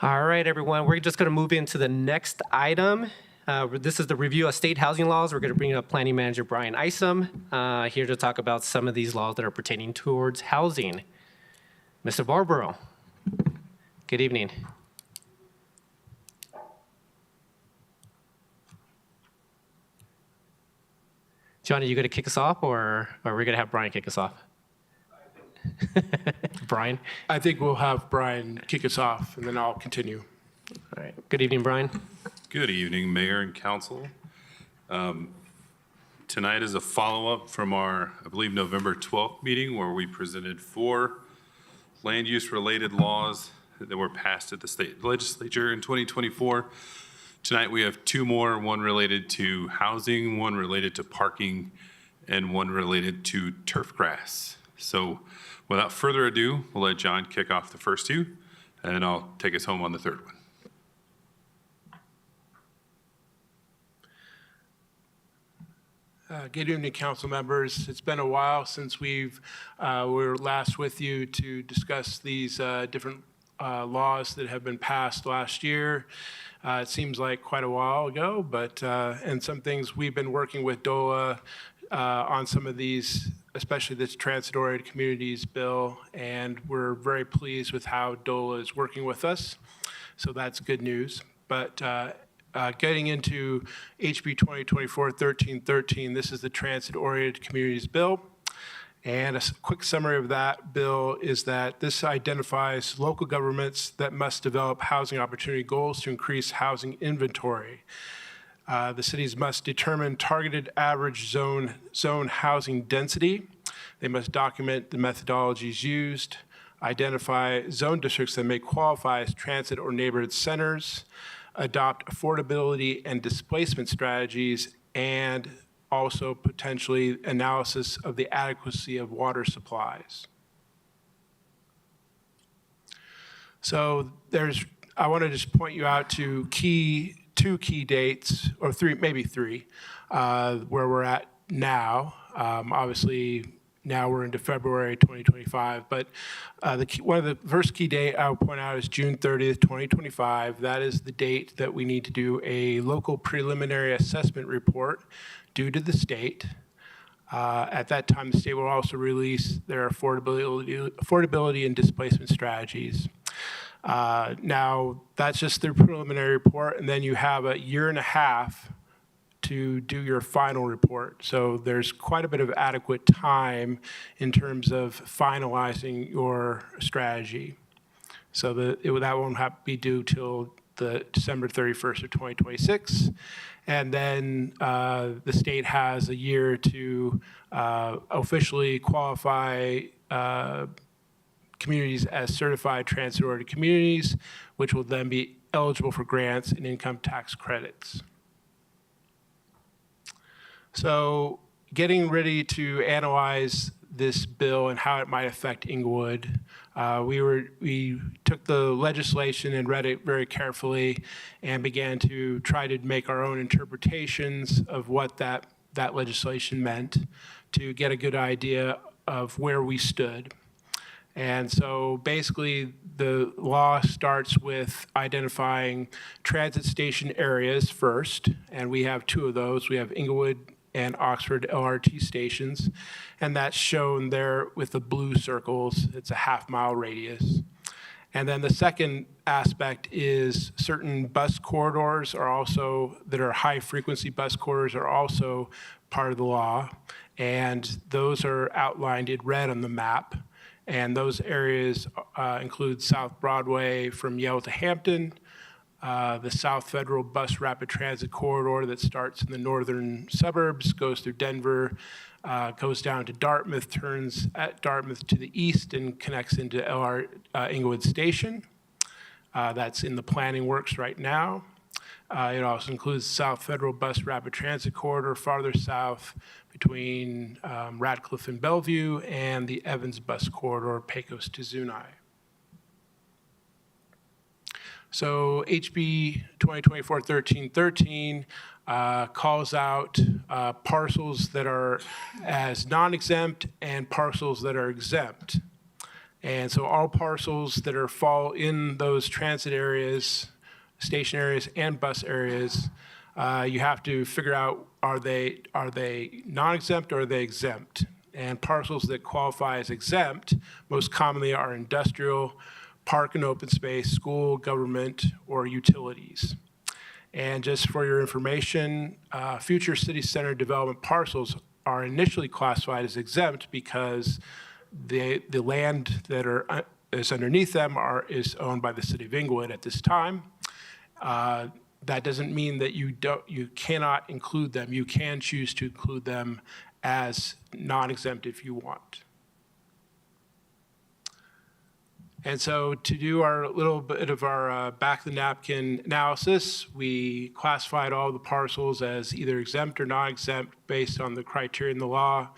All right, everyone, we're just going to move into the next item. This is the review of state housing laws. We're going to bring up Planning Manager Brian Isom here to talk about some of these laws that are pertaining towards housing. Mr. Barbaro, good evening. Johnny, you going to kick us off, or are we going to have Brian kick us off? Brian? I think we'll have Brian kick us off, and then I'll continue. All right. Good evening, Brian. Good evening, Mayor and Council. Tonight is a follow-up from our, I believe, November 12th meeting where we presented 4 land use-related laws that were passed at the state legislature in 2024. Tonight we have 2 more, one related to housing, one related to parking, and one related to turf grass. So without further ado, we'll let John kick off the first 2, and I'll take us home on the 3rd one. Good evening, council members. It's been a while since we were last with you to discuss these different laws that have been passed last year. It seems like quite a while ago, but and some things we've been working with DOLA on some of these, especially this transit-oriented communities bill, and we're very pleased with how DOLA is working with us. So that's good news. But getting into HB 2024-1313, this is the Transit-Oriented Communities Bill. And a quick summary of that bill is that this identifies local governments that must develop housing opportunity goals to increase housing inventory. The cities must determine targeted average zone housing density. They must document the methodologies used, identify zone districts that may qualify as transit or neighborhood centers, adopt affordability and displacement strategies, and also potentially analysis of the adequacy of water supplies. So I want to just point you out to 2 key dates, or 3, maybe 3, where we're at now. Obviously, now we're into February 2025, but one of the first key date I'll point out is June 30th, 2025. That is the date that we need to do a local preliminary assessment report due to the state. At that time, the state will also release their affordability and displacement strategies. Now, that's just their preliminary report, and then you have a year and a half to do your final report. So there's quite a bit of adequate time in terms of finalizing your strategy. So that won't have to be due till the December 31st of 2026. And then the state has a year to officially qualify communities as certified transit-oriented communities, which will then be eligible for grants and income tax credits. So getting ready to analyze this bill and how it might affect Inglewood, we took the legislation and read it very carefully and began to try to make our own interpretations of what that legislation meant to get a good idea of where we stood. And so basically, the law starts with identifying transit station areas first, and we have 2 of those. We have Inglewood and Oxford LRT stations, and that's shown there with the blue circles. It's a half-mile radius. And then the second aspect is certain bus corridors that are high-frequency bus corridors are also part of the law, and those are outlined in red on the map. And those areas include South Broadway from Yale to Hampton, the South Federal Bus Rapid Transit Corridor that starts in the northern suburbs, goes through Denver, goes down to Dartmouth, turns at Dartmouth to the east and connects into Inglewood Station. That's in the planning works right now. It also includes South Federal Bus Rapid Transit Corridor farther south between Radcliffe and Bellevue, and the Evans Bus Corridor, Pecos to Zuni. So HB 2024-1313 calls out parcels that are as non-exempt and parcels that are exempt. And so all parcels that fall in those transit areas, station areas, and bus areas, you have to figure out, are they non-exempt or are they exempt? And parcels that qualify as exempt most commonly are industrial, park and open space, school, government, or utilities. And just for your information, future city center development parcels are initially classified as exempt because the land that is underneath them is owned by the city of Inglewood at this time. that doesn't mean that you cannot include them. You can choose to include them as non-exempt if you want. And so to do our little bit of our back of the napkin analysis, we classified all the parcels as either exempt or non-exempt based on the criteria in the law.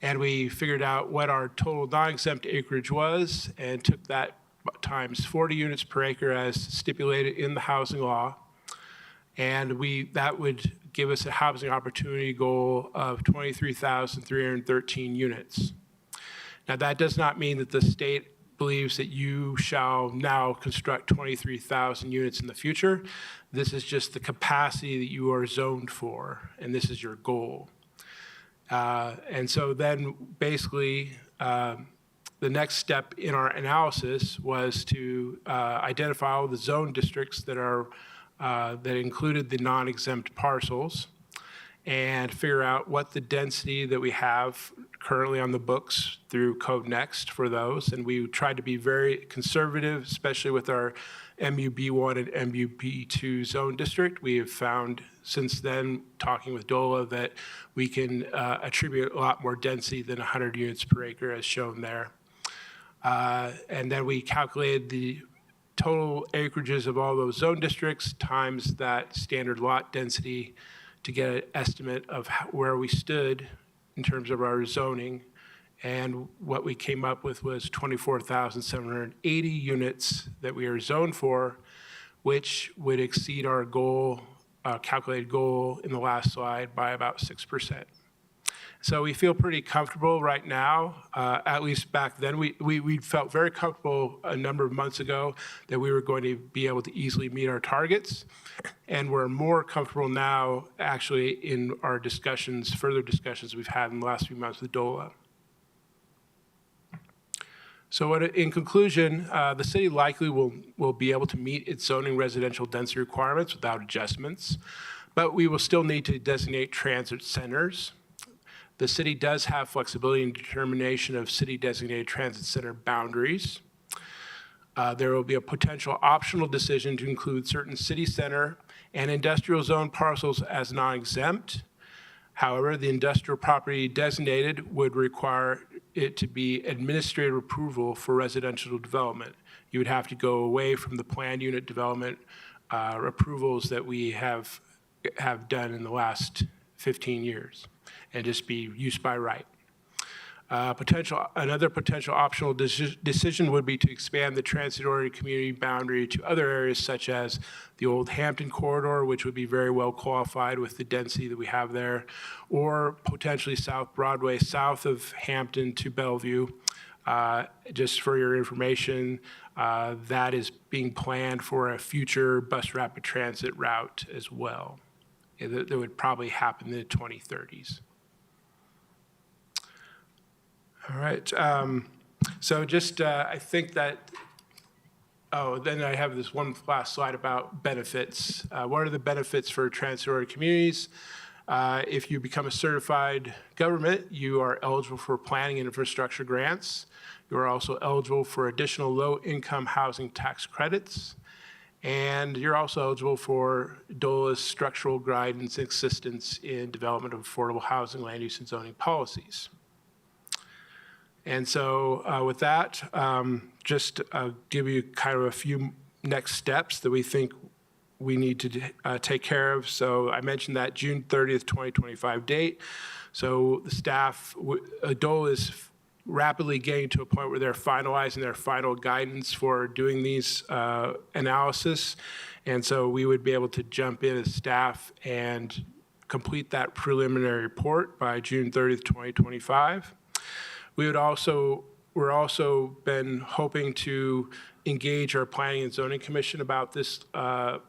And we figured out what our total non-exempt acreage was and took that times 40 units per acre as stipulated in the housing law. And that would give us a housing opportunity goal of 23,313 units. Now, that does not mean that the state believes that you shall now construct 23,000 units in the future. This is just the capacity that you are zoned for, and this is your goal. And so then basically, the next step in our analysis was to identify all the zone districts that included the non-exempt parcels and figure out what the density that we have currently on the books through Code Next for those. And we tried to be very conservative, especially with our MUB1 and MUB2 zone district. We have found since then, talking with DOLA, that we can attribute a lot more density than 100 units per acre as shown there. And then we calculated the total acreages of all those zone districts times that standard lot density to get an estimate of where we stood in terms of our zoning. And what we came up with was 24,780 units that we are zoned for, which would exceed our goal, calculated goal in the last slide by about 6%. So we feel pretty comfortable right now, at least back then. We felt very comfortable a number of months ago that we were going to be able to easily meet our targets. And we're more comfortable now, actually, in our discussions, further discussions we've had in the last few months with DOLA. So in conclusion, the city likely will be able to meet its zoning residential density requirements without adjustments, but we will still need to designate transit centers. The city does have flexibility in determination of city-designated transit center boundaries. There will be a potential optional decision to include certain city center and industrial zone parcels as non-exempt. However, the industrial property designated would require it to be administrative approval for residential development. You would have to go away from the planned unit development approvals that we have done in the last 15 years and just be use by right. Another potential optional decision would be to expand the transit-oriented community boundary to other areas such as the old Hampton corridor, which would be very well qualified with the density that we have there, or potentially South Broadway, south of Hampton to Bellevue. Just for your information, that is being planned for a future bus rapid transit route as well. That would probably happen in the 2030s. All right, so just, I think that, then I have this one last slide about benefits. What are the benefits for transit-oriented communities? If you become a certified government, you are eligible for planning and infrastructure grants. You are also eligible for additional low-income housing tax credits. And you're also eligible for DOLA's structural guidance and assistance in development of affordable housing, land use, and zoning policies. And so with that, just give you kind of a few next steps that we think we need to take care of. So I mentioned that June 30th, 2025 date. So the staff, DOLA is rapidly getting to a point where they're finalizing their final guidance for doing these analysis. And so we would be able to jump in as staff and complete that preliminary report by June 30th, 2025. We're also been hoping to engage our Planning and Zoning Commission about this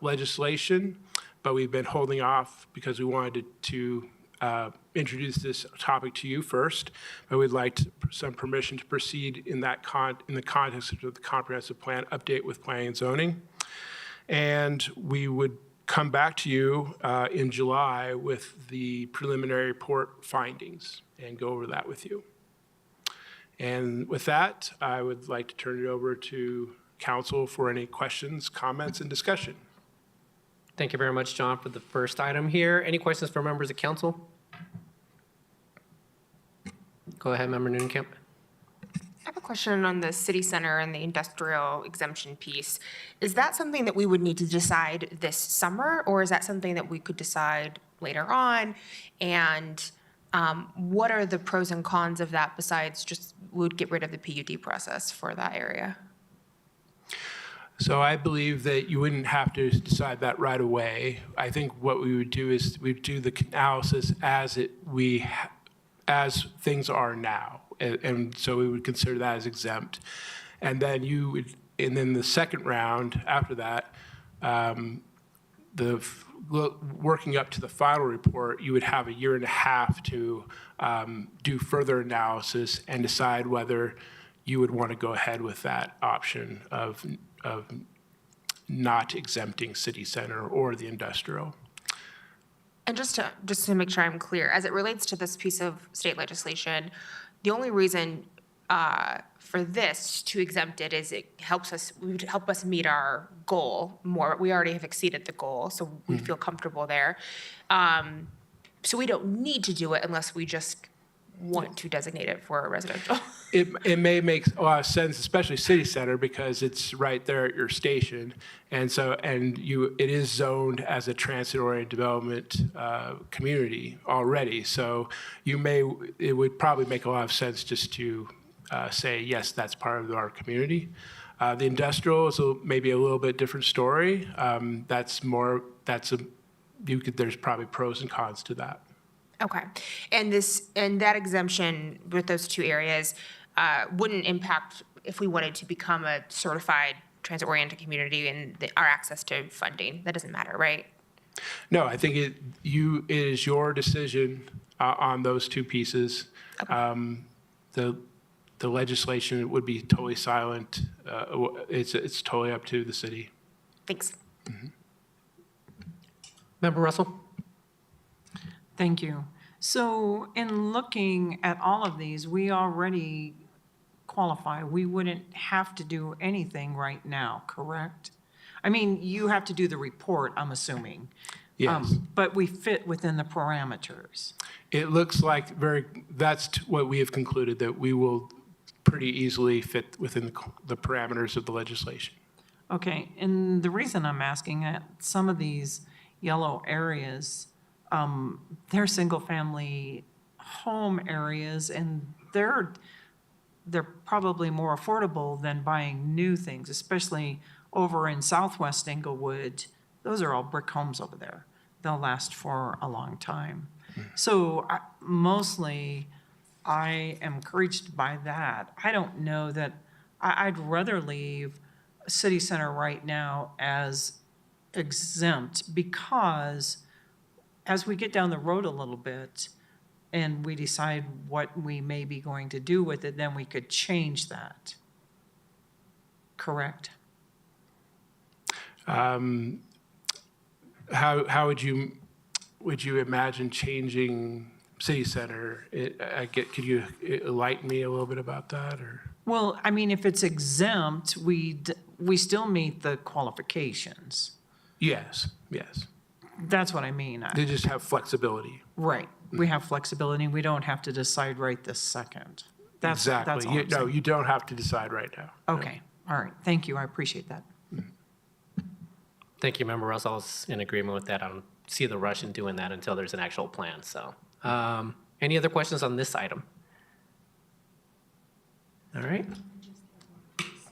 legislation, but we've been holding off because we wanted to introduce this topic to you first. But we'd like some permission to proceed in the context of the comprehensive plan update with Planning and Zoning. And we would come back to you in July with the preliminary report findings and go over that with you. And with that, I would like to turn it over to council for any questions, comments, and discussion. Thank you very much, John, for the first item here. Any questions for members of council? Go ahead, Member Nunekamp. I have a question on the city center and the industrial exemption piece. Is that something that we would need to decide this summer, or is that something that we could decide later on? And what are the pros and cons of that besides just we would get rid of the PUD process for that area? So I believe that you wouldn't have to decide that right away. I think what we would do is we'd do the analysis as things are now. And so we would consider that as exempt. And then then the second round after that, working up to the final report, you would have a year and a half to do further analysis and decide whether you would want to go ahead with that option of not exempting city center or the industrial. And just to make sure I'm clear, as it relates to this piece of state legislation, the only reason for this to exempt it is it would help us meet our goal more. We already have exceeded the goal, so we feel comfortable there. So we don't need to do it unless we just want to designate it for a residential. It may make a lot of sense, especially city center, because it's right there at your station. And so, it is zoned as a transit-oriented development community already. So it would probably make a lot of sense just to say, yes, that's part of our community. The industrial is maybe a little bit different story. There's probably pros and cons to that. Okay, and that exemption with those two areas wouldn't impact if we wanted to become a certified transit-oriented community and our access to funding. That doesn't matter, right? No, I think it is your decision on those two pieces. Okay. The legislation would be totally silent. It's totally up to the city. Thanks. Member Russell? Thank you. So in looking at all of these, we already qualify. We wouldn't have to do anything right now, correct? I mean, you have to do the report, I'm assuming. Yes. But we fit within the parameters. It looks like that's what we have concluded, that we will pretty easily fit within the parameters of the legislation. Okay, and the reason I'm asking at some of these yellow areas, they're single-family home areas, and they're probably more affordable than buying new things, especially over in southwest Inglewood. Those are all brick homes over there. They'll last for a long time. So mostly, I am encouraged by that. I don't know that, I'd rather leave city center right now as exempt, because as we get down the road a little bit and we decide what we may be going to do with it, then we could change that. Correct? How would you imagine changing city center? Could you enlighten me a little bit about that, or? Well, I mean, if it's exempt, we still meet the qualifications. Yes. That's what I mean. They just have flexibility. Right. We have flexibility. We don't have to decide right this second. That's all I'm Exactly. No, saying. you don't have to decide right now. Okay. All right. Thank you. I appreciate that. Thank you, Member Russell. I was in agreement with that. I don't see the rush in doing that until there's an actual plan, so. Any other questions on this item? All right.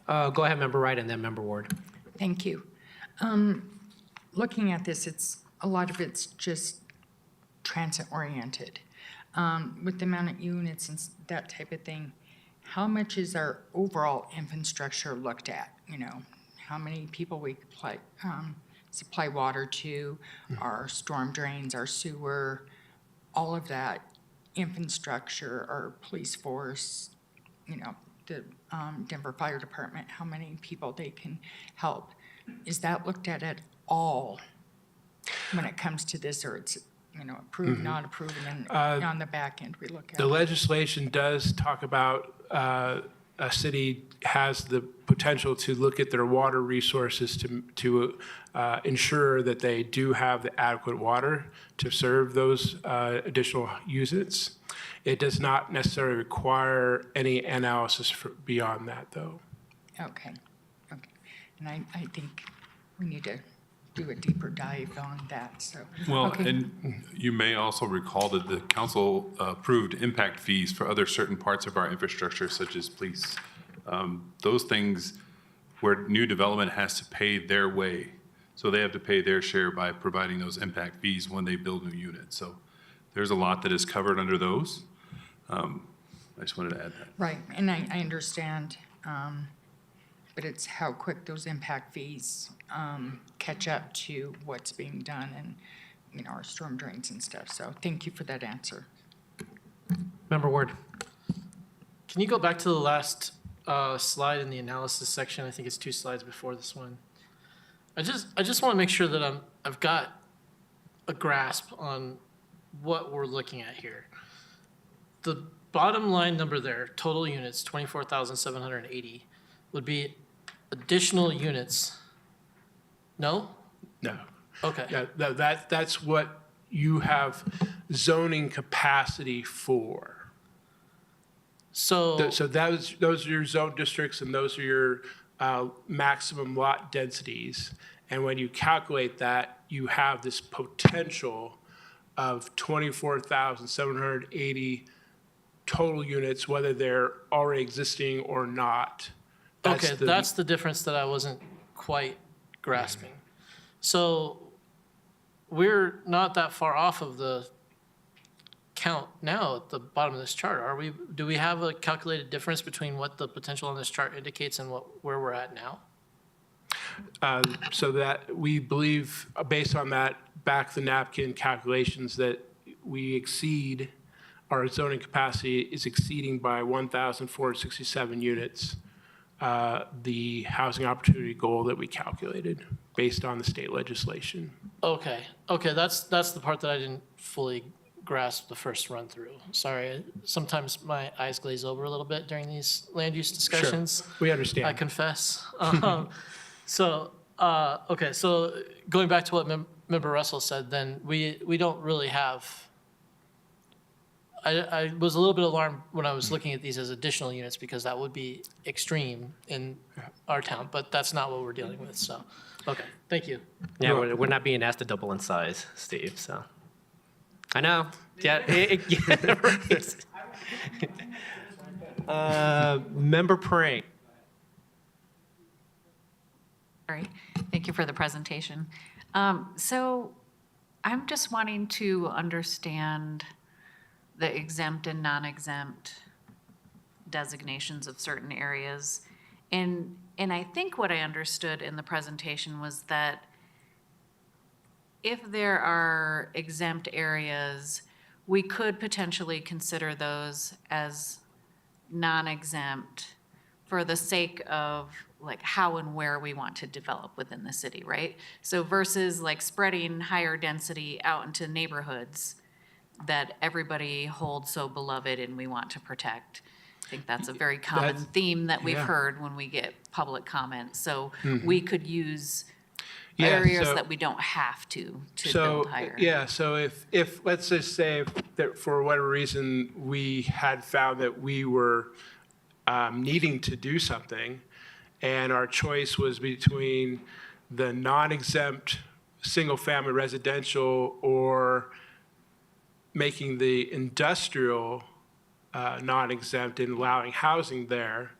Go ahead, Member Wright, and then Member Ward. Thank you. Looking at this, a lot of it's just transit-oriented. With the amount of units and that type of thing, how much is our overall infrastructure looked at? You know, how many people we supply water to, our storm drains, our sewer, all of that infrastructure, our police force, you know, the Denver Fire Department, how many people they can help. Is that looked at all when it comes to this, or it's, you know, approved, not approved, and then on the back end we look at The it? legislation does talk about a city has the potential to look at their water resources to ensure that they do have the adequate water to serve those additional units. It does not necessarily require any analysis beyond that, though. Okay, okay. And I think we need to do a deeper dive on that, so. Well, okay. and you may also recall that the council approved impact fees for other certain parts of our infrastructure, such as police. Those things where new development has to pay their way. So they have to pay their share by providing those impact fees when they build new units. So there's a lot that is covered under those. I just wanted to add that. Right, and I understand, but it's how quick those impact fees catch up to what's being done and, you know, our storm drains and stuff. So thank you for that answer. Member Ward. Can you go back to the last slide in the analysis section? I think it's 2 slides before this one. I just want to make sure that I've got a grasp on what we're looking at here. The bottom line number there, total units, 24,780, would be additional units. No? No. Okay. Yeah, that's what you have zoning capacity for. So Those are your zone districts and those are your maximum lot densities. And when you calculate that, you have this potential of 24,780 total units, whether they're already existing or not. That's the difference that I wasn't quite grasping. So we're not that far off of the count now at the bottom of this chart, are we? Do we have a calculated difference between what the potential on this chart indicates and where we're at now? So that we believe, based on that back the napkin calculations, that we exceed, our zoning capacity is exceeding by 1,467 units, the housing opportunity goal that we calculated based on the state legislation. Okay, that's the part that I didn't fully grasp the first run through. Sorry, sometimes my eyes glaze over a little bit during these land use discussions. Sure. We understand. I confess. So going back to what Member Russell said, then we don't really have. I was a little bit alarmed when I was looking at these as additional units because that would be extreme in our town, but that's not what we're dealing with. So, okay, thank you. Yeah, we're not being asked to double in size, Steve, so. I know. Yeah. Right. Member Prang. All right, thank you for the presentation. So I'm just wanting to understand the exempt and non-exempt designations of certain areas. And I think what I understood in the presentation was that if there are exempt areas, we could potentially consider those as non-exempt for the sake of like how and where we want to develop within the city, right? So versus like spreading higher density out into neighborhoods that everybody holds so beloved and we want to protect. I think that's a very common theme that we've heard when we get public comments. So we could use areas that we don't have to build higher. Yeah, so if let's just say that for whatever reason we had found that we were needing to do something and our choice was between the non-exempt single-family residential or making the industrial non-exempt and allowing housing there,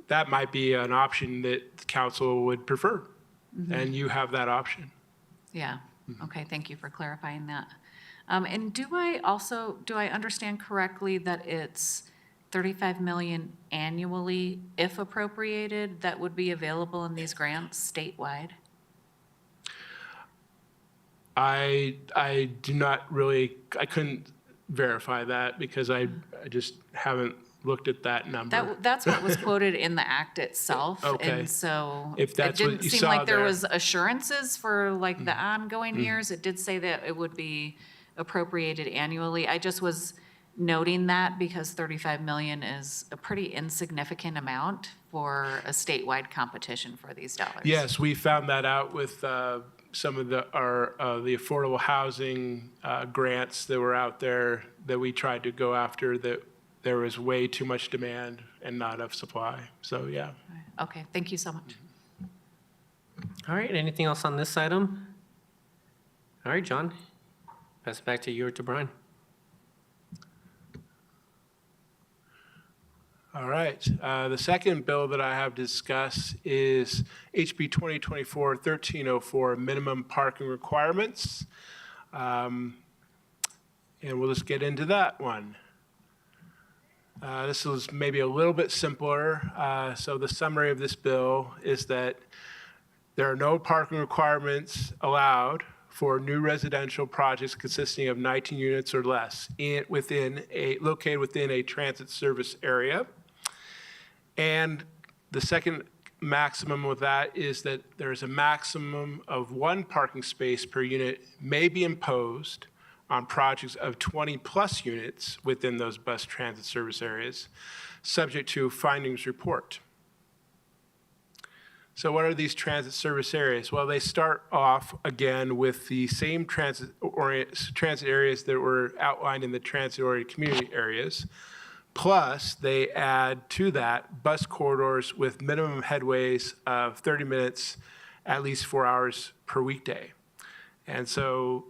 that might be an option that the council would prefer. And you have that option. Yeah, okay, thank you for clarifying that. And do I understand correctly that it's 35 million annually, if appropriated, that would be available in these grants statewide? I do not really, I couldn't verify that because I just haven't looked at that number. That's what was quoted in the act itself. Okay. And so If that's it what didn't you seem saw like there there. was assurances for like the ongoing years. It did say that it would be appropriated annually. I just was noting that because 35 million is a pretty insignificant amount for a statewide competition for these dollars. Yes, we found that out with some of the affordable housing grants that were out there that we tried to go after, that there was way too much demand and not enough supply. So, yeah. Okay, thank you so much. All right, anything else on this item? All right, John, pass it back to you or to Brian. All right. The second bill that I have to discuss is HB 2024-1304, minimum parking requirements. And we'll just get into that one. This is maybe a little bit simpler. So the summary of this bill is that there are no parking requirements allowed for new residential projects consisting of 19 units or less located within a transit service area. And the second maximum of that is that there is a maximum of 1 parking space per unit may be imposed on projects of 20-plus units within those bus transit service areas, subject to findings report. So what are these transit service areas? Well, they start off again with the same transit areas that were outlined in the transit-oriented community areas. Plus, they add to that bus corridors with minimum headways of 30 minutes, at least 4 hours per weekday. And so,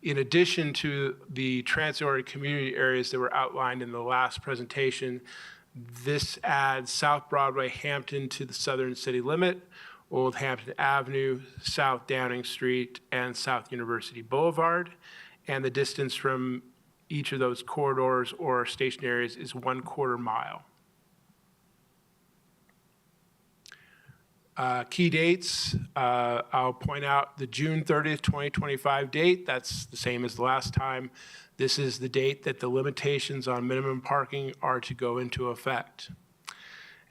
in addition to the transit-oriented community areas that were outlined in the last presentation, this adds South Broadway, Hampton to the southern city limit, Old Hampton Avenue, South Downing Street, and South University Boulevard. And the distance from each of those corridors or station areas is 1/4 mile. Key dates, I'll point out the June 30th, 2025 date. That's the same as the last time. This is the date that the limitations on minimum parking are to go into effect.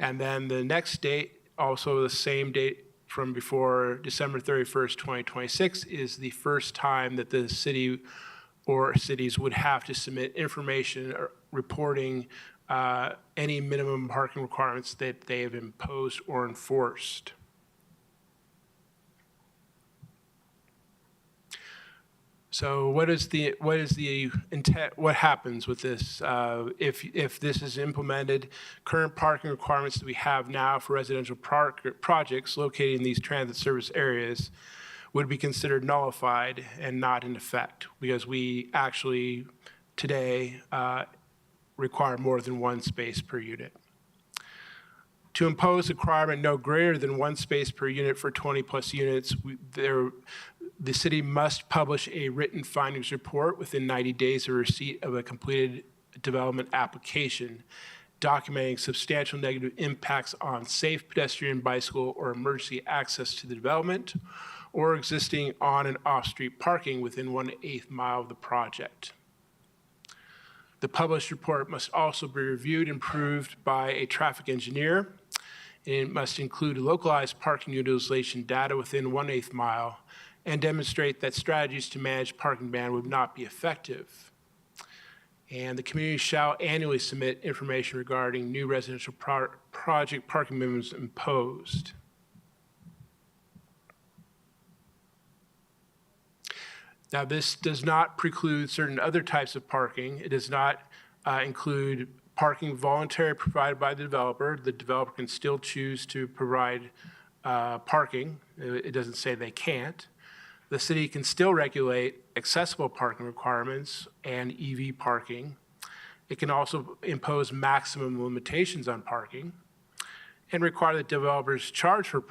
And then the next date, also the same date from before, December 31st, 2026, is the first time that the city or cities would have to submit information reporting any minimum parking requirements that they have imposed or enforced. So what is the intent? What happens with this if this is implemented? Current parking requirements that we have now for residential projects located in these transit service areas would be considered nullified and not in effect, because we actually today require more than 1 space per unit. To impose a requirement no greater than 1 space per unit for 20-plus units, the city must publish a written findings report within 90 days of receipt of a completed development application, documenting substantial negative impacts on safe pedestrian, bicycle, or emergency access to the development, or existing on and off-street parking within 1/8 mile of the project. The published report must also be reviewed and approved by a traffic engineer. It must include localized parking utilization data within 1/8 mile and demonstrate that strategies to manage parking demand would not be effective. And the community shall annually submit information regarding new residential project parking minimums imposed. Now, this does not preclude certain other types of parking. It does not include parking voluntary provided by the developer. The developer can still choose to provide parking. It doesn't say they can't. The city can still regulate accessible parking requirements and EV parking. It can also impose maximum limitations on parking and require that developers charge for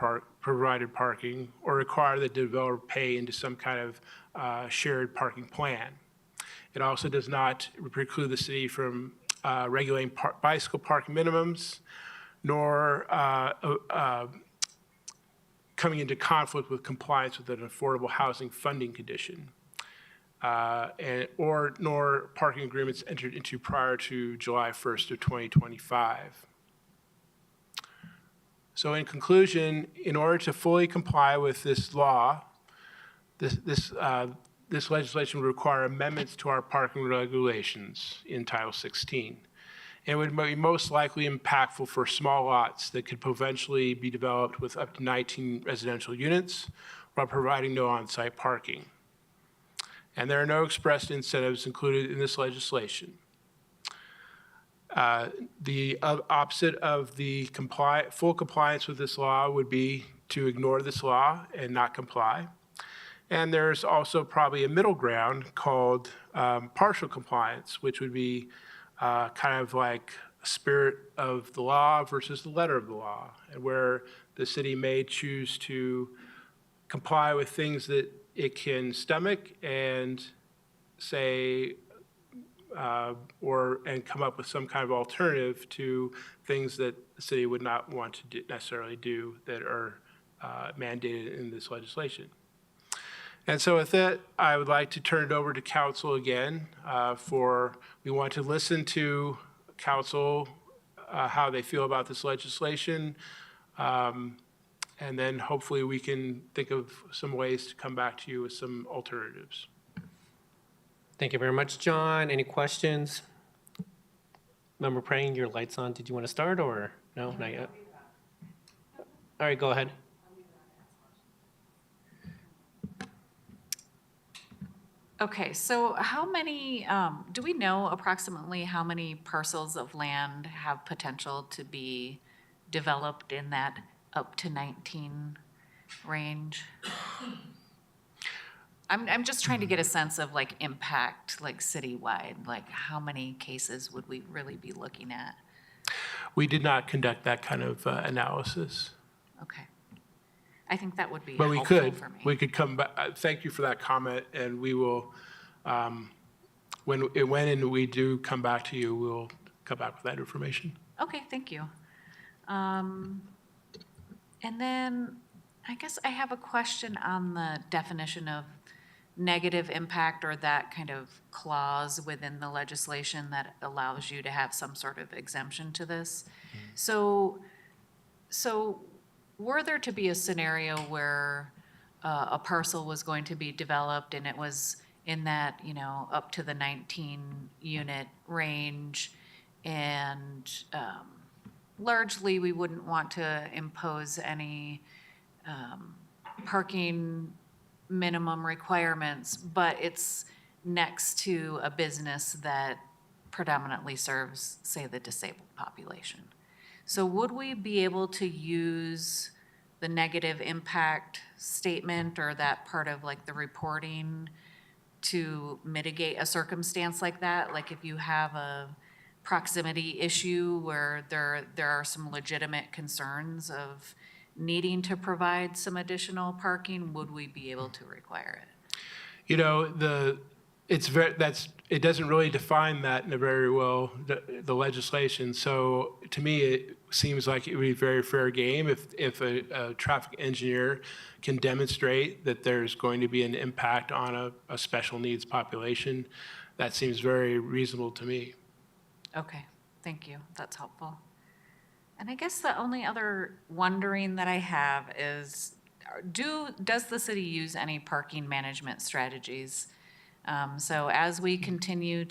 provided parking, or require that the developer pay into some kind of shared parking plan. It also does not preclude the city from regulating bicycle parking minimums, nor coming into conflict with compliance with an affordable housing funding condition, nor parking agreements entered into prior to July 1st of 2025. So in conclusion, in order to fully comply with this law, the this legislation would require amendments to our parking regulations in Title 16. It would be most likely impactful for small lots that could potentially be developed with up to 19 residential units while providing no on-site parking. And there are no expressed incentives included in this legislation. The opposite of the full compliance with this law would be to ignore this law and not comply. And there's also probably a middle ground called partial compliance, which would be kind of like spirit of the law versus the letter of the law, and where the city may choose to comply with things that it can stomach and say, and come up with some kind of alternative to things that the city would not want to necessarily do that are mandated in this legislation. And so with that, I would like to turn it over to council again we want to listen to council, how they feel about this legislation. And then hopefully we can think of some ways to come back to you with some alternatives. Thank you very much, John. Any questions? Member Praying, your light's on. Did you want to start or no, not yet? All right, go ahead. Okay, so how many, do we know approximately how many parcels of land have potential to be developed in that up to 19 range? I'm just trying to get a sense of like impact, like citywide, like how many cases would we really be looking at? We did not conduct that kind of analysis. Okay. I think that would be But helpful for me. we could come back. Thank you for that comment, and we will, when we do come back to you, we'll come back with that information. Okay, thank you. And then I guess I have a question on the definition of negative impact, or that kind of clause within the legislation that allows you to have some sort of exemption to this. So were there to be a scenario where a parcel was going to be developed and it was in that, up to the 19 unit range, and largely we wouldn't want to impose any parking minimum requirements, but it's next to a business that predominantly serves, say, the disabled population. So would we be able to use the negative impact statement or that part of like the reporting to mitigate a circumstance like that? Like if you have a proximity issue where there are some legitimate concerns of needing to provide some additional parking, would we be able to require it? It doesn't really define that in a very well, the legislation. So to me, it seems like it would be very fair game if a traffic engineer can demonstrate that there's going to be an impact on a special needs population. That seems very reasonable to me. Okay, thank you. That's helpful. And I guess the only other wondering that I have is, does the city use any parking management strategies? So as we continue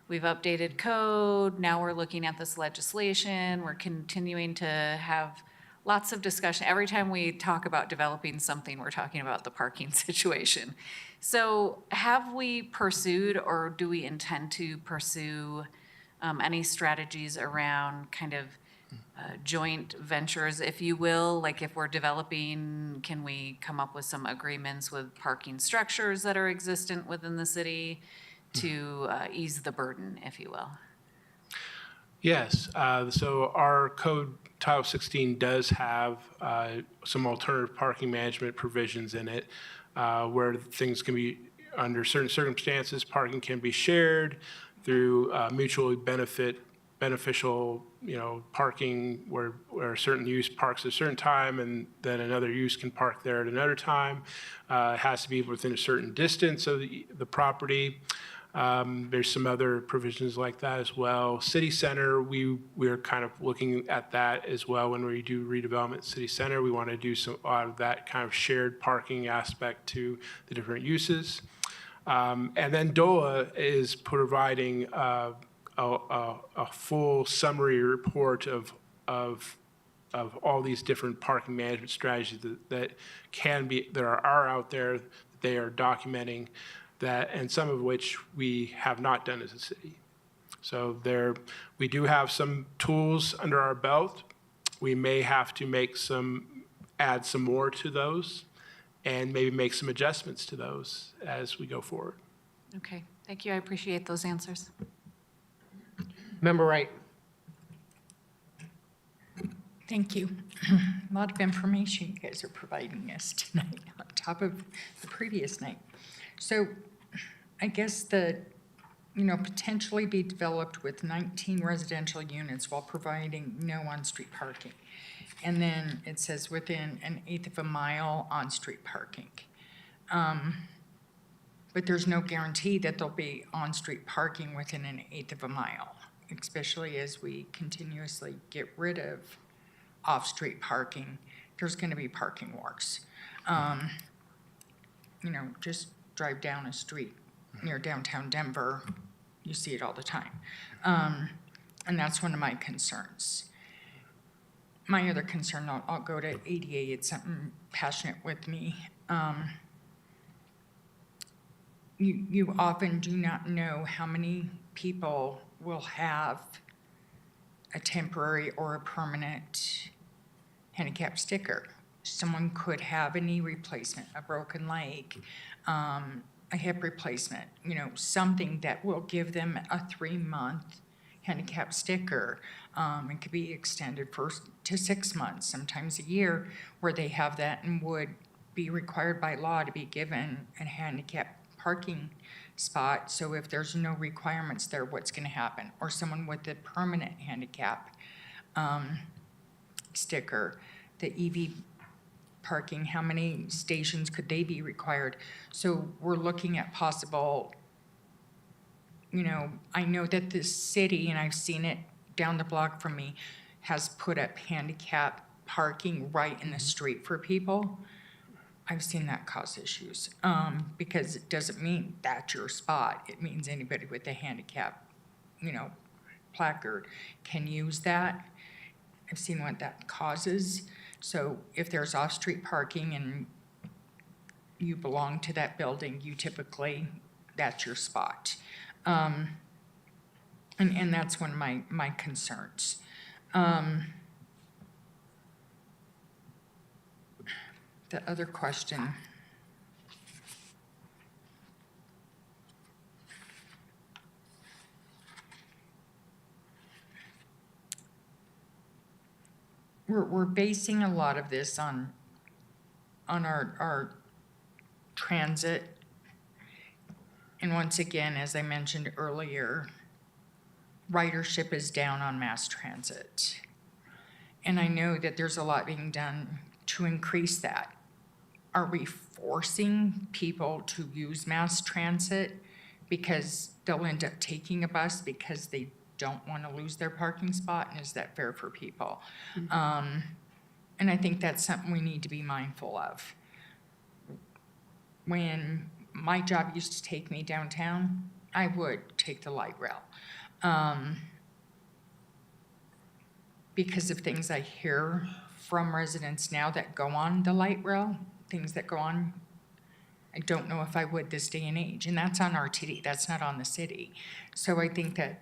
we've updated code, now we're looking at this legislation, we're continuing to have lots of discussion. Every time we talk about developing something, we're talking about the parking situation. So have we pursued, or do we intend to pursue any strategies around kind of joint ventures, if you will? Like if we're developing, can we come up with some agreements with parking structures that are existent within the city to ease the burden, if you will? Yes, so our code, Title 16, does have some alternative parking management provisions in it where things can be, under certain circumstances, parking can be shared through mutually beneficial, parking where a certain use parks at a certain time and then another use can park there at another time. It has to be within a certain distance of the property. There's some other provisions like that as well. City Center, we're kind of looking at that as well when we do redevelopment city center. We want to do some of that kind of shared parking aspect to the different uses. And then DOLA is providing a full summary report of all these different parking management strategies that are out there, that they are documenting that, and some of which we have not done as a city. So we do have some tools under our belt. We may have to add some more to those, and maybe make some adjustments to those as we go forward. Okay, thank you. I appreciate those answers. Member Wright. Thank you. A lot of information you guys are providing us tonight on top of the previous night. So I guess potentially be developed with 19 residential units while providing no on-street parking. And then it says within 1/8 of a mile on-street parking. But there's no guarantee that there'll be on-street parking within 1/8 of a mile, especially as we continuously get rid of off-street parking. There's going to be parking wars. Just drive down a street near downtown Denver, you see it all the time. And that's one of my concerns. My other concern, I'll go to ADA, it's something passionate with me. You often do not know how many people will have a temporary or a permanent handicap sticker. Someone could have a knee replacement, a broken leg, a hip replacement, something that will give them a 3-month handicap sticker. It could be extended to 6 months, sometimes a year, where they have that and would be required by law to be given a handicap parking spot. So if there's no requirements there, what's going to happen? Or someone with a permanent handicap sticker, the EV parking, how many stations could they be required? So we're looking at possible, I know that the city, and I've seen it down the block from me, has put up handicap parking right in the street for people. I've seen that cause issues because it doesn't mean that's your spot. It means anybody with a handicap, placard can use that. I've seen what that causes. So if there's off-street parking and you belong to that building, that's your spot. And that's one of my concerns. The other question. We're basing a lot of this on our transit. And once again, as I mentioned earlier, ridership is down on mass transit. And I know that there's a lot being done to increase that. Are we forcing people to use mass transit because they'll end up taking a bus because they don't want to lose their parking spot? And is that fair for people? And I think that's something we need to be mindful of. When my job used to take me downtown, I would take the light rail. Because of things I hear from residents now that go on the light rail, things that go on, I don't know if I would this day and age. And that's on RTD, that's not on the city. So I think that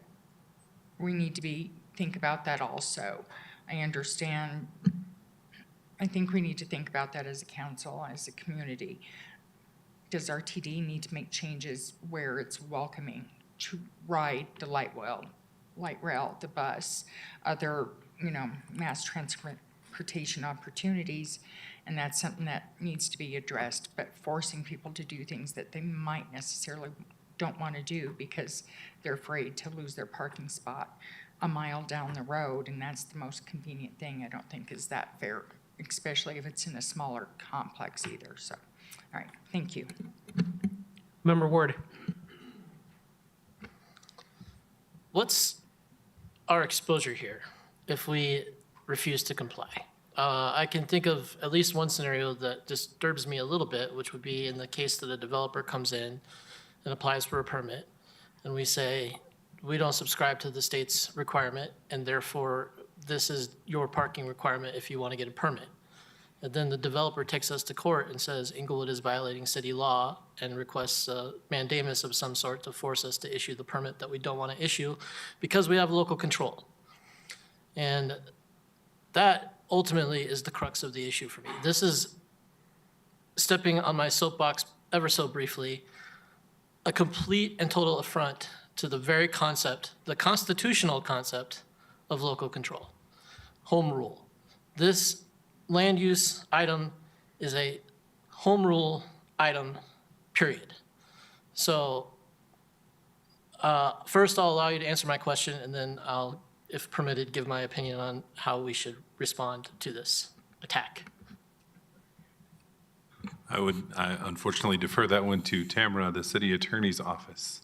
we need to think about that also. I understand, I think we need to think about that as a council, as a community. Does RTD need to make changes where it's welcoming to ride the light rail, the bus, other, mass transportation opportunities? And that's something that needs to be addressed, but forcing people to do things that they might necessarily don't want to do because they're afraid to lose their parking spot a mile down the road, and that's the most convenient thing, I don't think is that fair, especially if it's in a smaller complex either. So, all right, thank you. Member Ward. what's our exposure here if we refuse to comply? I can think of at least one scenario that disturbs me a little bit, which would be in the case that a developer comes in and applies for a permit, and we say, we don't subscribe to the state's requirement, and therefore this is your parking requirement if you want to get a permit. And then the developer takes us to court and says Inglewood is violating city law and requests a mandamus of some sort to force us to issue the permit that we don't want to issue because we have local control. And that ultimately is the crux of the issue for me. This is, stepping on my soapbox ever so briefly, a complete and total affront to the very concept, the constitutional concept of local control, home rule. This land use item is a home rule item, period. So first I'll allow you to answer my question, and then I'll, if permitted, give my opinion on how we should respond to this attack. I unfortunately defer that one to Tamara, the city attorney's office.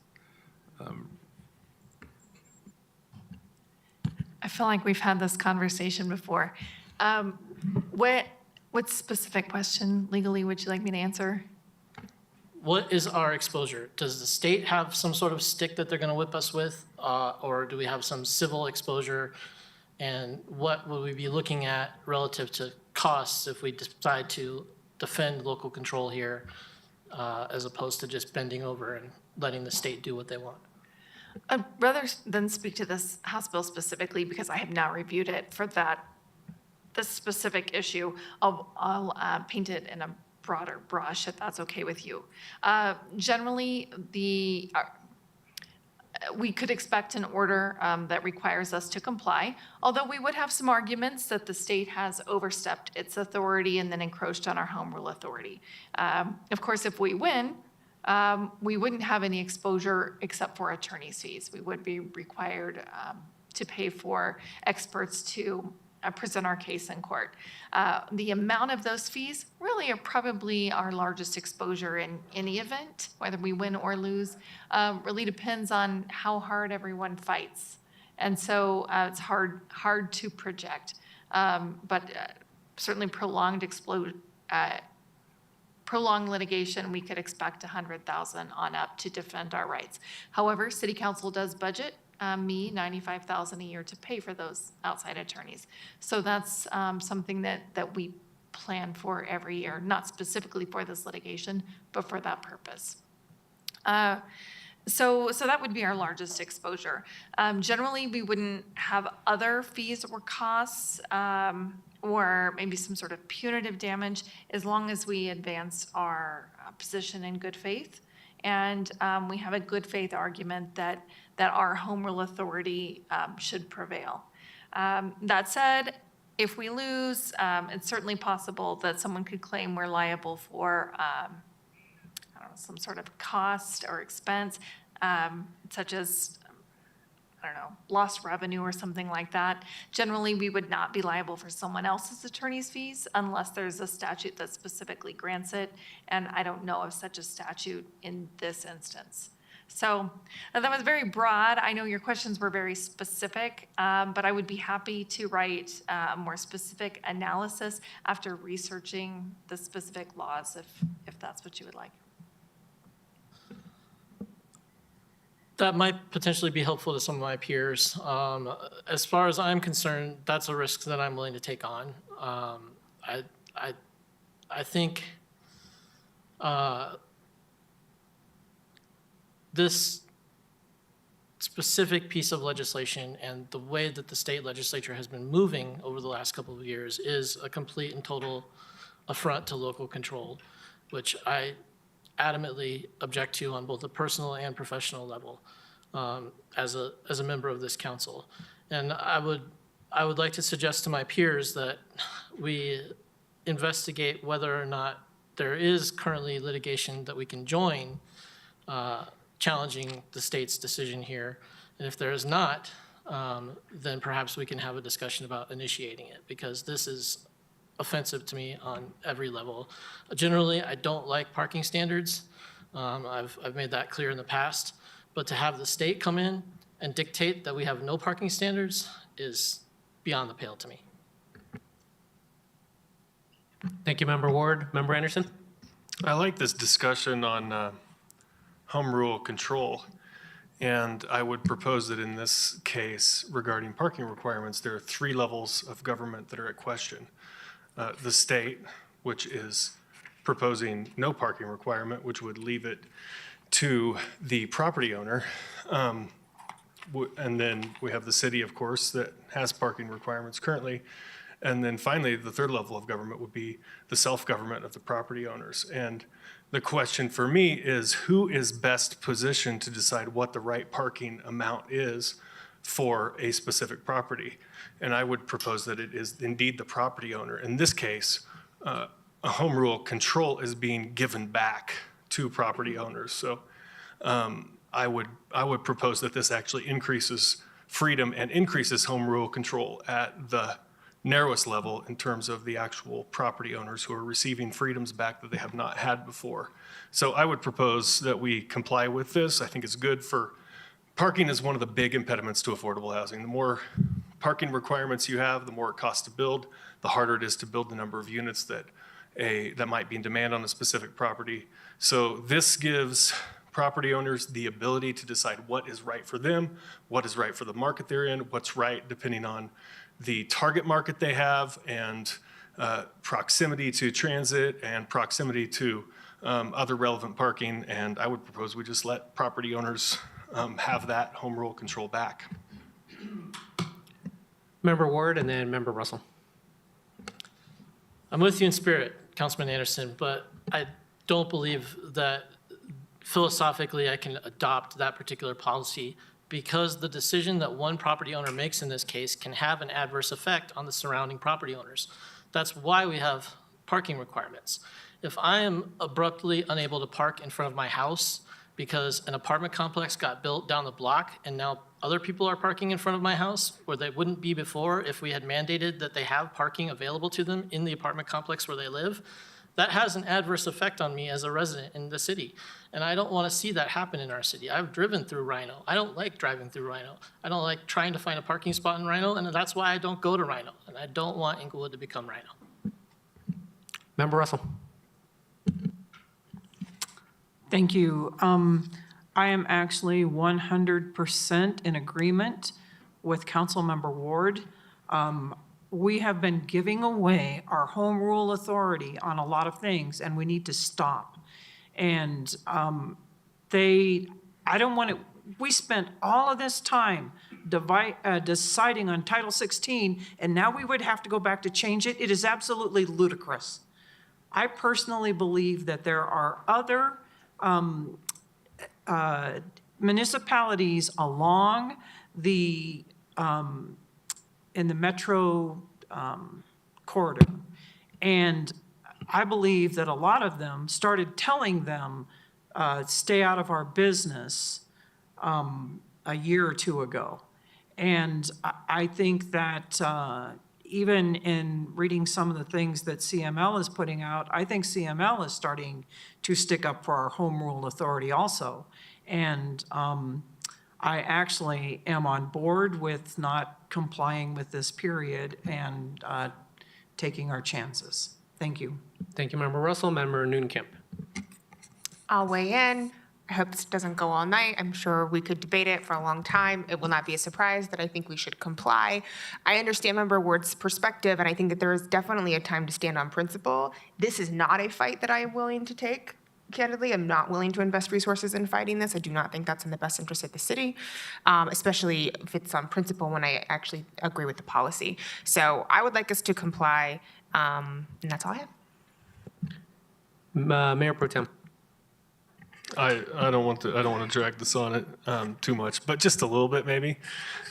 I feel like we've had this conversation before. What specific question legally would you like me to answer? What is our exposure? Does the state have some sort of stick that they're going to whip us with, or do we have some civil exposure? And what will we be looking at relative to costs if we decide to defend local control here, as opposed to just bending over and letting the state do what they want? Rather than speak to this House bill specifically, because I have not reviewed it for this specific issue, I'll paint it in a broader brush, if that's okay with you. Generally, we could expect an order that requires us to comply, although we would have some arguments that the state has overstepped its authority and then encroached on our home rule authority. Of course, if we win, we wouldn't have any exposure except for attorney's fees. We would be required to pay for experts to present our case in court. The amount of those fees really are probably our largest exposure in any event, whether we win or lose. Really depends on how hard everyone fights. And so it's hard to project. But certainly prolonged litigation, we could expect $100,000 on up to defend our rights. However, City Council does budget me $95,000 a year to pay for those outside attorneys. So that's something that we plan for every year, not specifically for this litigation, but for that purpose. So that would be our largest exposure. Generally, we wouldn't have other fees or costs, or maybe some sort of punitive damage, as long as we advance our position in good faith. And we have a good faith argument that our home rule authority should prevail. That said, if we lose, it's certainly possible that someone could claim we're liable for some sort of cost or expense, such as, lost revenue or something like that. Generally, we would not be liable for someone else's attorney's fees unless there's a statute that specifically grants it, and I don't know of such a statute in this instance. So that was very broad. I know your questions were very specific, but I would be happy to write a more specific analysis after researching the specific laws, if that's what you would like. That might potentially be helpful to some of my peers. As far as I'm concerned, that's a risk that I'm willing to take on. I think this specific piece of legislation and the way that the state legislature has been moving over the last couple of years is a complete and total affront to local control, which I adamantly object to on both a personal and professional level, as a member of this council. And I would like to suggest to my peers that we investigate whether or not there is currently litigation that we can join challenging the state's decision here. And if there is not, then perhaps we can have a discussion about initiating it, because this is offensive to me on every level. Generally, I don't like parking standards. I've made that clear in the past, but to have the state come in and dictate that we have no parking standards is beyond the pale to me. Thank you, Member Ward. Member Anderson? I like this discussion on home rule control. And I would propose that in this case regarding parking requirements, there are 3 levels of government that are at question. The state, which is proposing no parking requirement, which would leave it to the property owner. And then we have the city, of course, that has parking requirements currently. And then finally, the 3rd level of government would be the self-government of the property owners. And the question for me is, who is best positioned to decide what the right parking amount is for a specific property? And I would propose that it is indeed the property owner. In this case, a home rule control is being given back to property owners. So I would propose that this actually increases freedom and increases home rule control at the narrowest level in terms of the actual property owners who are receiving freedoms back that they have not had before. So I would propose that we comply with this. I think it's good for, parking is one of the big impediments to affordable housing. The more parking requirements you have, the more it costs to build, the harder it is to build the number of units that might be in demand on a specific property. So this gives property owners the ability to decide what is right for them, what is right for the market they're in, what's right depending on the target market they have, and proximity to transit and proximity to other relevant parking. And I would propose we just let property owners have that home rule control back. Member Ward and then Member Russell. I'm with you in spirit, Councilman Anderson, but I don't believe that philosophically I can adopt that particular policy, because the decision that one property owner makes in this case can have an adverse effect on the surrounding property owners. That's why we have parking requirements. If I am abruptly unable to park in front of my house because an apartment complex got built down the block and now other people are parking in front of my house where they wouldn't be before if we had mandated that they have parking available to them in the apartment complex where they live, that has an adverse effect on me as a resident in the city. And I don't want to see that happen in our city. I've driven through Rhino. I don't like driving through Rhino. I don't like trying to find a parking spot in Rhino, and that's why I don't go to Rhino. And I don't want Inglewood to become Rhino. Member Russell. Thank you. I am actually 100% in agreement with Councilmember Ward. We have been giving away our home rule authority on a lot of things, and we need to stop. And I don't want to, we spent all of this time deciding on Title 16, and now we would have to go back to change it. It is absolutely ludicrous. I personally believe that there are other municipalities along the in the metro corridor. And I believe that a lot of them started telling them, stay out of our business a year or two ago. And I think that even in reading some of the things that CML is putting out, I think CML is starting to stick up for our home rule authority also. And I actually am on board with not complying with this period and taking our chances. Thank you. Thank you, Member Russell. Member Noonkemp. I'll weigh in. I hope this doesn't go all night. I'm sure we could debate it for a long time. It will not be a surprise that I think we should comply. I understand Member Ward's perspective, and I think that there is definitely a time to stand on principle. This is not a fight that I am willing to take. Candidly, I'm not willing to invest resources in fighting this. I do not think that's in the best interest of the city, especially if it's on principle when I actually agree with the policy. So I would like us to comply, and that's all I have. Mayor Pro Tem. I don't want to drag this on it too much, but just a little bit maybe.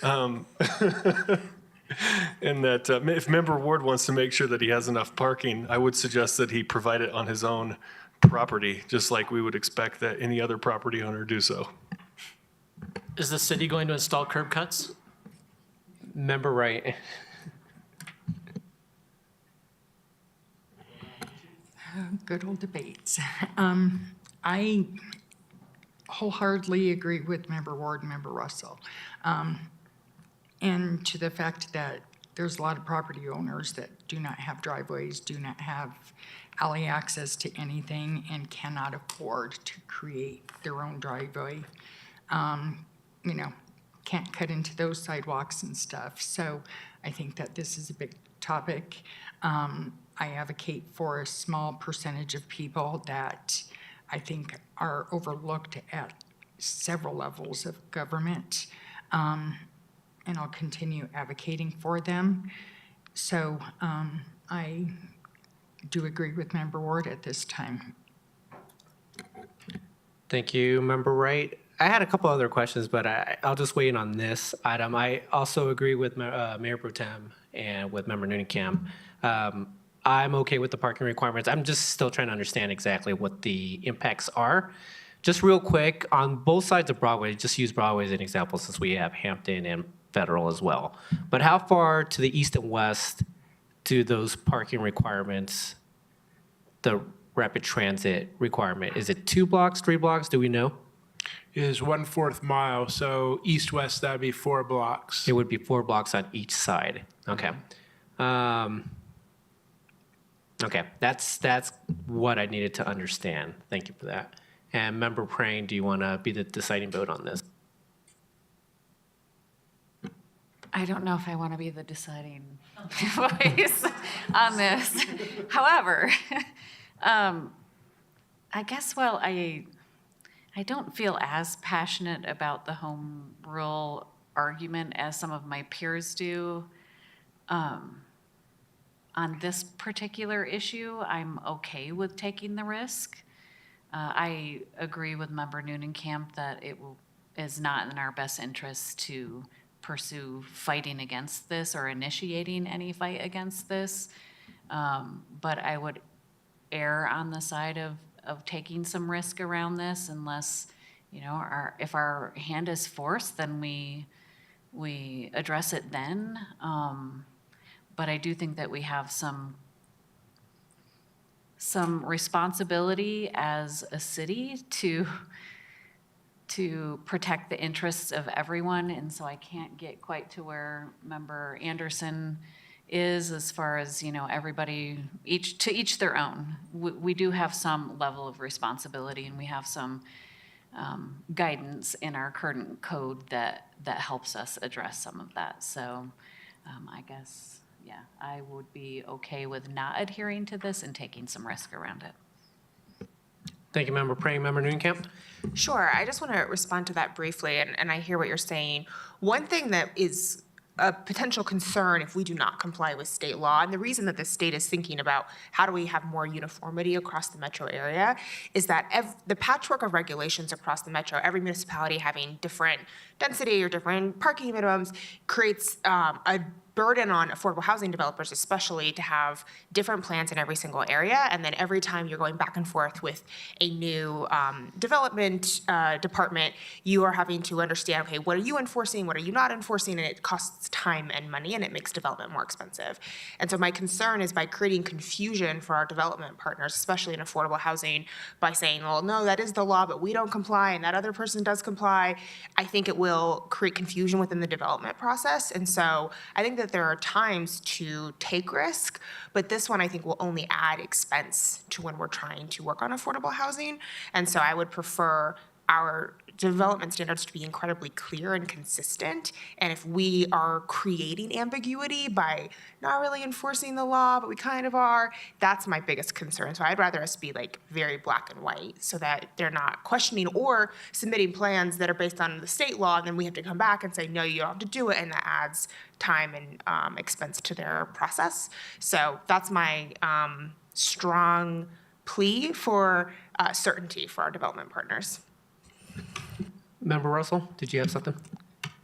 And that if Member Ward wants to make sure that he has enough parking, I would suggest that he provide it on his own property, just like we would expect that any other property owner do so. Is the city going to install curb cuts? Member Wright. Good old debates. I wholeheartedly agree with Member Ward and Member Russell. And to the fact that there's a lot of property owners that do not have driveways, do not have alley access to anything, and cannot afford to create their own driveway. You know, can't cut into those sidewalks and stuff. So I think that this is a big topic. I advocate for a small percentage of people that I think are overlooked at several levels of government. And I'll continue advocating for them. So I do agree with Member Ward at this time. Thank you, Member Wright. I had a couple other questions, but I'll just weigh in on this item. I also agree with Mayor Pro Tem and with Member Noonan-Camp. I'm okay with the parking requirements. I'm just still trying to understand exactly what the impacts are. Just real quick, on both sides of Broadway, just use Broadway as an example since we have Hampton and Federal as well. But how far to the east and west do those parking requirements, the rapid transit requirement, is it 2 blocks, 3 blocks? Do we know? Is 1/4 mile, so east-west, that'd be 4 blocks. It would be 4 blocks on each side. Okay. Okay, that's what I needed to understand. Thank you for that. And Member Praying, do you want to be the deciding vote on this? I don't know if I want to be the deciding voice on this. However, I guess, well, I don't feel as passionate about the home rule argument as some of my peers do. On this particular issue, I'm okay with taking the risk. I agree with Member Noonan-Camp that it is not in our best interest to pursue fighting against this or initiating any fight against this. But I would err on the side of taking some risk around this unless, you know, if our hand is forced, then we address it then. But I do think that we have some responsibility as a city to protect the interests of everyone. And so I can't get quite to where Member Anderson is as far as, you know, everybody, to each their own. We do have some level of responsibility, and we have some guidance in our current code that helps us address some of that. So I guess, yeah, I would be okay with not adhering to this and taking some risk around it. Thank you, Member Praying. Member Noonan-Camp? Sure, I just want to respond to that briefly, and I hear what you're saying. One thing that is a potential concern if we do not comply with state law, and the reason that the state is thinking about how do we have more uniformity across the metro area, is that the patchwork of regulations across the metro, every municipality having different density or different parking minimums, creates a burden on affordable housing developers, especially to have different plans in every single area. And then every time you're going back and forth with a new development department, you are having to understand, okay, what are you enforcing? What are you not enforcing? And it costs time and money, and it makes development more expensive. And so my concern is by creating confusion for our development partners, especially in affordable housing, by saying, well, no, that is the law, but we don't comply, and that other person does comply. I think it will create confusion within the development process. And so I think that there are times to take risk, but this one I think will only add expense to when we're trying to work on affordable housing. And so I would prefer our development standards to be incredibly clear and consistent. And if we are creating ambiguity by not really enforcing the law, but we kind of are, that's my biggest concern. So I'd rather us be like very black and white so that they're not questioning or submitting plans that are based on the state law, and then we have to come back and say, no, you don't have to do it, and that adds time and expense to their process. So that's my strong plea for certainty for our development partners. Member Russell, did you have something?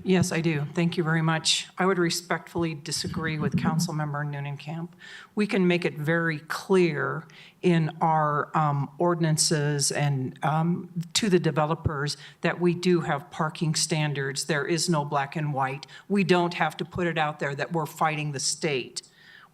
Yes, I do. Thank you very much. I would respectfully disagree with Councilmember Noonan-Camp. We can make it very clear in our ordinances and to the developers that we do have parking standards. There is no black and white. We don't have to put it out there that we're fighting the state.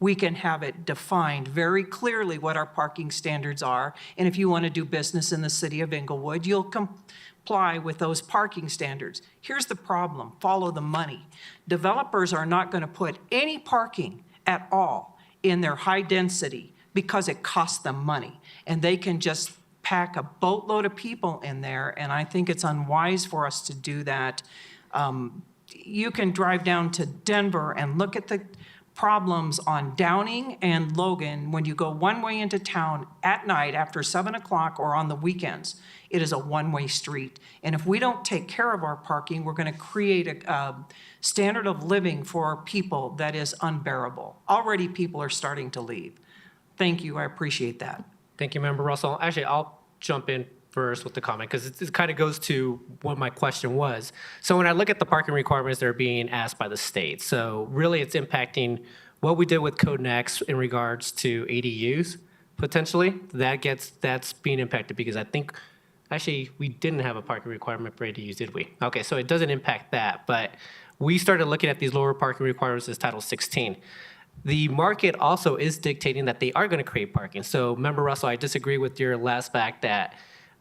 we can have it defined very clearly what our parking standards are. And if you want to do business in the city of Inglewood, you'll comply with those parking standards. Here's the problem, follow the money. Developers are not going to put any parking at all in their high density because it costs them money. And they can just pack a boatload of people in there, and I think it's unwise for us to do that. You can drive down to Denver and look at the problems on Downing and Logan when you go one way into town at night after 7 o'clock or on the weekends. It is a one-way street. And if we don't take care of our parking, we're going to create a standard of living for people that is unbearable. Already people are starting to leave. Thank you, I appreciate that. Thank you, Member Russell. Actually, I'll jump in first with the comment because it kind of goes to what my question was. So when I look at the parking requirements that are being asked by the state, so really it's impacting what we did with Code Next in regards to ADUs, potentially. That's being impacted because I think, actually, we didn't have a parking requirement for ADUs, did we? Okay, so it doesn't impact that, but we started looking at these lower parking requirements as Title 16. The market also is dictating that they are going to create parking. So, Member Russell, I disagree with your last fact that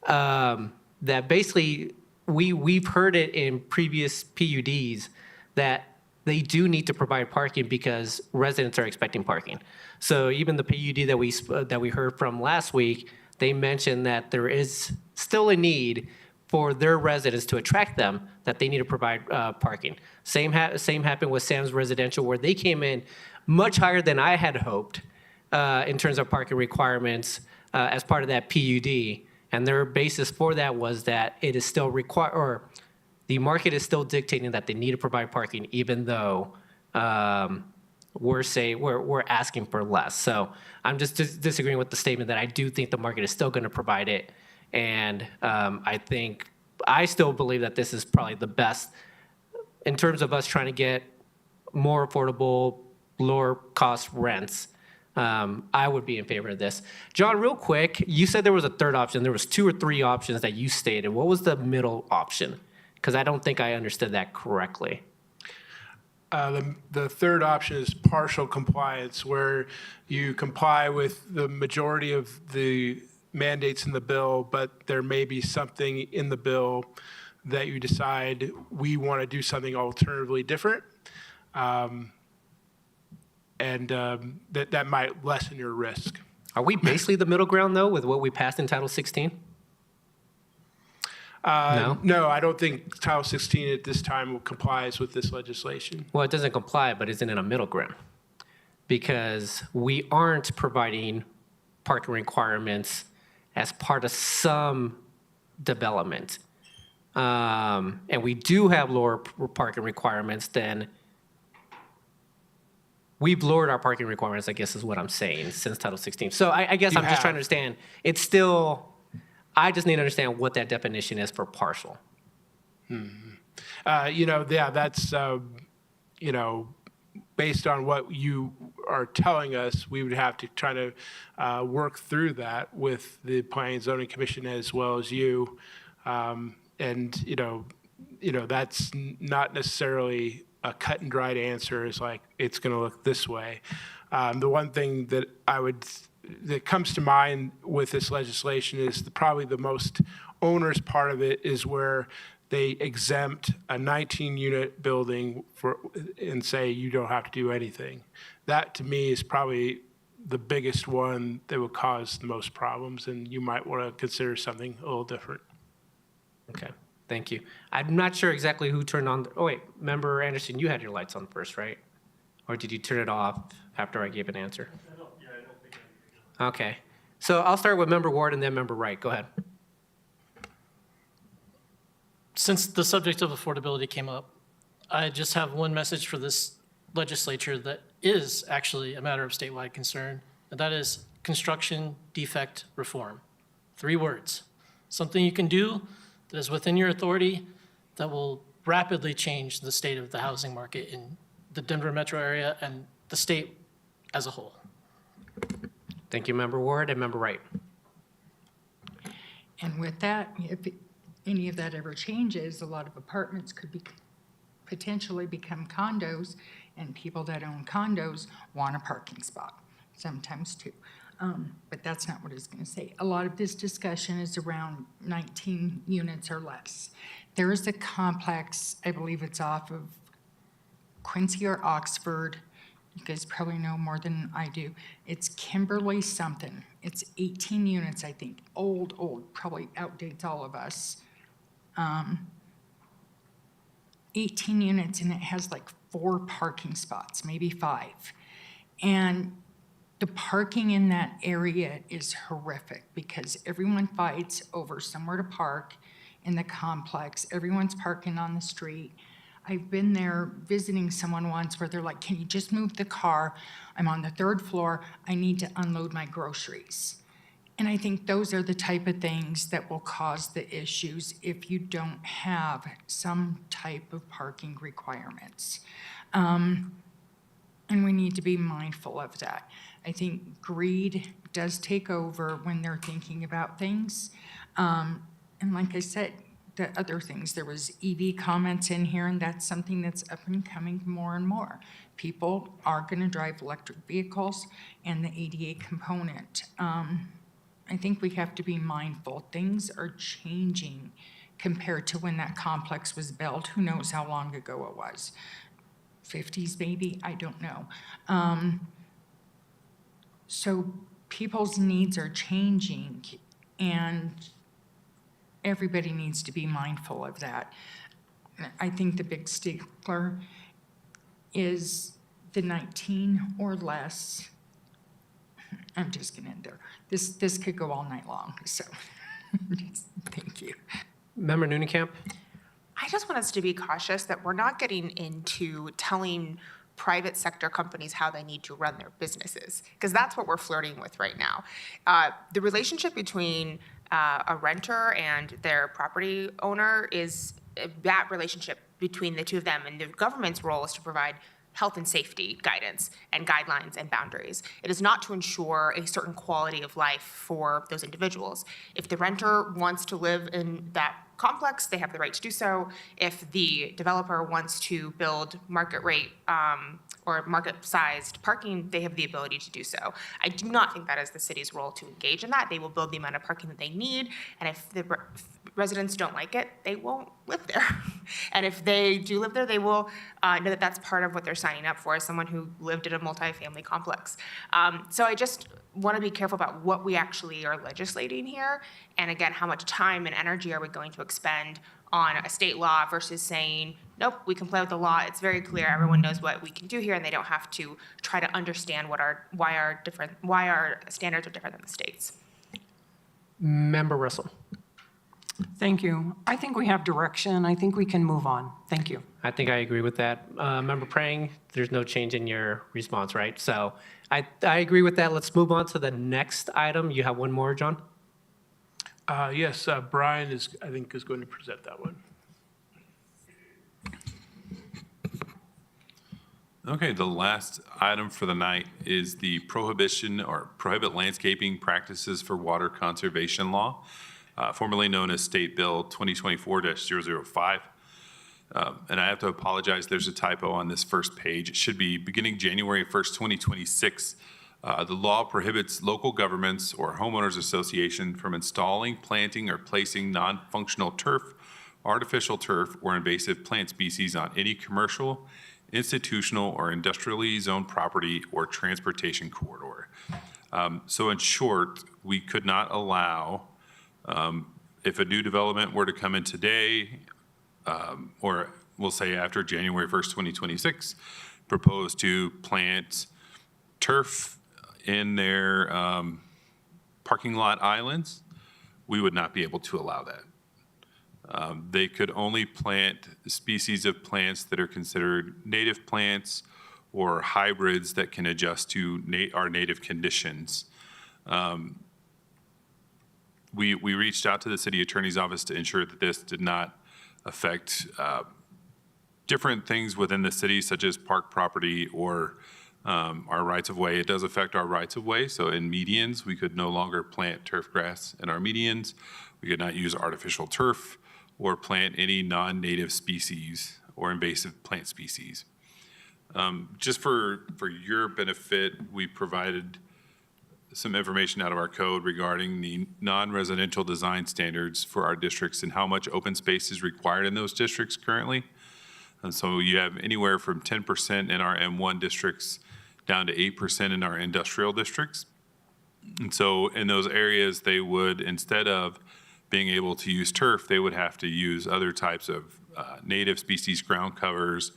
that basically we've heard it in previous PUDs that they do need to provide parking because residents are expecting parking. So even the PUD that we heard from last week, they mentioned that there is still a need for their residents to attract them, that they need to provide parking. Same happened with Sam's Residential, where they came in much higher than I had hoped in terms of parking requirements as part of that PUD. And their basis for that was that it is still or the market is still dictating that they need to provide parking, even though we're asking for less. So I'm just disagreeing with the statement that I do think the market is still going to provide it. And I still believe that this is probably the best in terms of us trying to get more affordable, lower cost rents. I would be in favor of this. John, real quick, you said there was a third option. There was 2 or 3 options that you stated. What was the middle option? Because I don't think I understood that correctly. The third option is partial compliance, where you comply with the majority of the mandates in the bill, but there may be something in the bill that you decide we want to do something alternatively different. And that might lessen your risk. Are we basically the middle ground, though, with what we passed in Title 16? No, I don't think Title 16 at this time complies with this legislation. Well, it doesn't comply, but isn't it a middle ground? Because we aren't providing parking requirements as part of some development. And we do have lower parking requirements than we've lowered our parking requirements, I guess is what I'm saying, since Title 16. So I guess I'm just trying to understand. It's still, I just need to understand what that definition is for partial. That's, based on what you are telling us, we would have to try to work through that with the Planning and Zoning Commission as well as you. That's not necessarily a cut and dried answer is like, it's going to look this way. The one thing that that comes to mind with this legislation is probably the most onerous part of it is where they exempt a 19-unit building and say you don't have to do anything. That, to me, is probably the biggest one that would cause the most problems, and you might want to consider something a little different. Okay. Thank you. I'm not sure exactly who turned on. Oh, wait, Member Anderson, you had your lights on first, right? Or did you turn it off after I gave an answer? I don't think I did. Okay. So I'll start with Member Ward and then Member Wright. Go ahead. Since the subject of affordability came up, I just have one message for this legislature that is actually a matter of statewide concern, and that is construction defect reform. 3 words. Something you can do that is within your authority that will rapidly change the state of the housing market in the Denver metro area and the state as a whole. Thank you, Member Ward and Member Wright. And with that, if any of that ever changes, a lot of apartments could potentially become condos, And people that own condos want a parking spot, sometimes two. But that's not what I was going to say. A lot of this discussion is around 19 units or less. There is a complex, I believe it's off of Quincy or Oxford. You guys probably know more than I do. It's Kimberly something. It's 18 units, I think. Old, probably outdates all of us. 18 units, and it has like 4 parking spots, maybe 5. And the parking in that area is horrific because everyone fights over somewhere to park in the complex. Everyone's parking on the street. I've been there visiting someone once where they're like, can you just move the car? I'm on the 3rd floor. I need to unload my groceries. And I think those are the type of things that will cause the issues if you don't have some type of parking requirements. And we need to be mindful of that. I think greed does take over when they're thinking about things. And like I said, the other things, there was EV comments in here, and that's something that's up and coming more and more. People are gonna drive electric vehicles and the ADA component. I think we have to be mindful. Things are changing compared to when that complex was built. Who knows how long ago it was? 50s maybe, I don't know. So people's needs are changing, and everybody needs to be mindful of that. I think the big stickler is the 19 or less. I'm just gonna end there. This could go all night long, so thank you. Member Nunekamp? I just want us to be cautious that we're not getting into telling private sector companies how they need to run their businesses, because that's what we're flirting with right now. The relationship between a renter and their property owner is that relationship between the two of them, and the government's role is to provide health and safety guidance and guidelines and boundaries. It is not to ensure a certain quality of life for those individuals. If the renter wants to live in that complex, they have the right to do so. If the developer wants to build market rate or market-sized parking, they have the ability to do so. I do not think that is the city's role to engage in that. They will build the amount of parking that they need, and if the residents don't like it, they won't live there. And if they do live there, they will know that that's part of what they're signing up for as someone who lived in a multifamily complex. So I just want to be careful about what we actually are legislating here, and again, how much time and energy are we going to expend on a state law versus saying, nope, we comply with the law. It's very clear. Everyone knows what we can do here, and they don't have to try to understand why our standards are different than the states. Member Russell? Thank you. I think we have direction. I think we can move on. Thank you. I think I agree with that. Member Prang, there's no change in your response, right? So I agree with that. Let's move on to the next item. You have one more, John? Yes, Brian I think is going to present that one. Okay, the last item for the night is the prohibit landscaping practices for water conservation law, formerly known as State Bill 2024-005. And I have to apologize, there's a typo on this first page. It should be beginning January 1st, 2026. The law prohibits local governments or homeowners association from installing, planting, or placing non-functional turf, artificial turf, or invasive plant species on any commercial, institutional, or industrially zoned property or transportation corridor. So in short, we could not allow, if a new development were to come in today, or we'll say after January 1st, 2026, propose to plant turf in their parking lot islands, we would not be able to allow that. They could only plant species of plants that are considered native plants or hybrids that can adjust to our native conditions. We reached out to the city attorney's office to ensure that this did not affect different things within the city, such as park property or our rights of way. It does affect our rights of way. So in medians, we could no longer plant turf grass in our medians. We could not use artificial turf or plant any non-native species or invasive plant species. Just for your benefit, we provided some information out of our code regarding the non-residential design standards for our districts and how much open space is required in those districts currently. And so you have anywhere from 10% in our M1 districts down to 8% in our industrial districts. And so in those areas, they would, instead of being able to use turf, they would have to use other types of native species ground covers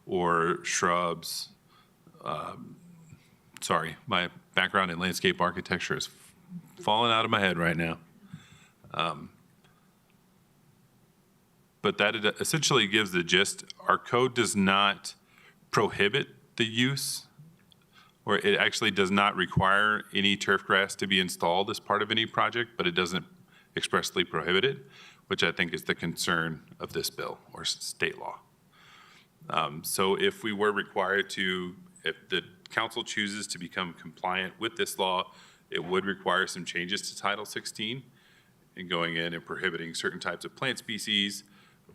or shrubs. Sorry, my background in landscape architecture is falling out of my head right now. But that essentially gives the gist. Our code does not prohibit the use, or it actually does not require any turf grass to be installed as part of any project, but it doesn't expressly prohibit it, which I think is the concern of this bill or state law. So if we were required to, if the council chooses to become compliant with this law, it would require some changes to Title 16 and going in and prohibiting certain types of plant species.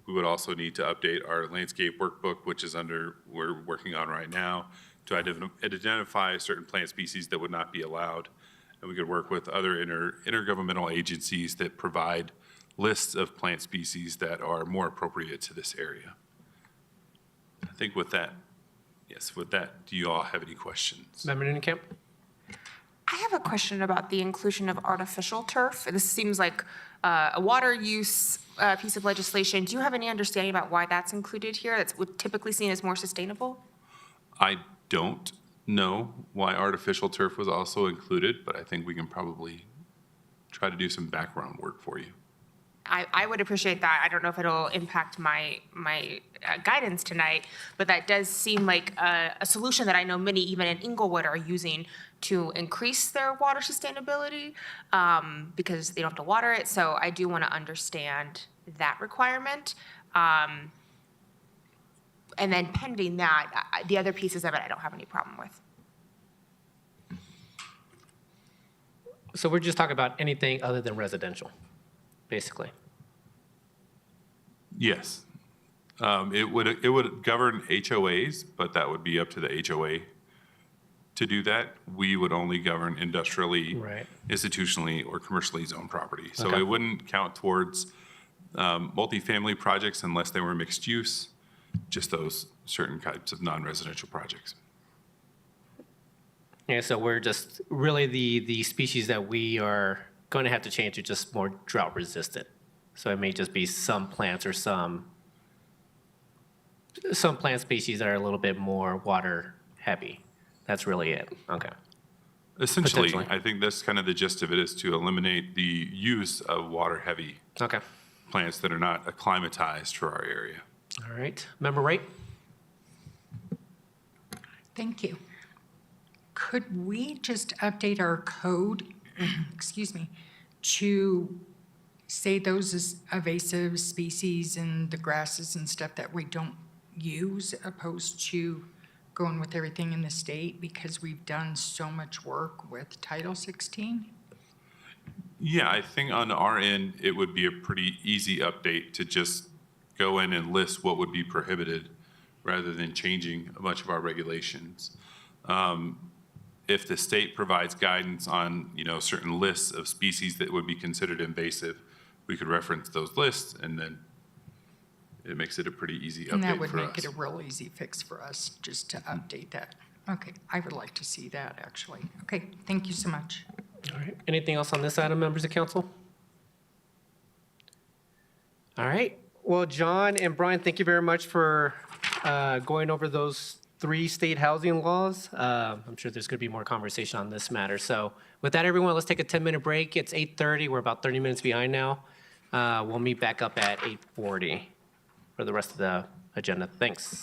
We would also need to update our landscape workbook, which is we're working on right now, to identify certain plant species that would not be allowed. And we could work with other intergovernmental agencies that provide lists of plant species that are more appropriate to this area. I think with that, do you all have any questions? Member Nunekamp? I have a question about the inclusion of artificial turf. This seems like a water use piece of legislation. Do you have any understanding about why that's included here? That's typically seen as more sustainable? I don't know why artificial turf was also included, but I think we can probably try to do some background work for you. I would appreciate that. I don't know if it'll impact my guidance tonight, but that does seem like a solution that I know many, even in Inglewood, are using to increase their water sustainability because they don't have to water it. So I do want to understand that requirement. And then pending that, the other pieces of it, I don't have any problem with. So we're just talking about anything other than residential, basically. Yes. It would govern HOAs, but that would be up to the HOA to do that. We would only govern industrially, institutionally, or commercially zoned property. So Okay. it wouldn't count towards multifamily projects unless they were mixed use, just those certain types of non-residential projects. Yeah, so we're just, really the species that we are going to have to change are just more drought resistant. So it may just be some plants or some plant species that are a little bit more water heavy. That's really it. Okay. Essentially, Potentially. I think that's kind of the gist of it, is to eliminate the use of water-heavy plants that are not acclimatized for our area. All right. Member Wright? Thank you. Could we just update our code, excuse me, to say those is invasive species and the grasses and stuff that we don't use, opposed to going with everything in the state, because we've done so much work with Title 16? Yeah, I think on our end, it would be a pretty easy update to just go in and list what would be prohibited rather than changing a bunch of our regulations. If the state provides guidance on, certain lists of species that would be considered invasive, we could reference those lists, and then it makes it a pretty easy update for us. And that would make it a real easy fix for us, just to update that. Okay, I would like to see that, actually. Okay, thank you so much. All right. Anything else on this item, members of council? All right. Well, John and Brian, thank you very much for going over those 3 state housing laws. I'm sure there's going to be more conversation on this matter. So with that, everyone, let's take a 10-minute break. It's 8:30. We're about 30 minutes behind now. We'll meet back up at 8:40 for the rest of the agenda. Thanks.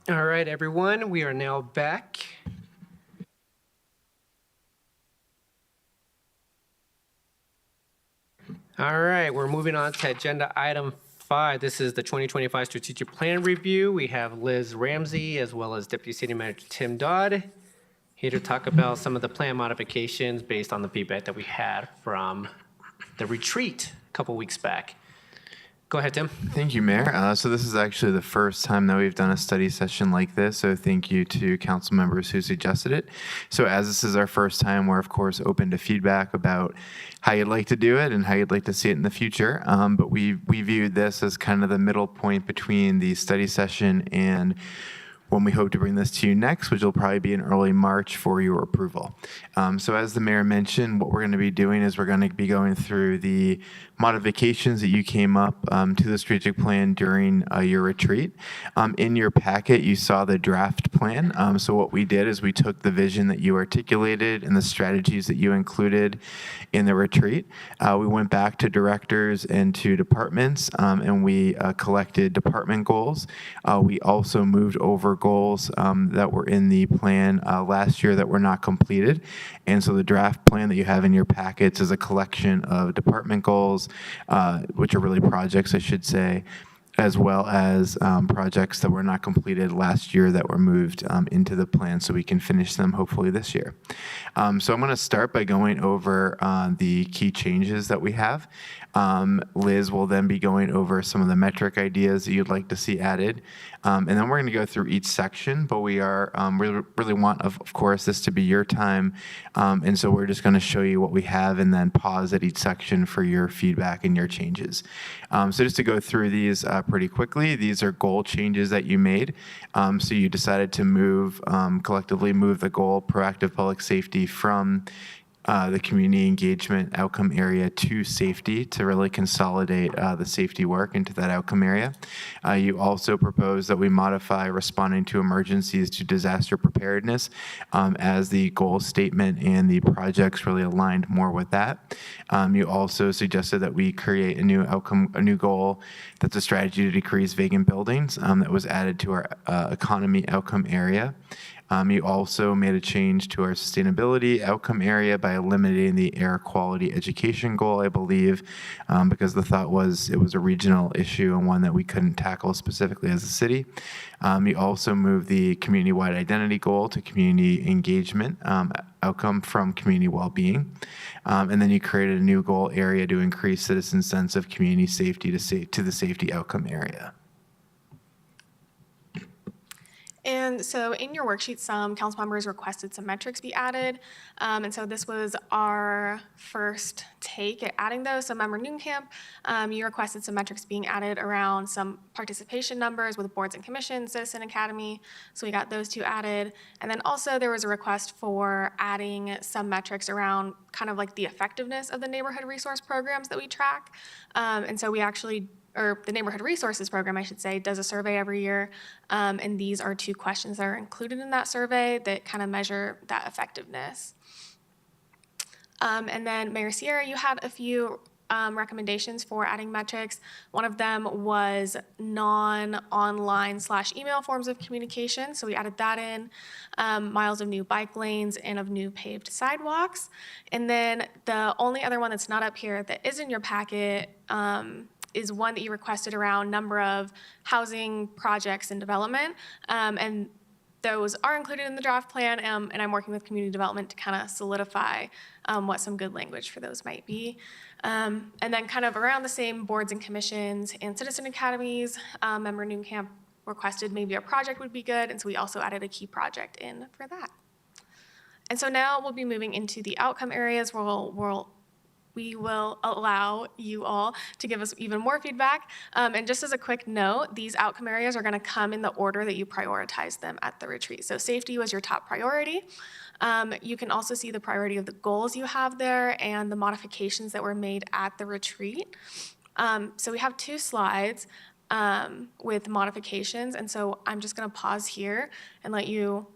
All right, everyone, we are now back. All right, we're moving on to agenda item 5. This is the 2025 strategic plan review. We have Liz Ramsey as well as Deputy City Manager Tim Dodd here to talk about some of the plan modifications based on the feedback that we had from the retreat a couple weeks back. Go ahead, Tim. Thank you, Mayor. So this is actually the first time that we've done a study session like this, so thank you to council members who suggested it. So as this is our first time, we're of course open to feedback about how you'd like to do it and how you'd like to see it in the future. But we viewed this as kind of the middle point between the study session and when we hope to bring this to you next, which will probably be in early March for your approval. So as the mayor mentioned, what we're going to be doing is we're going to be going through the modifications that you came up to the strategic plan during your retreat. In your packet, you saw the draft plan. So what we did is we took the vision that you articulated and the strategies that you included in the retreat. We went back to directors and to departments, and we collected department goals. We also moved over goals that were in the plan last year that were not completed. And so the draft plan that you have in your packets is a collection of department goals, which are really projects, I should say, as well as projects that were not completed last year that were moved into the plan so we can finish them hopefully this year. So I'm going to start by going over the key changes that we have. Liz will then be going over some of the metric ideas that you'd like to see added. And then we're going to go through each section, but we are really want, of course, this to be your time. And so we're just going to show you what we have and then pause at each section for your feedback and your changes. So just to go through these pretty quickly, these are goal changes that you made. So you decided to collectively move the goal, proactive public safety, from the community engagement outcome area to safety to really consolidate the safety work into that outcome area. You also propose that we modify responding to emergencies to disaster preparedness as the goal statement and the projects really aligned more with that. You also suggested that we create a new goal that's a strategy to decrease vacant buildings that was added to our economy outcome area. You also made a change to our sustainability outcome area by eliminating the air quality education goal, I believe, because the thought was it was a regional issue and one that we couldn't tackle specifically as a city. You also moved the community-wide identity goal to community engagement outcome from community well-being. And then you created a new goal area to increase citizen sense of community safety to the safety outcome area. And so in your worksheet, some council members requested some metrics be added. And so this was our first take at adding those. So Member Newcamp, you requested some metrics being added around some participation numbers with boards and commissions, Citizen Academy. So we got those two added. And then also there was a request for adding some metrics around kind of like the effectiveness of the neighborhood resource programs that we track. And so we actually or the Neighborhood Resources Program, I should say, does a survey every year. And these are two questions that are included in that survey that kind of measure that effectiveness. And then Mayor Sierra, you had a few recommendations for adding metrics. One of them was non-online/email forms of communication. So we added that in, miles of new bike lanes and of new paved sidewalks. And then the only other one that's not up here that is in your packet is one that you requested around number of housing projects and development. And those are included in the draft plan, and I'm working with community development to kind of solidify what some good language for those might be. And then kind of around the same boards and commissions and citizen academies, Member Newcamp requested maybe a project would be good, and so we also added a key project in for that. And so now we'll be moving into the outcome areas where we will allow you all to give us even more feedback. And just as a quick note, these outcome areas are going to come in the order that you prioritize them at the retreat. So safety was your top priority. You can also see the priority of the goals you have there and the modifications that were made at the retreat. So we have two slides with modifications. And so I'm just going to pause here and let you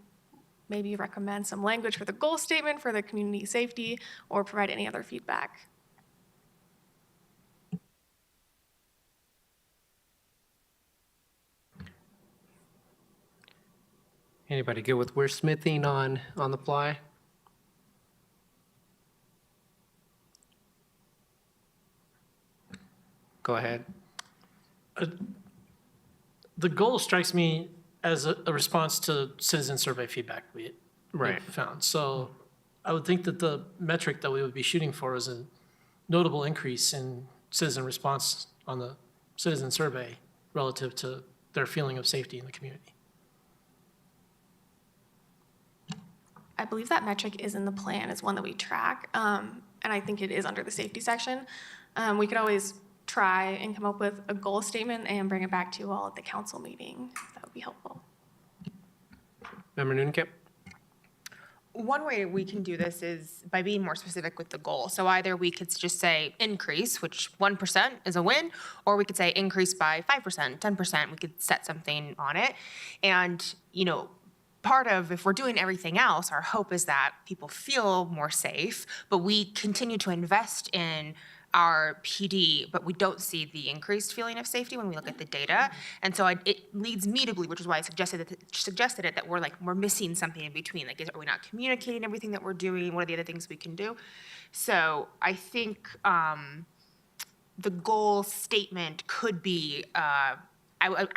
maybe recommend some language for the goal statement for the community safety or provide any other feedback. Anybody good with wordsmithing on the fly? Go ahead. The goal strikes me as a response to citizen survey feedback we Right. found. So I would think that the metric that we would be shooting for is a notable increase in citizen response on the citizen survey relative to their feeling of safety in the community. I believe that metric is in the plan, is one that we track, and I think it is under the safety section. We could always try and come up with a goal statement and bring it back to you all at the council meeting. That would be helpful. Member Noonekamp? One way we can do this is by being more specific with the goal. So either we could just say increase, which 1% is a win, or we could say increase by 5%, 10%. We could set something on it. And, you know, part of, if we're doing everything else, our hope is that people feel more safe, but we continue to invest in our PD, but we don't see the increased feeling of safety when we look at the data. And so it leads me to believe, which is why I suggested it, that we're missing something in between. Like, are we not communicating everything that we're doing? What are the other things we can do? So I think the goal statement could be, I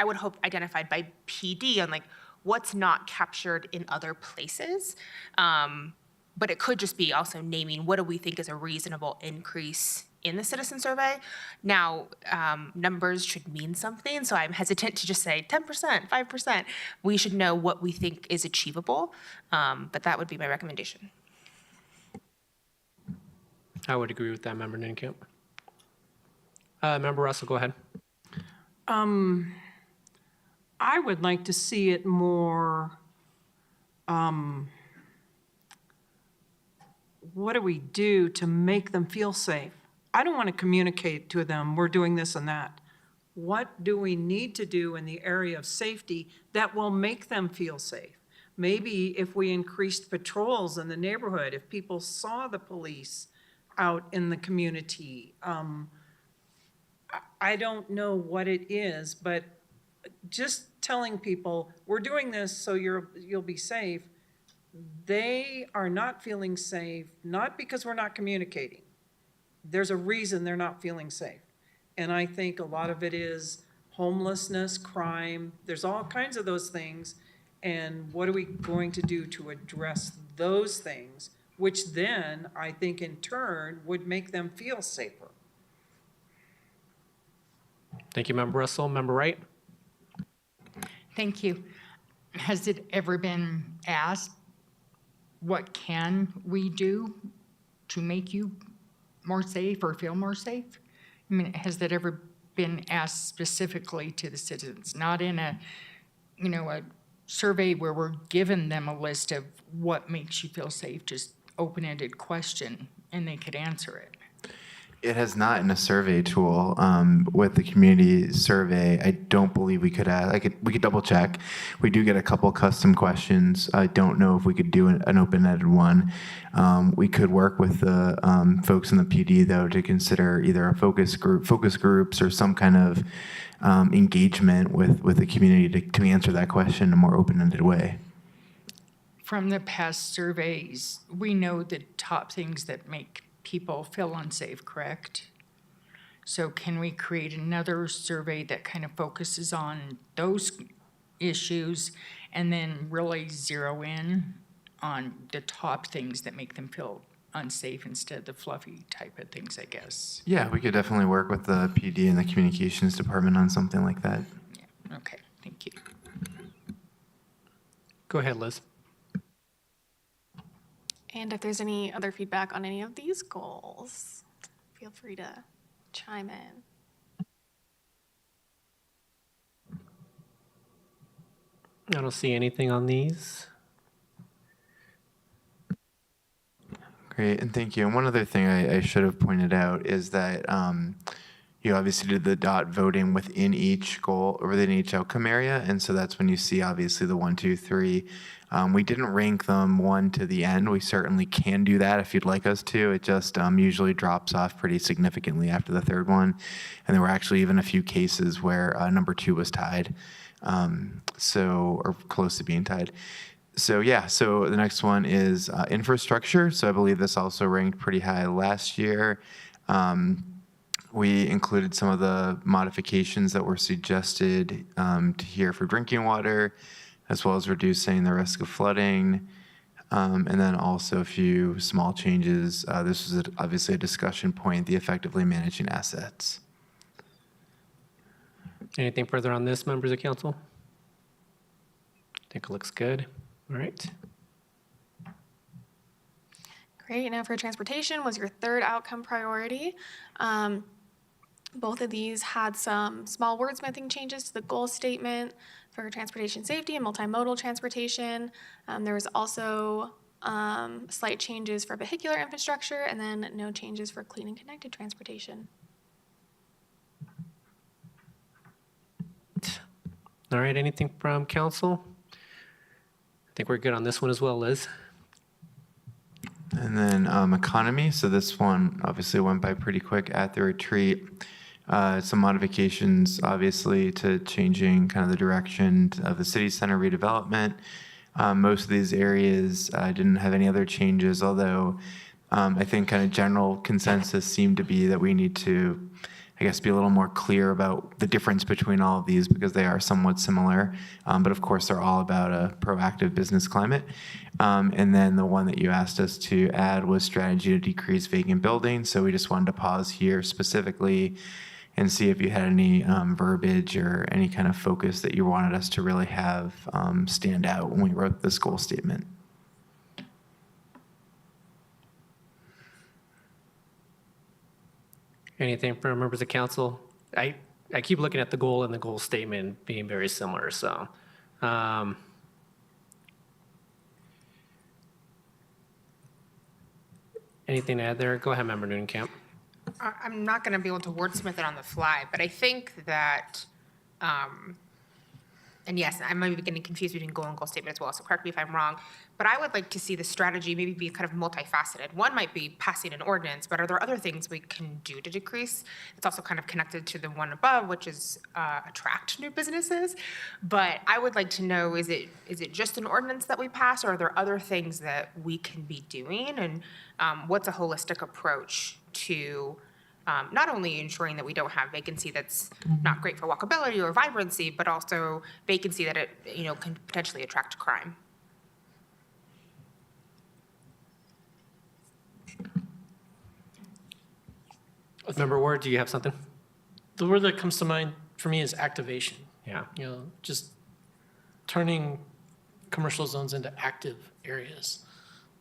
would hope, identified by PD on like what's not captured in other places. But it could just be also naming what do we think is a reasonable increase in the citizen survey. Now, numbers should mean something, so I'm hesitant to just say 10%, 5%. We should know what we think is achievable, but that would be my recommendation. I would agree with that, Member Noonekamp. Member Russell, go ahead. I would like to see it more, what do we do to make them feel safe? I don't want to communicate to them, we're doing this and that. What do we need to do in the area of safety that will make them feel safe? Maybe if we increased patrols in the neighborhood, if people saw the police out in the community. I don't know what it is, but just telling people, we're doing this so you'll be safe, they are not feeling safe, not because we're not communicating. There's a reason they're not feeling safe. And I think a lot of it is homelessness, crime, there's all kinds of those things. And what are we going to do to address those things, which then I think in turn would make them feel safer. Thank you, Member Russell. Member Wright? Thank you. Has it ever been asked, what can we do to make you more safe or feel more safe? I mean, has that ever been asked specifically to the citizens? Not in a survey where we're giving them a list of what makes you feel safe, just open-ended question, and they could answer it. It has not in a survey tool. With the community survey, I don't believe we could add, we could double check. We do get a couple custom questions. I don't know if we could do an open-ended one. We could work with the folks in the PD though to consider either a focus groups or some kind of engagement with the community to answer that question in a more open-ended way. From the past surveys, we know the top things that make people feel unsafe, correct? So can we create another survey that kind of focuses on those issues and then really zero in on the top things that make them feel unsafe instead of the fluffy type of things, I guess? Yeah, we could definitely work with the PD and the communications department on something like that. Yeah. Okay, thank you. Go ahead, Liz. And if there's any other feedback on any of these goals, feel free to chime in. I don't see anything on these. Great, and thank you. And one other thing I should have pointed out is that you obviously did the dot voting within each goal or within each outcome area, and so that's when you see obviously the 1, 2, 3. We didn't rank them one to the end. We certainly can do that if you'd like us to. It just usually drops off pretty significantly after the third one, and there were actually even a few cases where number 2 was tied. or close to being tied. So yeah, so the next one is infrastructure. So I believe this also ranked pretty high last year. We included some of the modifications that were suggested to here for drinking water, as well as reducing the risk of flooding. And then also a few small changes. This was obviously a discussion point, the effectively managing assets. Anything further on this, members of council? I think it looks good. All right. Great. Now for transportation was your third outcome priority. Both of these had some small wordsmithing changes to the goal statement for transportation safety and multimodal transportation. There was also slight changes for vehicular infrastructure, and then no changes for clean and connected transportation. All right, anything from council? I think we're good on this one as well, Liz. And then economy. So this one obviously went by pretty quick at the retreat. Some modifications, obviously, to changing kind of the direction of the city center redevelopment. Most of these areas didn't have any other changes, although I think kind of general consensus seemed to be that we need to, I guess, be a little more clear about the difference between all of these because they are somewhat similar. But of course, they're all about a proactive business climate. And then the one that you asked us to add was strategy to decrease vacant buildings. So we just wanted to pause here specifically and see if you had any verbiage or any kind of focus that you wanted us to really have stand out when we wrote this goal statement. Anything from members of council? I keep looking at the goal and the goal statement being very similar, so. Anything to add there? Go ahead, Member Noonan-Camp. I'm not going to be able to wordsmith it on the fly, but I think that, and yes, I might be getting confused between goal and goal statement as well, so correct me if I'm wrong, but I would like to see the strategy maybe be kind of multifaceted. One might be passing an ordinance, but are there other things we can do to decrease? It's also kind of connected to the one above, which is attract new businesses. But I would like to know, is it just an ordinance that we pass, or are there other things that we can be doing? And what's a holistic approach to not only ensuring that we don't have vacancy that's not great for walkability or vibrancy, but also vacancy that it can potentially attract crime. Member Ward, do you have something? The word that comes to mind for me is activation. Yeah. Just turning commercial zones into active areas,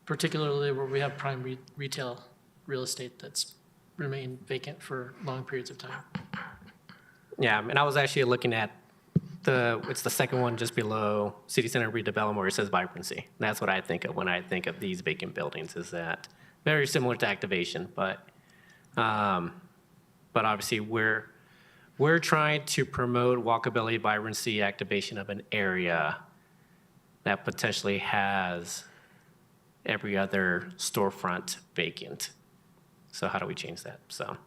particularly where we have prime retail real estate that's remained vacant for long periods of time. Yeah, and I was actually looking at it's the second one just below city center redevelopment where it says vibrancy. And that's what I think of when I think of these vacant buildings, is that very similar to activation, but obviously we're trying to promote walkability, vibrancy, activation of an area that potentially has every other storefront vacant. So how do we change that? So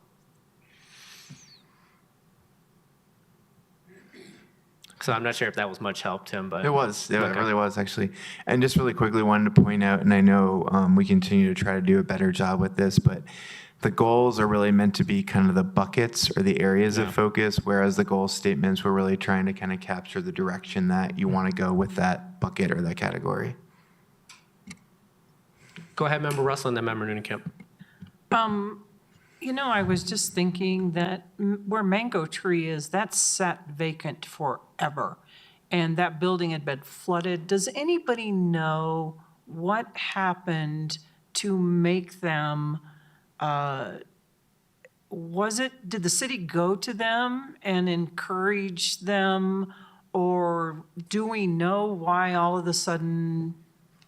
I'm not sure if that was much help, Tim, but. It was, it Okay. really was actually. And just really quickly wanted to point out, and I know we continue to try to do a better job with this, but the goals are really meant to be kind of the buckets or the areas of focus, whereas the goal statements were really trying to kind of capture the direction that you want to go with that bucket or that category. Go ahead, Member Russell, and then Member Noonan-Kemp. I was just thinking that where Mango Tree is, that's sat vacant forever. And that building had been flooded. Does anybody know what happened to make them, did the city go to them and encourage them? Or do we know why all of a sudden,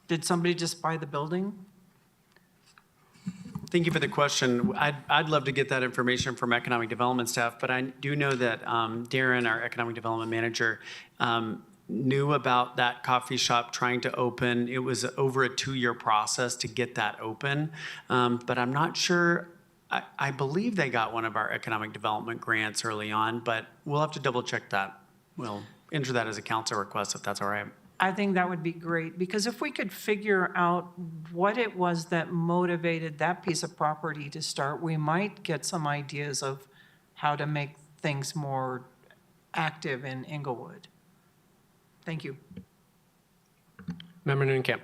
did somebody just buy the building? Thank you for the question. I'd love to get that information from economic development staff, but I do know that Darren, our economic development manager, knew about that coffee shop trying to open. It was over a 2-year process to get that open, but I'm not sure. I believe they got one of our economic development grants early on, but we'll have to double check that. enter that as a council request, if that's all right. I think that would be great, because if we could figure out what it was that motivated that piece of property to start, we might get some ideas of how to make things more active in Inglewood. Thank you. Member Noonan-Camp.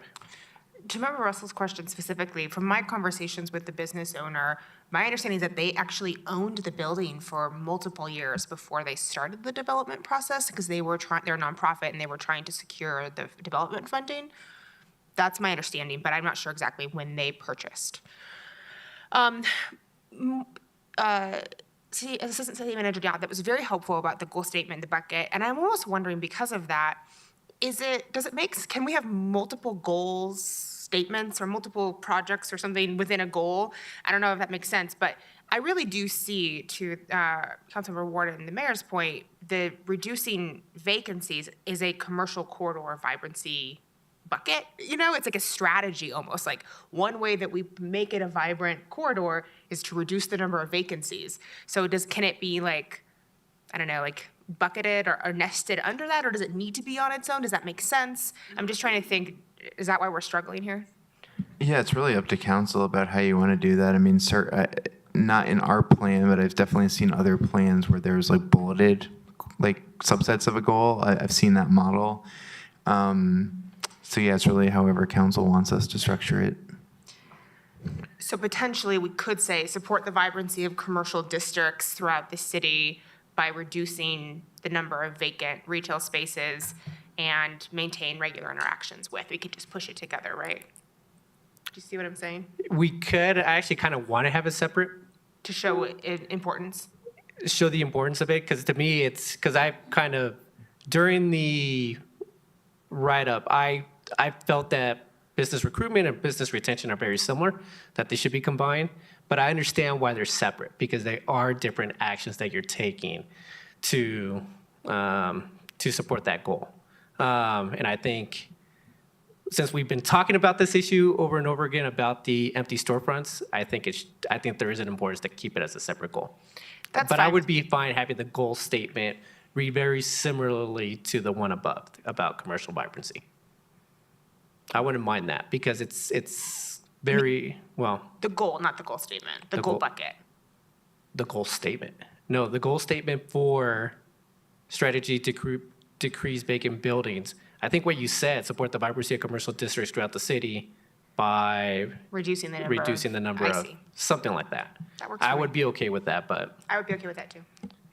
To Member Russell's question specifically, from my conversations with the business owner, my understanding is that they actually owned the building for multiple years before they started the development process, because they're a nonprofit and they were trying to secure the development funding. That's my understanding, but I'm not sure exactly when they purchased. Assistant City Manager Dodd, that was very helpful about the goal statement, the bucket, and I'm almost wondering, because of that, can we have multiple goals, statements, or multiple projects or something within a goal? I don't know if that makes sense, but I really do see, to Councilmember Ward and the mayor's point, the reducing vacancies is a commercial corridor vibrancy bucket. You know, it's like a strategy almost. Like, one way that we make it a vibrant corridor is to reduce the number of vacancies. So can it be like, I don't know, like bucketed or nested under that, or does it need to be on its own? Does that make sense? I'm just trying to think, is that why we're struggling here? Yeah, it's really up to council about how you want to do that. I mean, not in our plan, but I've definitely seen other plans where there's like bulleted, like subsets of a goal. I've seen that model. So yeah, it's really however council wants us to structure it. So potentially we could say support the vibrancy of commercial districts throughout the city by reducing the number of vacant retail spaces and maintain regular interactions with. We could just push it together, right? Do you see what I'm saying? We could, I actually kind of want to have it separate. To show importance? Show the importance of it, because to me, it's, because I kind of, during the write-up, I felt that business recruitment and business retention are very similar, that they should be combined. But I understand why they're separate, because they are different actions that you're taking to support that goal. And I think, since we've been talking about this issue over and over again about the empty storefronts, I think there is an importance to keep it as a separate goal. That's but fine. I would be fine having the goal statement read very similarly to the one above about commercial vibrancy. I wouldn't mind that, because it's very, well. The goal, not the goal statement, the goal bucket. The goal statement. No, the goal statement for strategy to decrease vacant buildings. I think what you said, support the vibrancy of commercial districts throughout the city by reducing the number of something like that. That works. I would be okay with that, but. I would be okay with that too.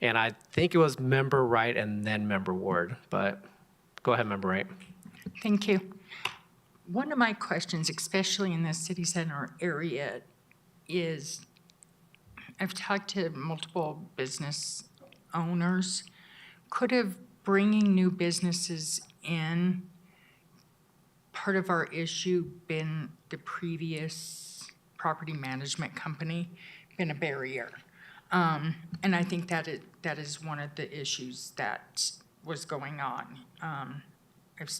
And I think it was Member Wright and then Member Ward, but go ahead, Member Wright. Thank you. One of my questions, especially in the city center area, is I've talked to multiple business owners. Could have bringing new businesses in part of our issue been the previous property management company been a barrier? And I think that is one of the issues that was going on. I've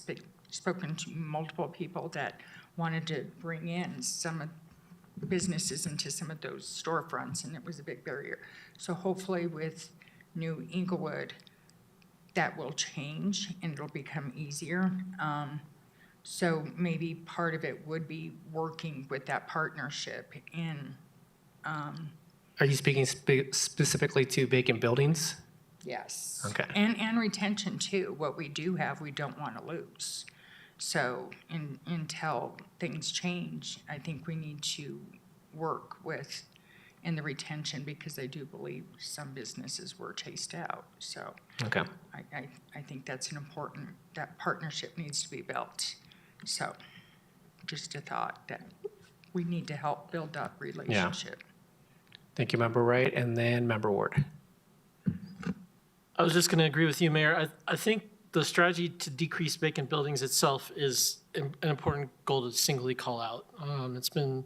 spoken to multiple people that wanted to bring in some of businesses into some of those storefronts, and it was a big barrier. So hopefully with New Inglewood, that will change and it'll become easier. So maybe part of it would be working with that partnership in. Are you speaking specifically to vacant buildings? Yes. Okay. And retention too. What we do have, we don't want to lose. So until things change, I think we need to work with in the retention, because I do believe some businesses were chased out. So okay. I think that's that partnership needs to be built. So just a thought that we need to help build that relationship. Thank you, Member Wright, and then Member Ward. I was just going to agree with you, Mayor. I think the strategy to decrease vacant buildings itself is an important goal to singly call out. It's been,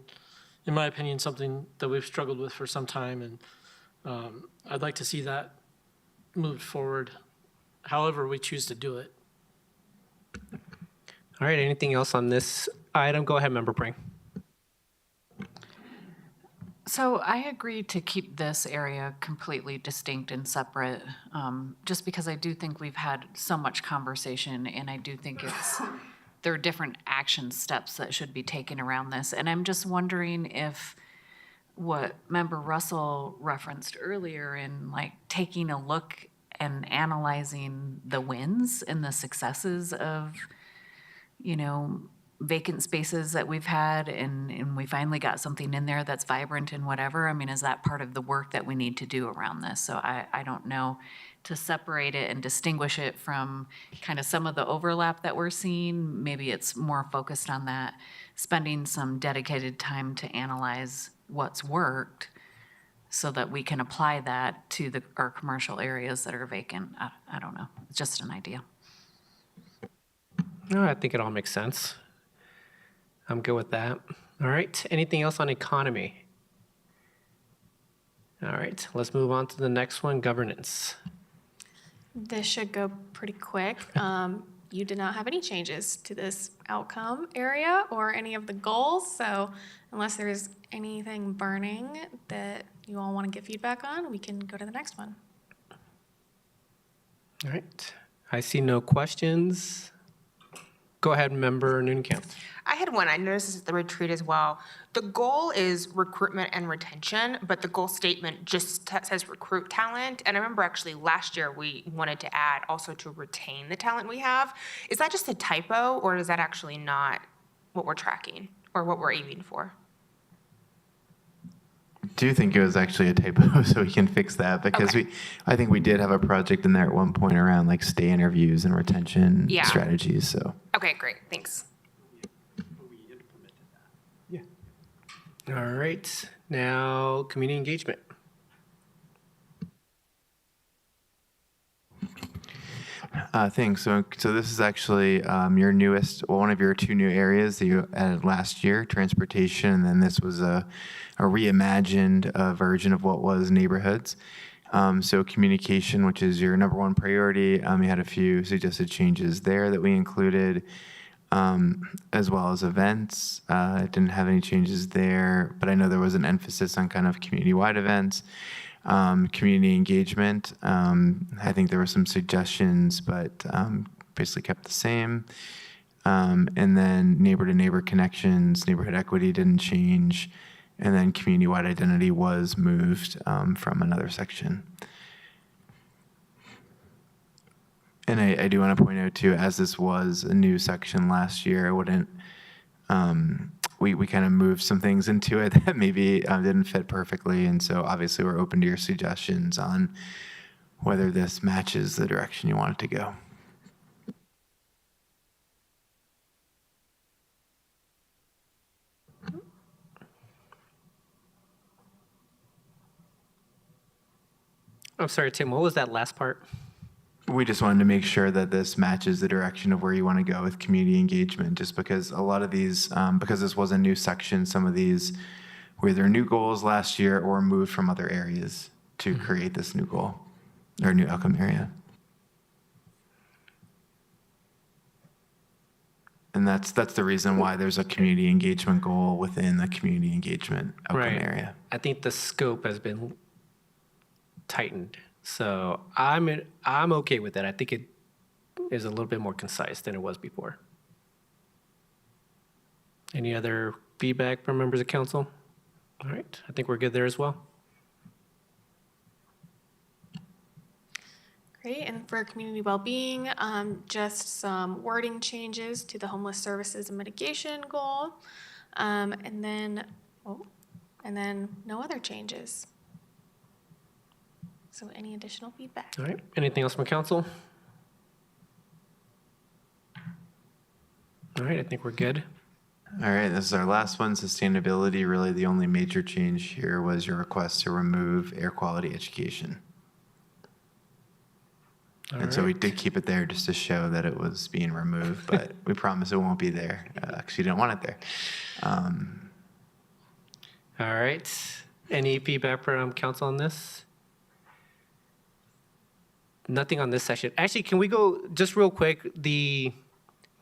in my opinion, something that we've struggled with for some time, and I'd like to see that moved forward, however we choose to do it. All right, anything else on this item? Go ahead, Member Pring. So I agree to keep this area completely distinct and separate, just because I do think we've had so much conversation, and I do think there are different action steps that should be taken around this. And I'm just wondering if what Member Russell referenced earlier in like taking a look and analyzing the wins and the successes of, vacant spaces that we've had, and we finally got something in there that's vibrant and whatever. I mean, is that part of the work that we need to do around this? So I don't know, to separate it and distinguish it from kind of some of the overlap that we're seeing. Maybe it's more focused on that, spending some dedicated time to analyze what's worked so that we can apply that to our commercial areas that are vacant. I don't know. It's just an idea. No, I think it all makes sense. I'm good with that. All right, anything else on economy? All right, let's move on to the next one, governance. This should go pretty quick. You did not have any changes to this outcome area or any of the goals, so unless there's anything burning that you all want to get feedback on, we can go to the next one. All right, I see no questions. Go ahead, Member Nunekamp. I had one. I noticed this at the retreat as well. The goal is recruitment and retention, but the goal statement just says recruit talent. And I remember actually last year we wanted to add also to retain the talent we have. Is that just a typo, or is that actually not what we're tracking or what we're aiming for? Do you think it was actually a typo, so we can fix that? Because I think we did have a project in there at one point around like stay interviews and retention strategies. So. Okay, great. Thanks. All right, now community engagement. Thanks. So this is actually your newest, well, one of your two new areas that you added last year, transportation, and then this was a reimagined version of what was neighborhoods. So communication, which is your number one priority, you had a few suggested changes there that we included, as well as events. I didn't have any changes there, but I know there was an emphasis on kind of community-wide events. Community engagement, I think there were some suggestions, but basically kept the same. And then neighbor-to-neighbor connections, neighborhood equity didn't change. And then community-wide identity was moved from another section. And I do want to point out too, as this was a new section last year, I wouldn't, we kind of moved some things into it that maybe didn't fit perfectly. And so obviously we're open to your suggestions on whether this matches the direction you want it to go. I'm sorry, Tim, what was that last part? We just wanted to make sure that this matches the direction of where you want to go with community engagement, just because a lot of these, because this was a new section, some of these were either new goals last year or moved from other areas to create this new goal or new outcome area. And that's the reason why there's a community engagement goal within the community engagement outcome area. I think the scope has been tightened. So I'm okay with that. I think it is a little bit more concise than it was before. Any other feedback from members of council? All right, I think we're good there as well. Great, and for community well-being, just some wording changes to the homeless services and mitigation goal, and then no other changes. So any additional feedback? All right, anything else from council? All right, I think we're good. All right, this is our last one, sustainability. Really the only major change here was your request to remove air quality education. So we did keep it there just to show that it was being removed, but we promise it won't be there because you don't want it there. All right, any feedback from council on this? Nothing on this section. Actually, can we go just real quick, the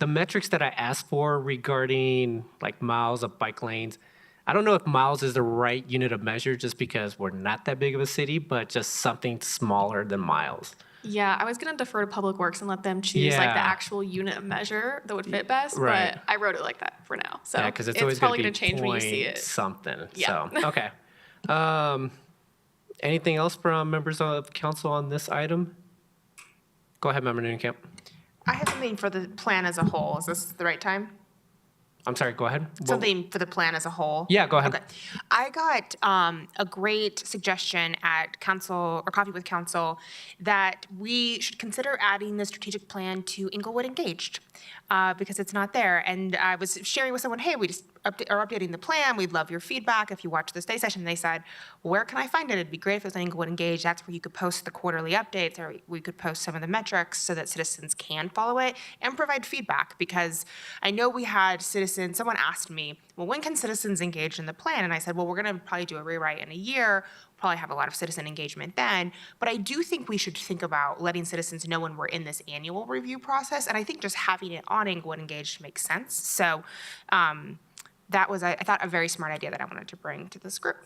metrics that I asked for regarding like miles of bike lanes, I don't know if miles is the right unit of measure just because we're not that big of a city, but just something smaller than miles. Yeah, I was gonna defer to Public Works and let them choose like the Yeah. actual unit of measure that would fit best, Right. but I wrote it like that for now. So Yeah, because it's always probably going gonna to be change when you see point it. something. Yeah. So, okay. Anything else from members of council on this item? Go ahead, Member Nuncamp. I have something for the plan as a whole. Is this the right time? I'm sorry, go ahead. What- Something for the plan as a whole? Yeah, go ahead. Okay. I got a great suggestion at council, or Coffee with Council, that we should consider adding the strategic plan to Inglewood Engaged, because it's not there. And I was sharing with someone, hey, we just are updating the plan. We'd love your feedback if you watch the study session. And they said, where can I find it? It'd be great if it was on Inglewood Engaged. That's where you could post the quarterly updates, or we could post some of the metrics so that citizens can follow it and provide feedback. Because I know we had citizens, someone asked me, well, when can citizens engage in the plan? And I said, well, we're going to probably do a rewrite in a year. Probably have a lot of citizen engagement then. But I do think we should think about letting citizens know when we're in this annual review process. And I think just having it on Inglewood Engaged makes sense. So that was, I thought, a very smart idea that I wanted to bring to this group.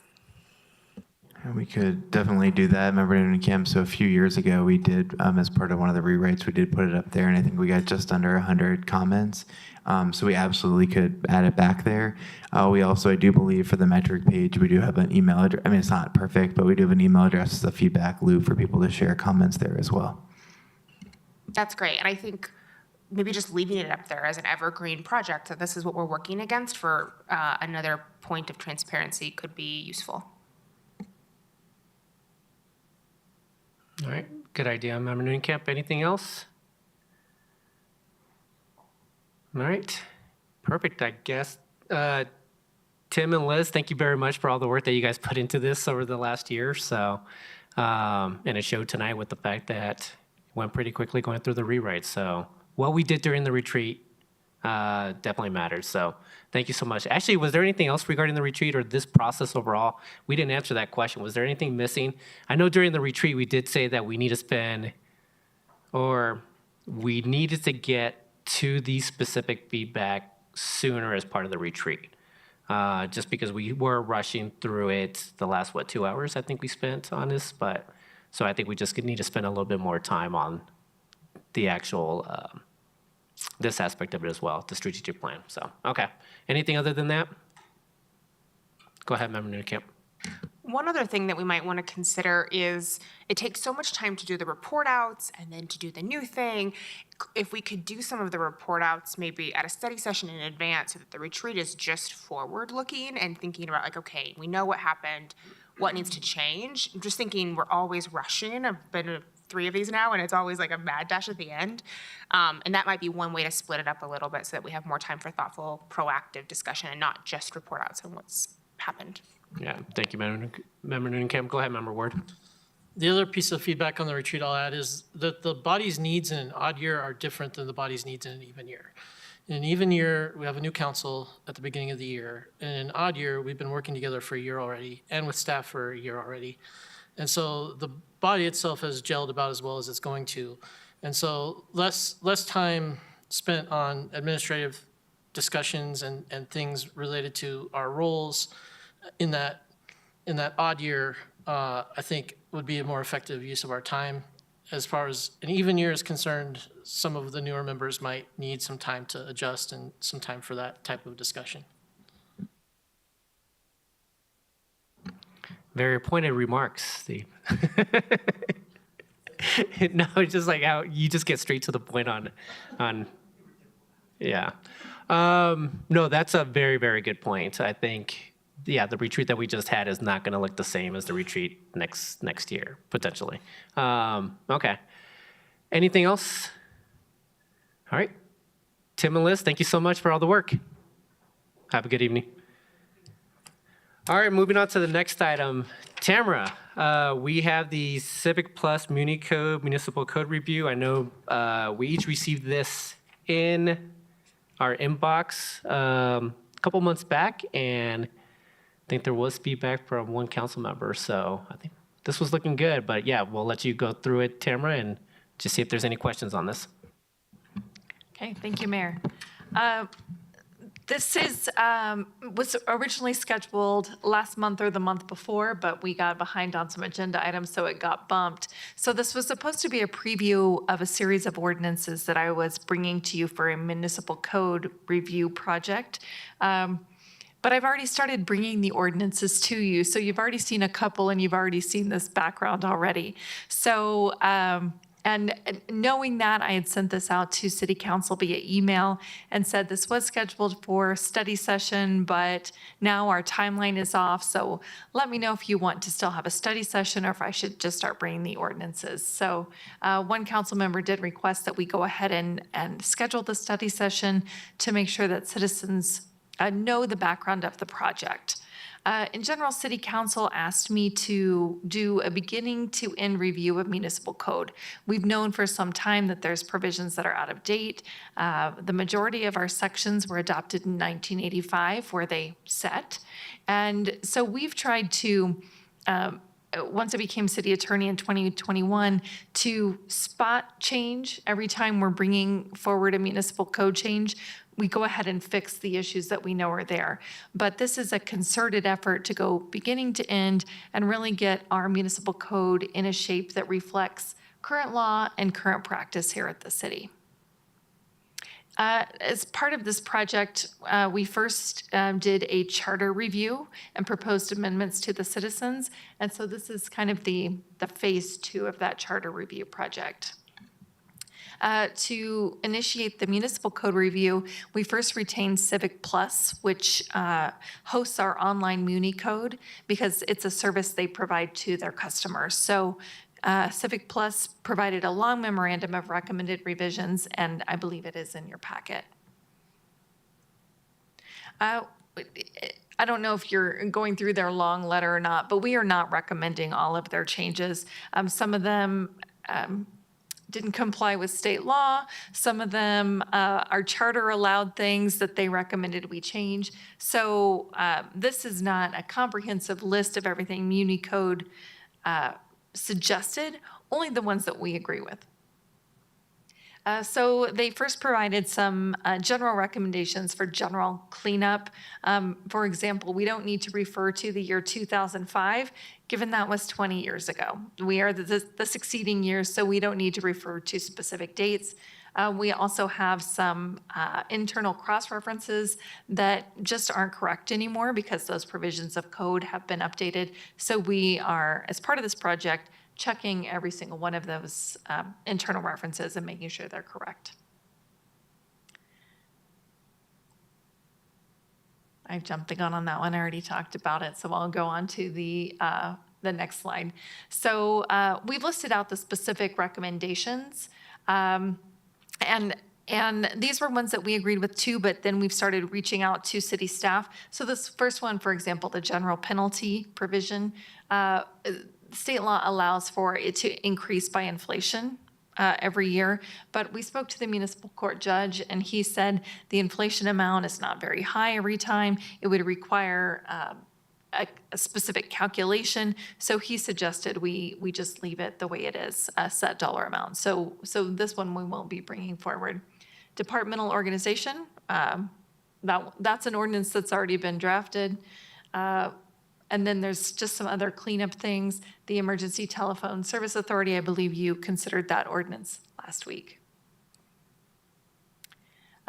We could definitely do that. Member Nuncamp, so a few years ago, we did, as part of one of the rewrites, we did put it up there, and I think we got just under 100 comments. So we absolutely could add it back there. We also, I do believe, for the metric page, we do have an email address. I mean, it's not perfect, but we do have an email address as a feedback loop for people to share comments there as well. That's great. And I think maybe just leaving it up there as an evergreen project, that this is what we're working against for another point of transparency could be useful. All right, good idea, Member Nuncamp. Anything else? All right, perfect, I guess. Tim and Liz, thank you very much for all the work that you guys put into this over the last year. So, and it showed tonight with the fact that it went pretty quickly going through the rewrite. So what we did during the retreat definitely matters. So thank you so much. Actually, was there anything else regarding the retreat or this process overall? We didn't answer that question. Was there anything missing? I know during the retreat, we did say that we need to spend, or we needed to get to the specific feedback sooner as part of the retreat. Just because we were rushing through it the last, 2 hours I think we spent on this, but, so I think we just need to spend a little bit more time on the actual, this aspect of it as well, the strategic plan. So, okay. Anything other than that? Go ahead, Member Nuncamp. One other thing that we might want to consider is it takes so much time to do the report outs and then to do the new thing. If we could do some of the report outs maybe at a study session in advance so that the retreat is just forward looking and thinking about like, okay, we know what happened, what needs to change. I'm just thinking we're always rushing. I've been to 3 of these now and it's always like a mad dash at the end. And that might be one way to split it up a little bit so that we have more time for thoughtful, proactive discussion and not just report outs on what's happened. Yeah, thank you, Member Nuncamp. Go ahead, Member Ward. The other piece of feedback on the retreat I'll add is that the body's needs in an odd year are different than the body's needs in an even year. In an even year, we have a new council at the beginning of the year. In an odd year, we've been working together for a year already and with staff for a year already. And so the body itself has gelled about as well as it's going to. And so less time spent on administrative discussions and things related to our roles in that odd year, I think would be a more effective use of our time. As far as an even year is concerned, some of the newer members might need some time to adjust and some time for that type of discussion. Very pointed remarks, Steve. No, it's just like how you just get straight to the point on yeah. No, that's a very, very good point. I think, yeah, the retreat that we just had is not going to look the same as the retreat next year, potentially. Okay. Anything else? All right. Tim and Liz, thank you so much for all the work. Have a good evening. All right, moving on to the next item. Tamara, we have the CivicPlus MuniCode Municipal Code Review. I know we each received this in our inbox a couple months back, and I think there was feedback from one council member, so I think this was looking good. But yeah, we'll let you go through it, Tamara, and just see if there's any questions on this. Okay, thank you, Mayor. This was originally scheduled last month or the month before, but we got behind on some agenda items, so it got bumped. So this was supposed to be a preview of a series of ordinances that I was bringing to you for a municipal code review project. But I've already started bringing the ordinances to you, so you've already seen a couple and you've already seen this background already. So, and knowing that, I had sent this out to City Council via email and said this was scheduled for study session, but now our timeline is off. So let me know if you want to still have a study session or if I should just start bringing the ordinances. So one council member did request that we go ahead and schedule the study session to make sure that citizens know the background of the project. In general, City Council asked me to do a beginning to end review of municipal code. We've known for some time that there's provisions that are out of date. The majority of our sections were adopted in 1985 where they set. And so we've tried to, once I became city attorney in 2021, to spot change every time we're bringing forward a municipal code change. We go ahead and fix the issues that we know are there. But this is a concerted effort to go beginning to end and really get our municipal code in a shape that reflects current law and current practice here at the city. As part of this project, we first did a charter review and proposed amendments to the citizens. And so this is kind of the phase 2 of that charter review project. To initiate the municipal code review, we first retained CivicPlus, which hosts our online MuniCode because it's a service they provide to their customers. So CivicPlus provided a long memorandum of recommended revisions, and I believe it is in your packet. I don't know if you're going through their long letter or not, but we are not recommending all of their changes. Some of them didn't comply with state law. Some of them, our charter allowed things that they recommended we change. So this is not a comprehensive list of everything MuniCode suggested, only the ones that we agree with. So they first provided some general recommendations for general cleanup. For example, we don't need to refer to the year 2005, given that was 20 years ago. We are the succeeding years, so we don't need to refer to specific dates. We also have some internal cross-references that just aren't correct anymore because those provisions of code have been updated. So we are, as part of this project, checking every single one of those internal references and making sure they're correct. I jumped the gun on that one. I already talked about it, so I'll go on to the next slide. So we've listed out the specific recommendations, and these were ones that we agreed with too, but then we've started reaching out to city staff. So this first one, for example, the general penalty provision, state law allows for it to increase by inflation every year, but we spoke to the municipal court judge and he said the inflation amount is not very high every time. It would require a specific calculation. So he suggested we just leave it the way it is, a set dollar amount. So this one we won't be bringing forward. Departmental organization, that's an ordinance that's already been drafted. And then there's just some other cleanup things. The Emergency Telephone Service Authority, I believe you considered that ordinance last week.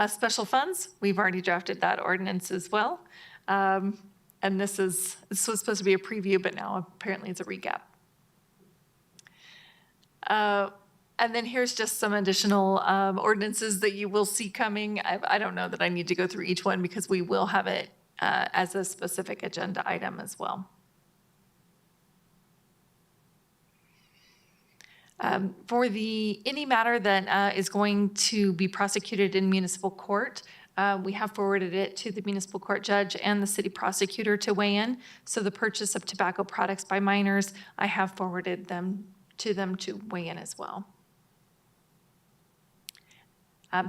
Special funds, we've already drafted that ordinance as well. And this was supposed to be a preview, but now apparently it's a recap. And then here's just some additional ordinances that you will see coming. I don't know that I need to go through each one because we will have it as a specific agenda item as well. For any matter that is going to be prosecuted in municipal court, we have forwarded it to the municipal court judge and the city prosecutor to weigh in. So the purchase of tobacco products by minors, I have forwarded them to weigh in as well.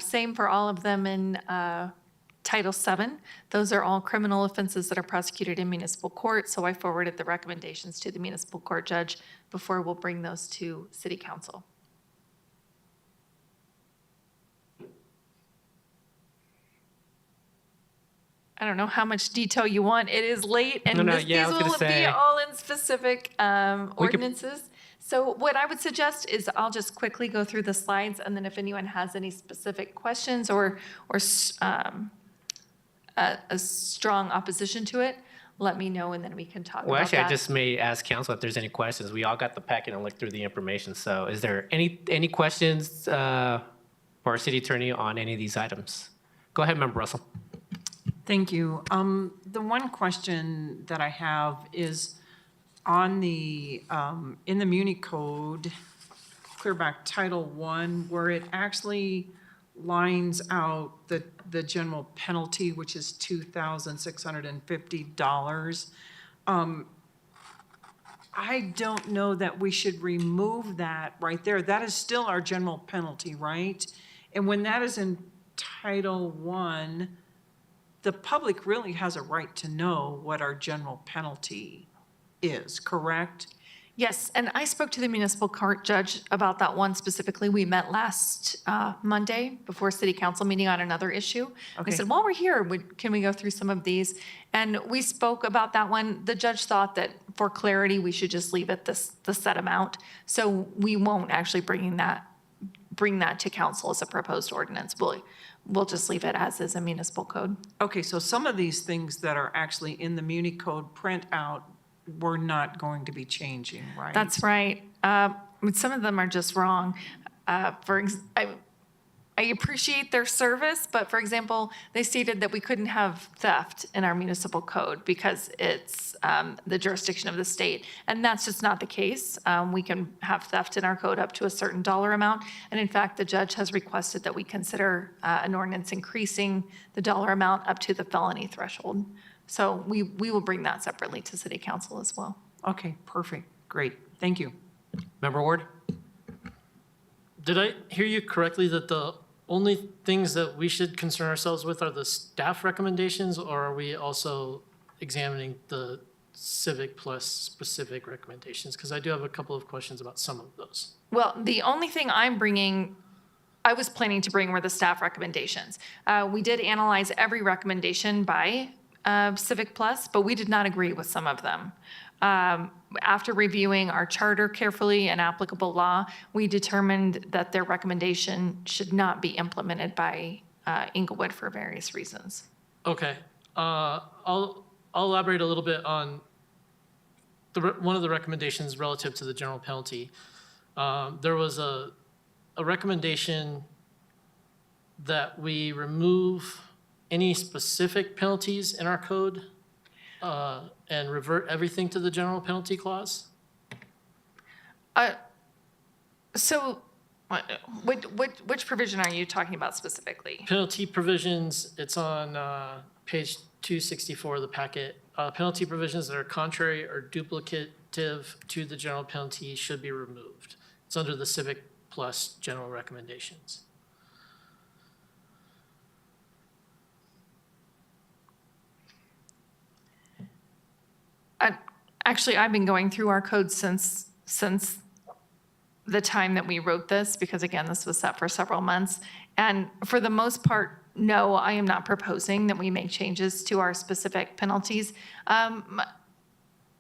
Same for all of them in Title VII. Those are all criminal offenses that are prosecuted in municipal court, so I forwarded the recommendations to the municipal court judge before we'll bring those to City Council. I don't know how much detail you want. It is late, and No, these yeah, I was gonna will be say- all in specific ordinances. So what I would suggest is I'll just quickly go through the slides, and then if anyone has any specific questions or a strong opposition to it, let me know, and then we can talk Well, about actually, that. I just may ask council if there's any questions. We all got the packet and looked through the information. So is there any questions for our city attorney on any of these items? Go ahead, Member Russell. Thank you. The one question that I have is on the, in the MuniCode, clear back Title I, where it actually lines out the general penalty, which is $2,650. I don't know that we should remove that right there. That is still our general penalty, right? And when that is in Title I, the public really has a right to know what our general penalty is, correct? Yes, and I spoke to the municipal court judge about that one specifically. We met last Monday before city council meeting on another issue. I Okay. said, while we're here, can we go through some of these? And we spoke about that one. The judge thought that for clarity, we should just leave it the set amount. So we won't actually bring that to council as a proposed ordinance. We'll just leave it as is a municipal code. Okay, so some of these things that are actually in the MuniCode printout, we're not going to be changing, right? That's right. Some of them are just wrong. I appreciate their service, but for example, they stated that we couldn't have theft in our municipal code because it's the jurisdiction of the state. And that's just not the case. We can have theft in our code up to a certain dollar amount. And in fact, the judge has requested that we consider an ordinance increasing the dollar amount up to the felony threshold. So we will bring that separately to city council as well. Okay, perfect, great, thank you. Member Ward? Did I hear you correctly that the only things that we should concern ourselves with are the staff recommendations, or are we also examining the CivicPlus specific recommendations? Because I do have a couple of questions about some of those. Well, the only thing I was planning to bring were the staff recommendations. We did analyze every recommendation by CivicPlus, but we did not agree with some of them. After reviewing our charter carefully and applicable law, we determined that their recommendation should not be implemented by Inglewood for various reasons. Okay, I'll elaborate a little bit on one of the recommendations relative to the general penalty. There was a recommendation that we remove any specific penalties in our code and revert everything to the general penalty clause? So which provision are you talking about specifically? Penalty provisions, it's on page 264 of the packet. Penalty provisions that are contrary or duplicative to the general penalty should be removed. It's under the CivicPlus general recommendations. Actually, I've been going through our code since the time that we wrote this, because again, this was set for several months. And for the most part, no, I am not proposing that we make changes to our specific penalties.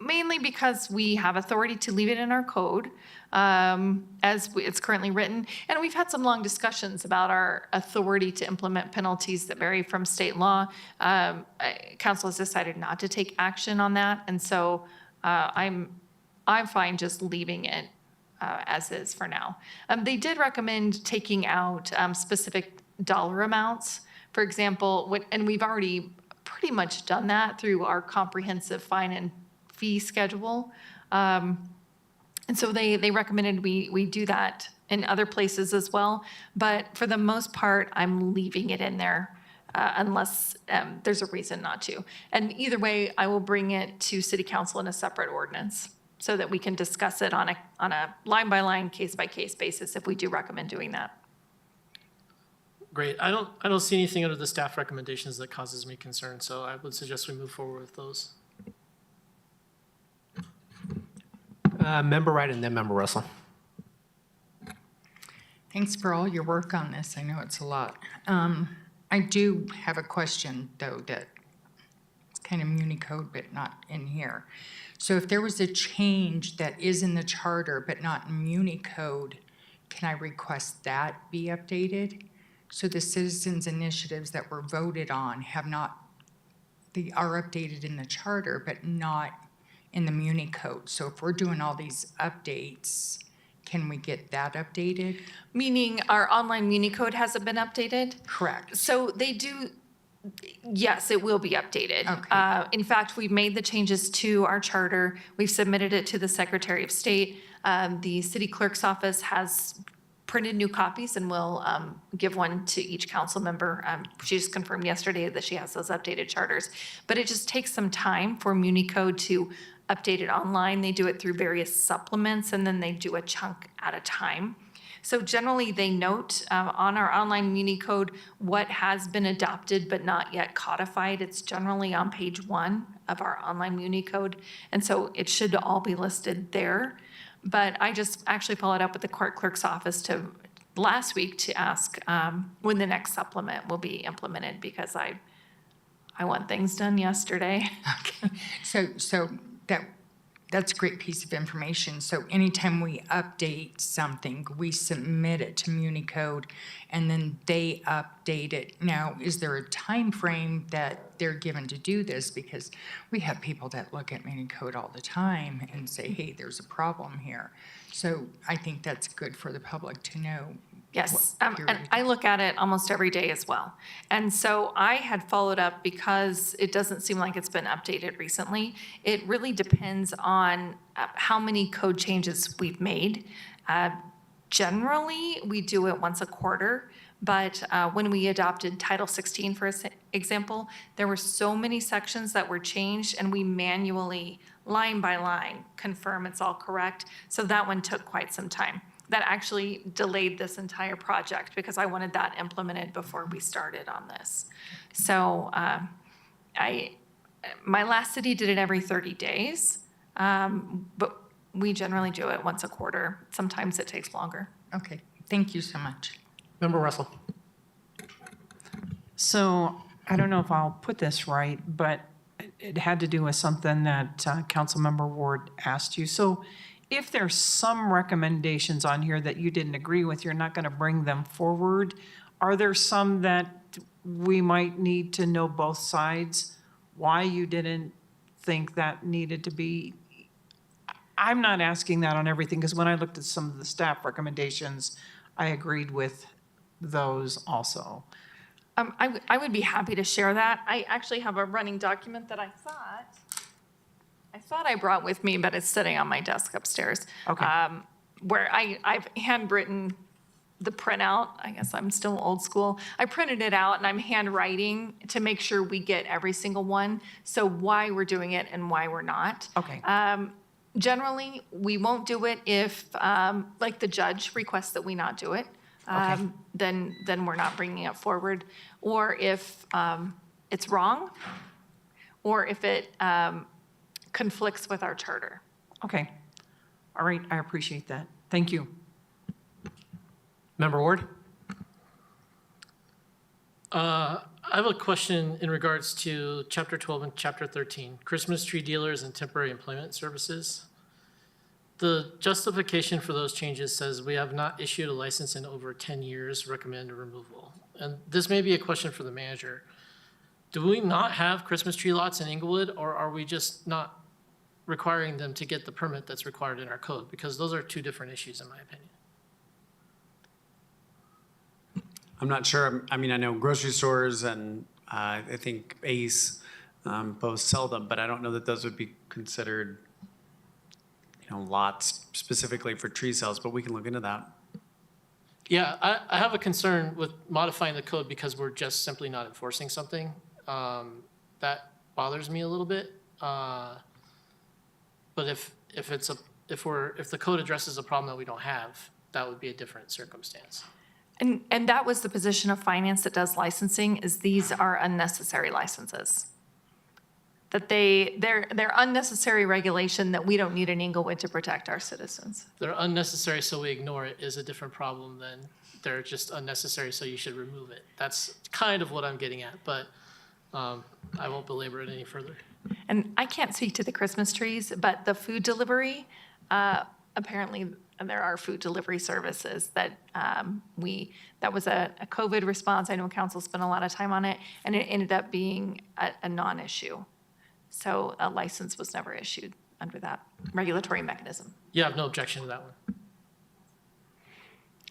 Mainly because we have authority to leave it in our code it's currently written. And we've had some long discussions about our authority to implement penalties that vary from state law. Council has decided not to take action on that. And so I'm fine just leaving it as is for now. They did recommend taking out specific dollar amounts. For example, and we've already pretty much done that through our comprehensive fine and fee schedule. And so they recommended we do that in other places as well. But for the most part, I'm leaving it in there unless there's a reason not to. And either way, I will bring it to city council in a separate ordinance so that we can discuss it on a line-by-line, case-by-case basis if we do recommend doing that. Great. I don't see anything under the staff recommendations that causes me concern, so I would suggest we move forward with those. Member Wright and then Member Russell. Thanks for all your work on this. I know it's a lot. I do have a question, though, that kind of MuniCode, but not in here. So if there was a change that is in the charter but not in MuniCode, can I request that be updated? So the citizens' initiatives that were voted on they are updated in the charter, but not in the MuniCode. So if we're doing all these updates, can we get that updated? Meaning our online MuniCode hasn't been updated? Correct. So they do, yes, it will be updated. Okay. In fact, we've made the changes to our charter. We've submitted it to the Secretary of State. The city clerk's office has printed new copies and will give one to each council member. She just confirmed yesterday that she has those updated charters. But it just takes some time for MuniCode to update it online. They do it through various supplements, and then they do a chunk at a time. So generally, they note on our online MuniCode what has been adopted but not yet codified. It's generally on page 1 of our online MuniCode, and so it should all be listed there. But I just actually followed up with the court clerk's office last week to ask when the next supplement will be implemented, because I want things done yesterday. Okay. So that's a great piece of information. So anytime we update something, we submit it to MuniCode, and then they update it. Now, is there a time frame that they're given to do this? Because we have people that look at MuniCode all the time and say, hey, there's a problem here. So I think that's good for the public to know. Yes, and I look at it almost every day as well. And so I had followed up because it doesn't seem like it's been updated recently. It really depends on how many code changes we've made. Generally, we do it once a quarter, but when we adopted Title 16, for example, there were so many sections that were changed, and we manually, line by line, confirm it's all correct. So that one took quite some time. That actually delayed this entire project because I wanted that implemented before we started on this. So my last city did it every 30 days, but we generally do it once a quarter. Sometimes it takes longer. Okay, thank you so much. Member Russell. So I don't know if I'll put this right, but it had to do with something that Councilmember Ward asked you. So if there's some recommendations on here that you didn't agree with, you're not going to bring them forward. Are there some that we might need to know both sides, why you didn't think that needed to be? I'm not asking that on everything, because when I looked at some of the staff recommendations, I agreed with those also. I would be happy to share that. I actually have a running document that I thought I brought with me, but it's sitting on my desk upstairs. Okay. Where I've handwritten the printout. I guess I'm still old school. I printed it out and I'm handwriting to make sure we get every single one. So why we're doing it and why we're not. Okay. Generally, we won't do it if, like the judge requests that we not do it. Then we're not bringing it forward. Or if it's wrong, or if it conflicts with our charter. Okay. All right, I appreciate that. Thank you. Member Ward? I have a question in regards to Chapter 12 and Chapter 13, Christmas tree dealers and temporary employment services. The justification for those changes says we have not issued a license in over 10 years, recommend removal. And this may be a question for the manager. Do we not have Christmas tree lots in Inglewood, or are we just not requiring them to get the permit that's required in our code? Because those are two different issues, in my opinion. I'm not sure. I mean, I know grocery stores and I think Ace both sell them, but I don't know that those would be considered, lots specifically for tree sales, but we can look into that. Yeah, I have a concern with modifying the code because we're just simply not enforcing something. That bothers me a little bit. But if the code addresses a problem that we don't have, that would be a different circumstance. And that was the position of finance that does licensing, is these are unnecessary licenses. That they're unnecessary regulation that we don't need in Inglewood to protect our citizens. They're unnecessary, so we ignore it is a different problem than they're just unnecessary, so you should remove it. That's kind of what I'm getting at, but I won't belabor it any further. And I can't speak to the Christmas trees, but the food delivery, apparently there are food delivery services that that was a COVID response. I know council spent a lot of time on it, and it ended up being a non-issue. So a license was never issued under that regulatory mechanism. Yeah, I have no objection to that one.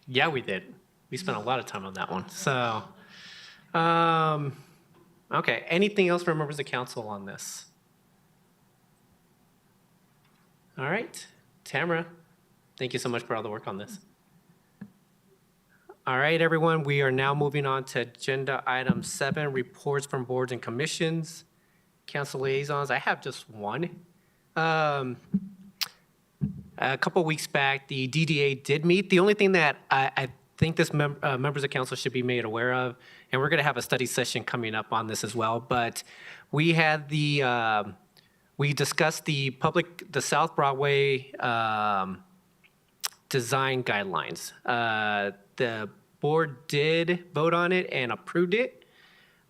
Yeah, we did. We spent a lot of time on that one. So, okay. Anything else from members of council on this? All right. Tamara, thank you so much for all the work on this. All right, everyone. We are now moving on to agenda item 7, reports from boards and commissions. Council liaisons, I have just one. A couple weeks back, the DDA did meet. The only thing that I think this members of council should be made aware of, and we're going to have a study session coming up on this as well, but we had we discussed the South Broadway design guidelines. The board did vote on it and approved it,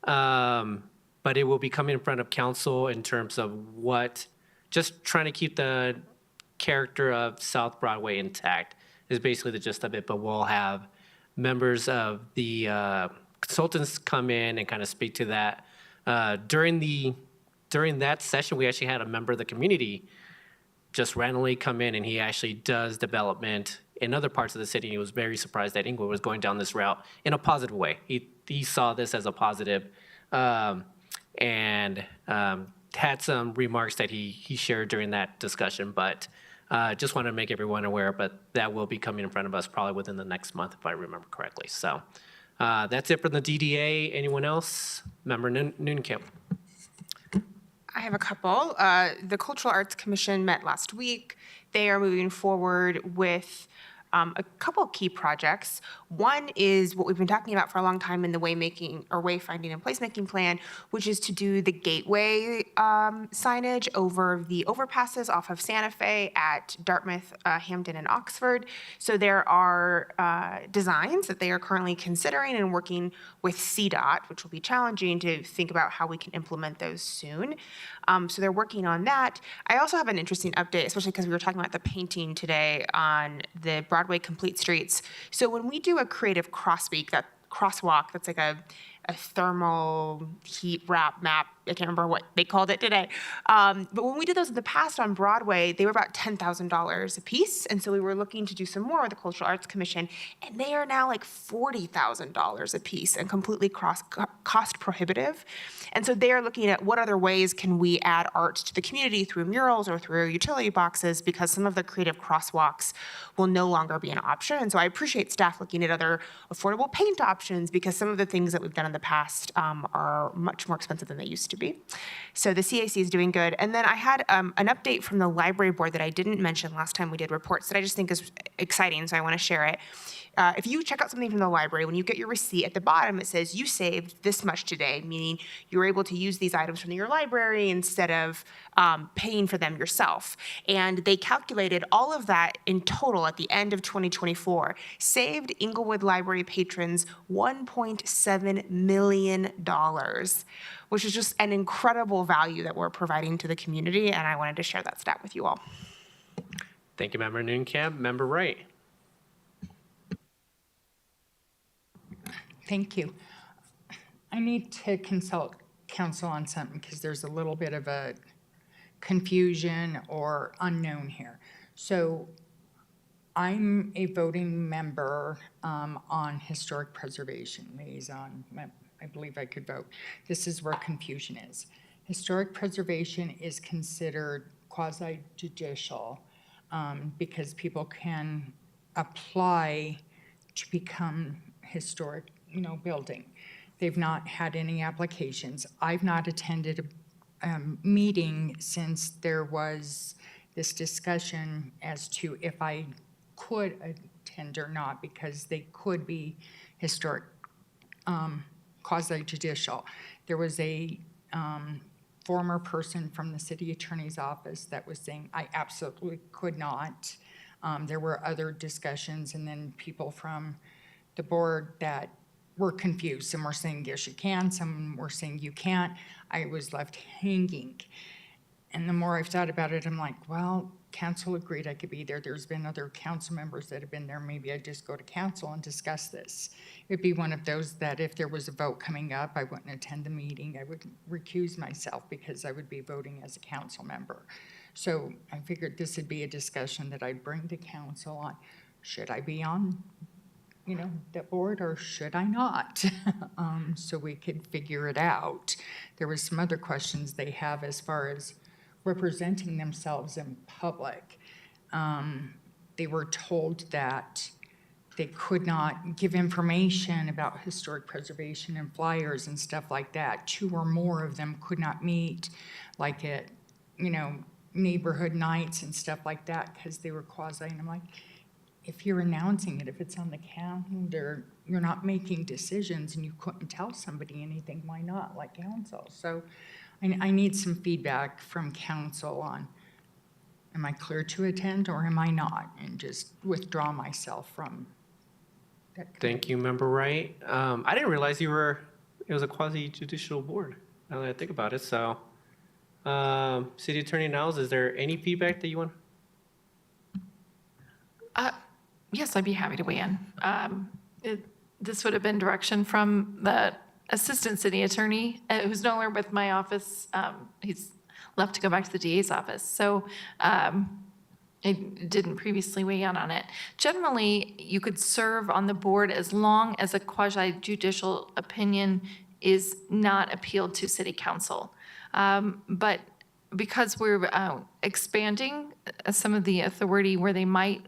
but it will be coming in front of council in terms of just trying to keep the character of South Broadway intact is basically the gist of it, but we'll have members of the consultants come in and kind of speak to that. During that session, we actually had a member of the community just randomly come in, and he actually does development in other parts of the city. He was very surprised that Inglewood was going down this route in a positive way. He saw this as a positive, and had some remarks that he shared during that discussion, but just wanted to make everyone aware, but that will be coming in front of us probably within the next month, if I remember correctly. So that's it for the DDA. Anyone else? Member Noonekamp. I have a couple. The Cultural Arts Commission met last week. They are moving forward with a couple of key projects. One is what we've been talking about for a long time in the wayfinding and placemaking plan, which is to do the gateway signage over the overpasses off of Santa Fe at Dartmouth, Hampden, and Oxford. So there are designs that they are currently considering and working with CDOT, which will be challenging to think about how we can implement those soon. So they're working on that. I also have an interesting update, especially because we were talking about the painting today on the Broadway Complete Streets. So when we do a creative crosswalk, that's like a thermal heat wrap map. I can't remember what they called it today. But when we did those in the past on Broadway, they were about $10,000 a piece. And so we were looking to do some more with the Cultural Arts Commission, and they are now like $40,000 a piece and completely cost prohibitive. And so they are looking at what other ways can we add art to the community through murals or through utility boxes, because some of the creative crosswalks will no longer be an option. And so I appreciate staff looking at other affordable paint options, because some of the things that we've done in the past are much more expensive than they used to be. So the CAC is doing good. And then I had an update from the library board that I didn't mention last time we did reports that I just think is exciting, so I want to share it. If you check out something from the library, when you get your receipt at the bottom, it says you saved this much today, meaning you're able to use these items from your library instead of paying for them yourself. And they calculated all of that in total at the end of 2024, saved Inglewood Library patrons $1.7 million, which is just an incredible value that we're providing to the community, and I wanted to share that stat with you all. Thank you, Member Noonekamp. Member Wright. Thank you. I need to consult council on something because there's a little bit of a confusion or unknown here. So I'm a voting member on historic preservation liaison. I believe I could vote. This is where confusion is. Historic preservation is considered quasi-judicial because people can apply to become historic building. They've not had any applications. I've not attended a meeting since there was this discussion as to if I could attend or not, because they could be historic, quasi-judicial. There was a former person from the city attorney's office that was saying I absolutely could not. There were other discussions, and then people from the board that were confused. Some were saying, yes, you can. Some were saying you can't. I was left hanging. And the more I've thought about it, I'm like, well, council agreed I could be there. There's been other council members that have been there. Maybe I'd just go to council and discuss this. It'd be one of those that if there was a vote coming up, I wouldn't attend the meeting. I would recuse myself because I would be voting as a council member. So I figured this would be a discussion that I'd bring to council on, should I be on, the board or should I not? So we could figure it out. There was some other questions they have as far as representing themselves in public. They were told that they could not give information about historic preservation and flyers and stuff like that. 2 or more of them could not meet, like at, neighborhood nights and stuff like that, because they were quasi. And I'm like, if you're announcing it, if it's on the calendar, you're not making decisions and you couldn't tell somebody anything, why not, like council? So I need some feedback from council on, am I clear to attend or am I not? And just withdraw myself from that. Thank you, Member Wright. I didn't realize it was a quasi-judicial board, now that I think about it. So, City Attorney Niles, is there any feedback that you want? Yes, I'd be happy to weigh in. This would have been direction from the assistant city attorney, who's no longer with my office. He's left to go back to the DA's office. So I didn't previously weigh in on it. Generally, you could serve on the board as long as a quasi-judicial opinion is not appealed to city council. But because we're expanding some of the authority where they might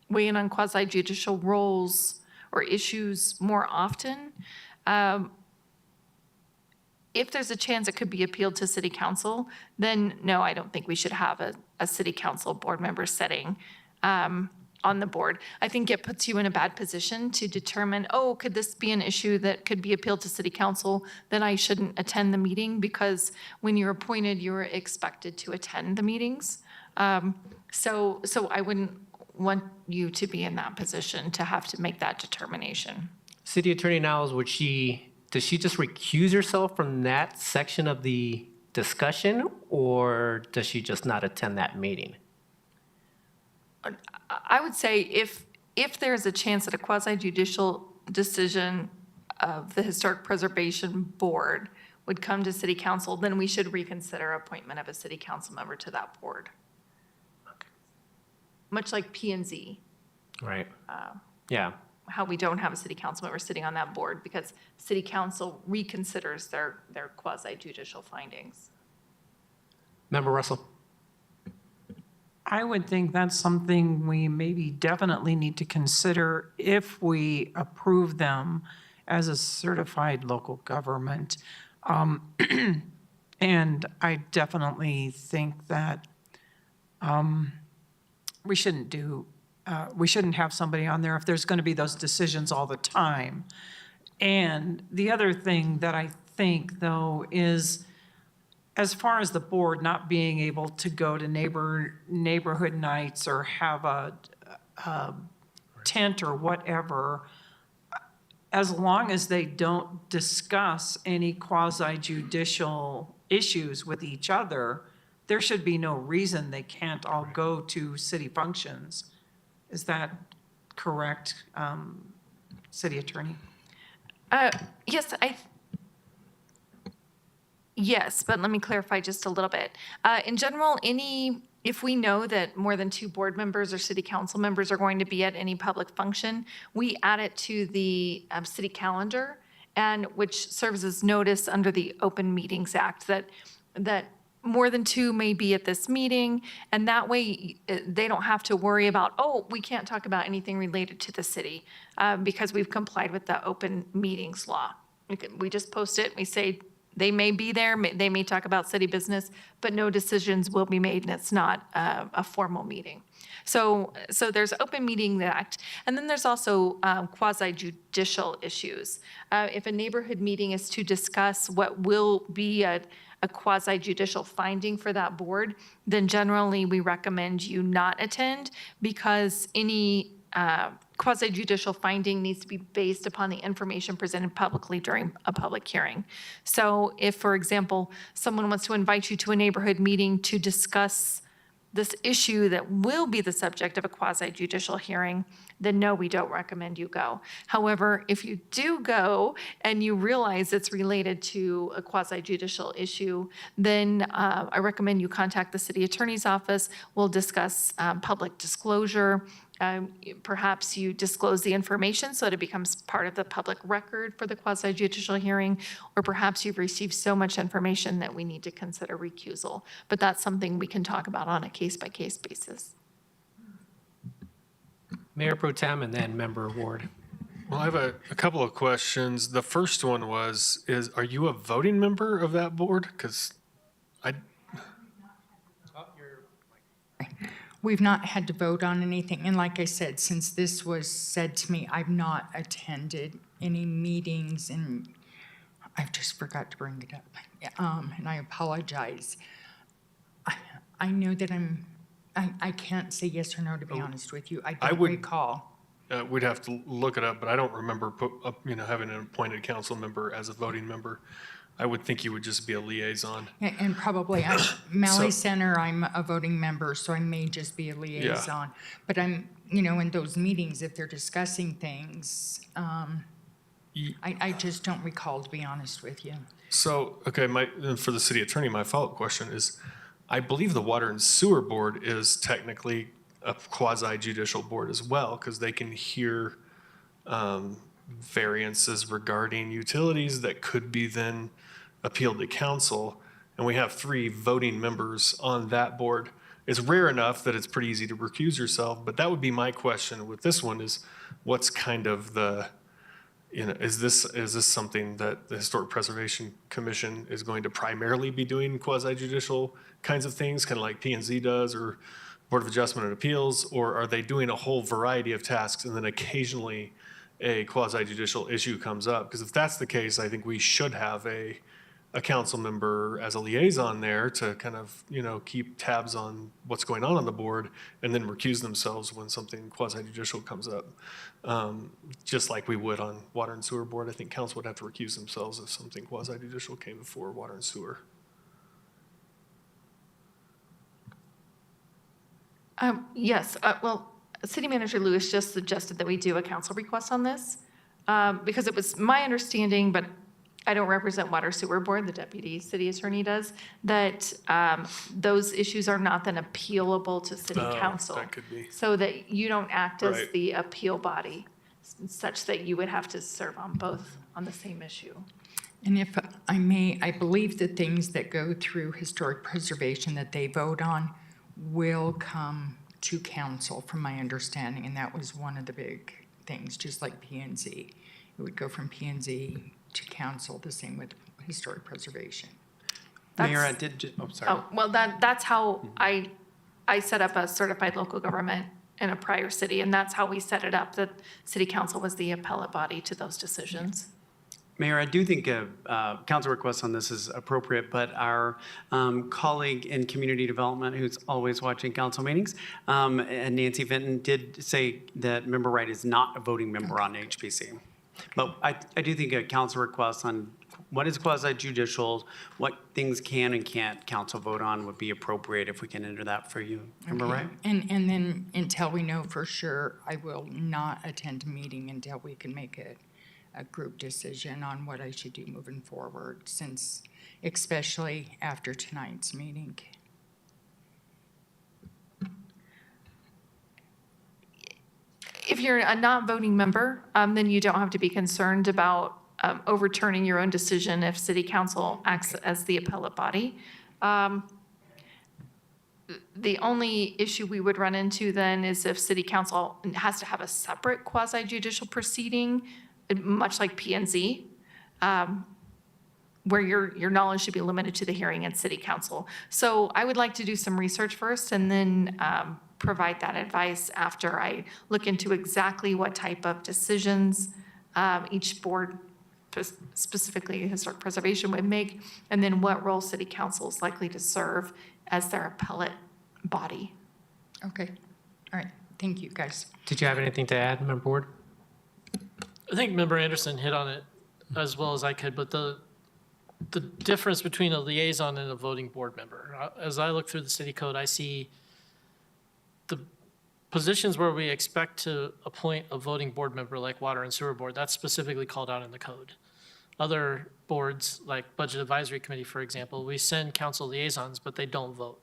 weigh in on quasi-judicial roles or issues more often, if there's a chance it could be appealed to city council, then no, I don't think we should have a city council board member sitting on the board. I think it puts you in a bad position to determine, oh, could this be an issue that could be appealed to city council? Then I shouldn't attend the meeting, because when you're appointed, you're expected to attend the meetings. So I wouldn't want you to be in that position to have to make that determination. City Attorney Niles, does she just recuse herself from that section of the discussion, or does she just not attend that meeting? I would say if there's a chance that a quasi-judicial decision of the Historic Preservation Board would come to city council, then we should reconsider appointment of a city council member to that board. Okay. Much like P&Z. Right. Yeah. How we don't have a city council member sitting on that board because city council reconsiders their quasi-judicial findings. Member Russell. I would think that's something we maybe definitely need to consider if we approve them as a certified local government. And I definitely think that we shouldn't have somebody on there if there's going to be those decisions all the time. And the other thing that I think, though, is as far as the board not being able to go to neighborhood nights or have a tent or whatever, as long as they don't discuss any quasi-judicial issues with each other, there should be no reason they can't all go to city functions. Is that correct, City Attorney? Yes, but let me clarify just a little bit. In general, if we know that more than 2 board members or city council members are going to be at any public function, we add it to the city calendar, and which serves as notice under the Open Meetings Act that more than 2 may be at this meeting, and that way they don't have to worry about, oh, we can't talk about anything related to the city because we've complied with the open meetings law. We just post it, we say they may be there, they may talk about city business, but no decisions will be made, and it's not a formal meeting. So there's Open Meeting Act, and then there's also quasi-judicial issues. If a neighborhood meeting is to discuss what will be a quasi-judicial finding for that board, then generally we recommend you not attend, because any quasi judicial finding needs to be based upon the information presented publicly during a public hearing. So if, for example, someone wants to invite you to a neighborhood meeting to discuss this issue that will be the subject of a quasi judicial hearing, then no, we don't recommend you go. However, if you do go and you realize it's related to a quasi judicial issue, then I recommend you contact the city attorney's office. We'll discuss public disclosure. Perhaps you disclose the information so that it becomes part of the public record for the quasi judicial hearing, or perhaps you've received so much information that we need to consider recusal. But that's something we can talk about on a case-by-case basis. Mayor Pro Tem and then Member Ward. Well, I have a couple of questions. The first one are you a voting member of that board? Because We've not had to vote on anything, and like I said, since this was said to me, I've not attended any meetings, and I've just forgot to bring it up. And I apologize. I know that I can't say yes or no, to be honest with you. I don't recall. we'd have to look it up, but I don't remember having an appointed council member as a voting member. I would think you would just be a liaison. And probably, Malley Center, I'm a voting member, so I may just be a liaison. But I'm, in those meetings, if they're discussing things, I just don't recall, to be honest with you. So, okay, for the city attorney, my follow-up question is, I believe the Water and Sewer Board is technically a quasi-judicial board as well, because they can hear variances regarding utilities that could be then appealed to council. And we have 3 voting members on that board. It's rare enough that it's pretty easy to recuse yourself, but that would be my question with this one is, what's kind of the, is this something that the Historic Preservation Commission is going to primarily be doing quasi-judicial kinds of things, kind of like P&Z does, or Board of Adjustment and Appeals, or are they doing a whole variety of tasks and then occasionally a quasi-judicial issue comes up? Because if that's the case, I think we should have a council member as a liaison there to kind of, keep tabs on what's going on the board and then recuse themselves when something quasi-judicial comes up. Just like we would on Water and Sewer Board, I think council would have to recuse themselves if something quasi-judicial came before Water and Sewer. Yes, well, City Manager Lewis just suggested that we do a council request on this, because it was my understanding, but I don't represent Water Sewer Board, the deputy city attorney does, that those issues are not then appealable to city council. That could be. So that you don't act as Right. the appeal body, such that you would have to serve on both on the same issue. And if I may, I believe the things that go through historic preservation that they vote on will come to council, from my understanding, and that was one of the big things, just like P&Z. It would go from P&Z to council, the same with historic preservation. Mayor, I did, sorry. Oh, well, that's how I set up a certified local government in a prior city, and that's how we set it up, that city council was the appellate body to those decisions. Mayor, I do think a council request on this is appropriate, but our colleague in community development, who's always watching council meetings, and Nancy Vinton, did say that Member Wright is not a voting member on HPC. But I do think a council request on what is quasi-judicial, what things can and can't council vote on would be appropriate if we can enter that for you. Member Wright? And then until we know for sure, I will not attend a meeting until we can make a group decision on what I should do moving forward, since, especially after tonight's meeting. If you're a non-voting member, then you don't have to be concerned about overturning your own decision if city council acts as the appellate body. The only issue we would run into then is if city council has to have a separate quasi-judicial proceeding, much like P&Z, where your knowledge should be limited to the hearing at city council. So I would like to do some research first and then provide that advice after I look into exactly what type of decisions each board, specifically historic preservation, would make, and then what role city council is likely to serve as their appellate body. Okay, all right, Thank you, guys. Did you have anything to add, Member Ward? I think Member Anderson hit on it as well as I could, but the difference between a liaison and a voting board member. As I look through the city code, I see the positions where we expect to appoint a voting board member like Water and Sewer Board, that's specifically called out in the code. Other boards, like Budget Advisory Committee, for example, we send council liaisons, but they don't vote.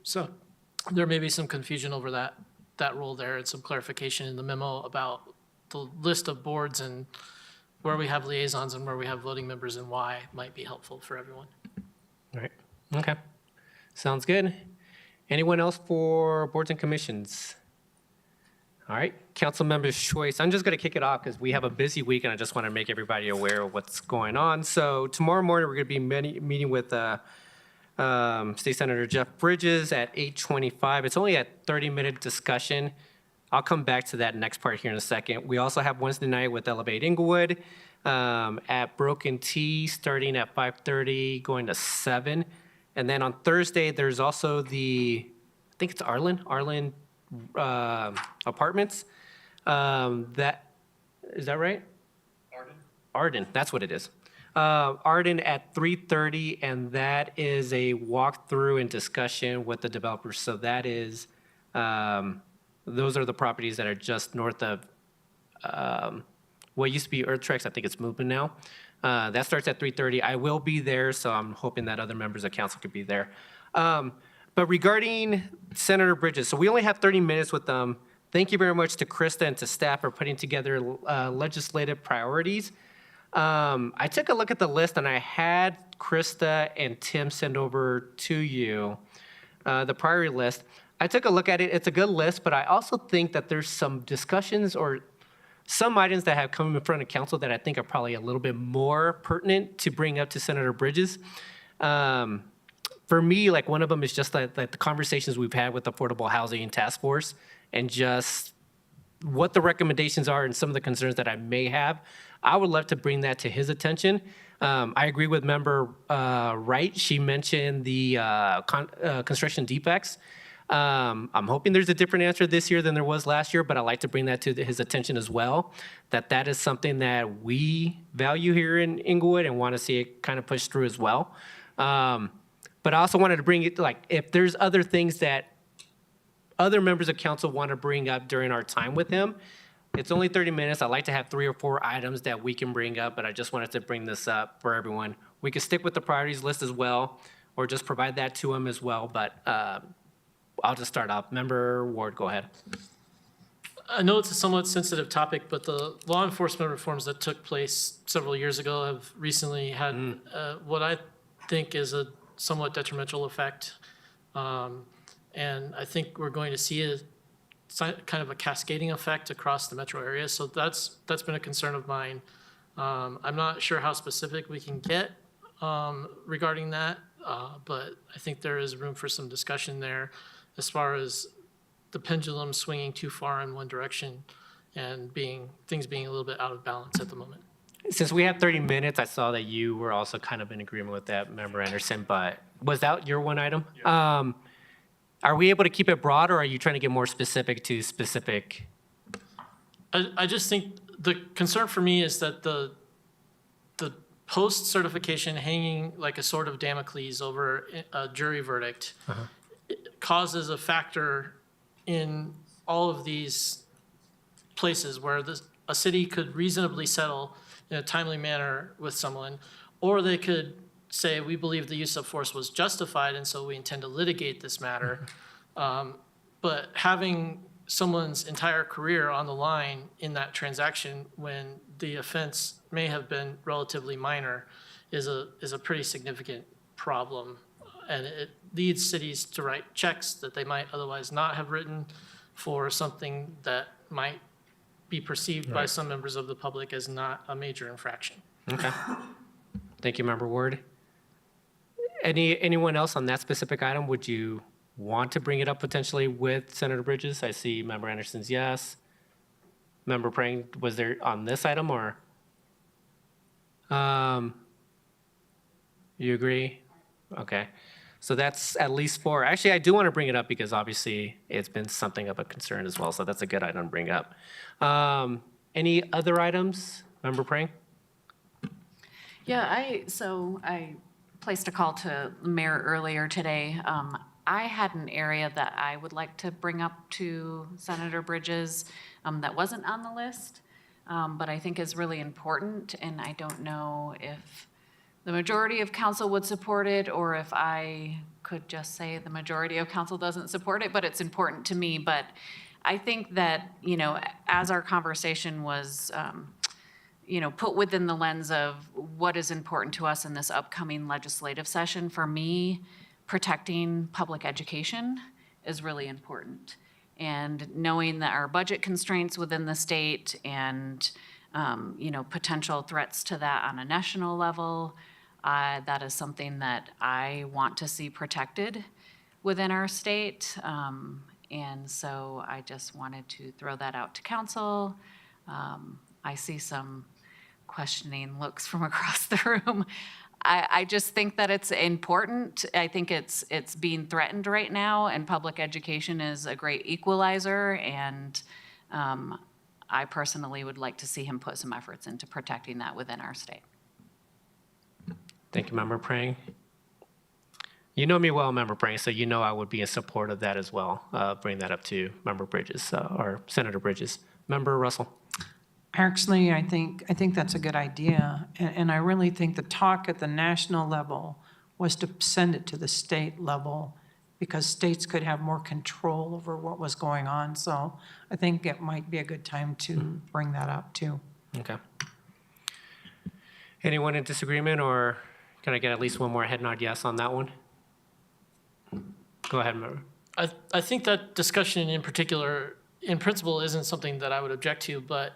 So there may be some confusion over that role there and some clarification in the memo about the list of boards and where we have liaisons and where we have voting members and why might be helpful for everyone. All right, okay. Sounds good. Anyone else for boards and commissions? All right, council members' choice. I'm just gonna kick it off because we have a busy week and I just want to make everybody aware of what's going on. So tomorrow morning, we're gonna be meeting with State Senator Jeff Bridges at 8:25. It's only a 30-minute discussion. I'll come back to that next part here in a second. We also have Wednesday night with Elevate Inglewood at Broken T, starting at 5:30, going to 7. And then on Thursday, there's also I think it's Arlen Apartments. Is that right? Arden, that's what it is. Arden at 3:30, and that is a walkthrough and discussion with the developers. So that is, those are the properties that are just north of what used to be Earth Treks. I think it's moving now. That starts at 3:30. I will be there, so I'm hoping that other members of council could be there. But regarding Senator Bridges, so we only have 30 minutes with them. Thank you very much to Krista and to staff for putting together legislative priorities. I took a look at the list and I had Krista and Tim send over to you the priority list. I took a look at it. It's a good list, but I also think that there's some discussions or some items that have come in front of council that I think are probably a little bit more pertinent to bring up to Senator Bridges. For me, like one of them is just like the conversations we've had with the Affordable Housing Task Force and just what the recommendations are and some of the concerns that I may have. I would love to bring that to his attention. I agree with Member Wright. She mentioned the construction defects. I'm hoping there's a different answer this year than there was last year, but I'd like to bring that to his attention as well, that is something that we value here in Inglewood and want to see it kind of pushed through as well. But I also wanted to bring it, like, if there's other things that other members of council want to bring up during our time with him, it's only 30 minutes. I'd like to have 3 or 4 items that we can bring up, but I just wanted to bring this up for everyone. We could stick with the priorities list as well, or just provide that to him as well, but I'll just start off. Member Ward, go ahead. I know it's a somewhat sensitive topic, but the law enforcement reforms that took place several years ago have recently had what I think is a somewhat detrimental effect. And I think we're going to see kind of a cascading effect across the metro area. So that's been a concern of mine. I'm not sure how specific we can get regarding that, but I think there is room for some discussion there as far as the pendulum swinging too far in one direction and things being a little bit out of balance at the moment. Since we have 30 minutes, I saw that you were also kind of in agreement with that, Member Anderson, but was that your one item? Yeah. Are we able to keep it broad, or are you trying to get more specific to specific? I just think the concern for me is that the post-certification hanging like a sword of Damocles over a jury verdict causes a factor in all of these places where a city could reasonably settle in a timely manner with someone, or they could say, we believe the use of force was justified, and so we intend to litigate this matter. But having someone's entire career on the line in that transaction when the offense may have been relatively minor is a pretty significant problem. And it leads cities to write checks that they might otherwise not have written for something that might be perceived by some members of the public as not a major infraction. Okay. Thank you, Member Ward. Anyone else on that specific item? Would you want to bring it up potentially with Senator Bridges? I see Member Anderson's yes. Member Prang, was there on this item or? You agree? Okay. So that's at least 4. Actually, I do want to bring it up because obviously it's been something of a concern as well. So that's a good item to bring up. Any other items? Member Prang? Yeah, I placed a call to the mayor earlier today. I had an area that I would like to bring up to Senator Bridges that wasn't on the list, but I think is really important, and I don't know if the majority of council would support it, or if I could just say the majority of council doesn't support it, but it's important to me. But I think that, as our conversation was, put within the lens of what is important to us in this upcoming legislative session, for me, protecting public education is really important. And knowing that our budget constraints within the state and, potential threats to that on a national level, that is something that I want to see protected within our state. And so I just wanted to throw that out to council. I see some questioning looks from across the room. I just think that it's important. I think it's being threatened right now, and public education is a great equalizer. And I personally would like to see him put some efforts into protecting that within our state. Thank you, Member Prang. You know me well, Member Prang, so you know I would be in support of that as well. Bring that up to Member Bridges, or Senator Bridges. Member Russell. Actually, I think that's a good idea. And I really think the talk at the national level was to send it to the state level, because states could have more control over what was going on. So I think it might be a good time to bring that up too. Okay. Anyone in disagreement, or can I get at least one more head nod yes on that one? Go ahead, Member. I think that discussion in particular, in principle, isn't something that I would object to, but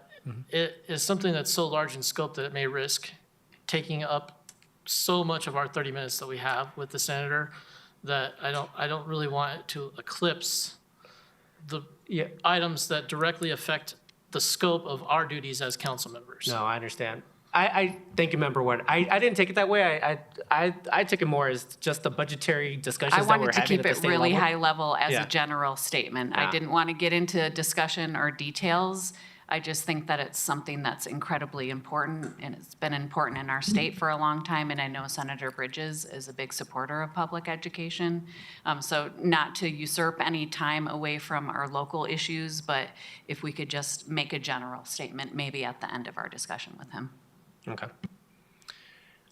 it is something that's so large in scope that it may risk taking up so much of our 30 minutes that we have with the senator, that I don't really want it to eclipse the items that directly affect the scope of our duties as council members. No, I understand. I thank you, Member Ward. I didn't take it that way. I took it more as just the budgetary discussions I that we're wanted to having keep at the it state really level. high level as Yeah. a general statement. I Yeah. didn't want to get into discussion or details. I just think that it's something that's incredibly important, and it's been important in our state for a long time, and I know Senator Bridges is a big supporter of public education. So not to usurp any time away from our local issues, but if we could just make a general statement, maybe at the end of our discussion with him. Okay.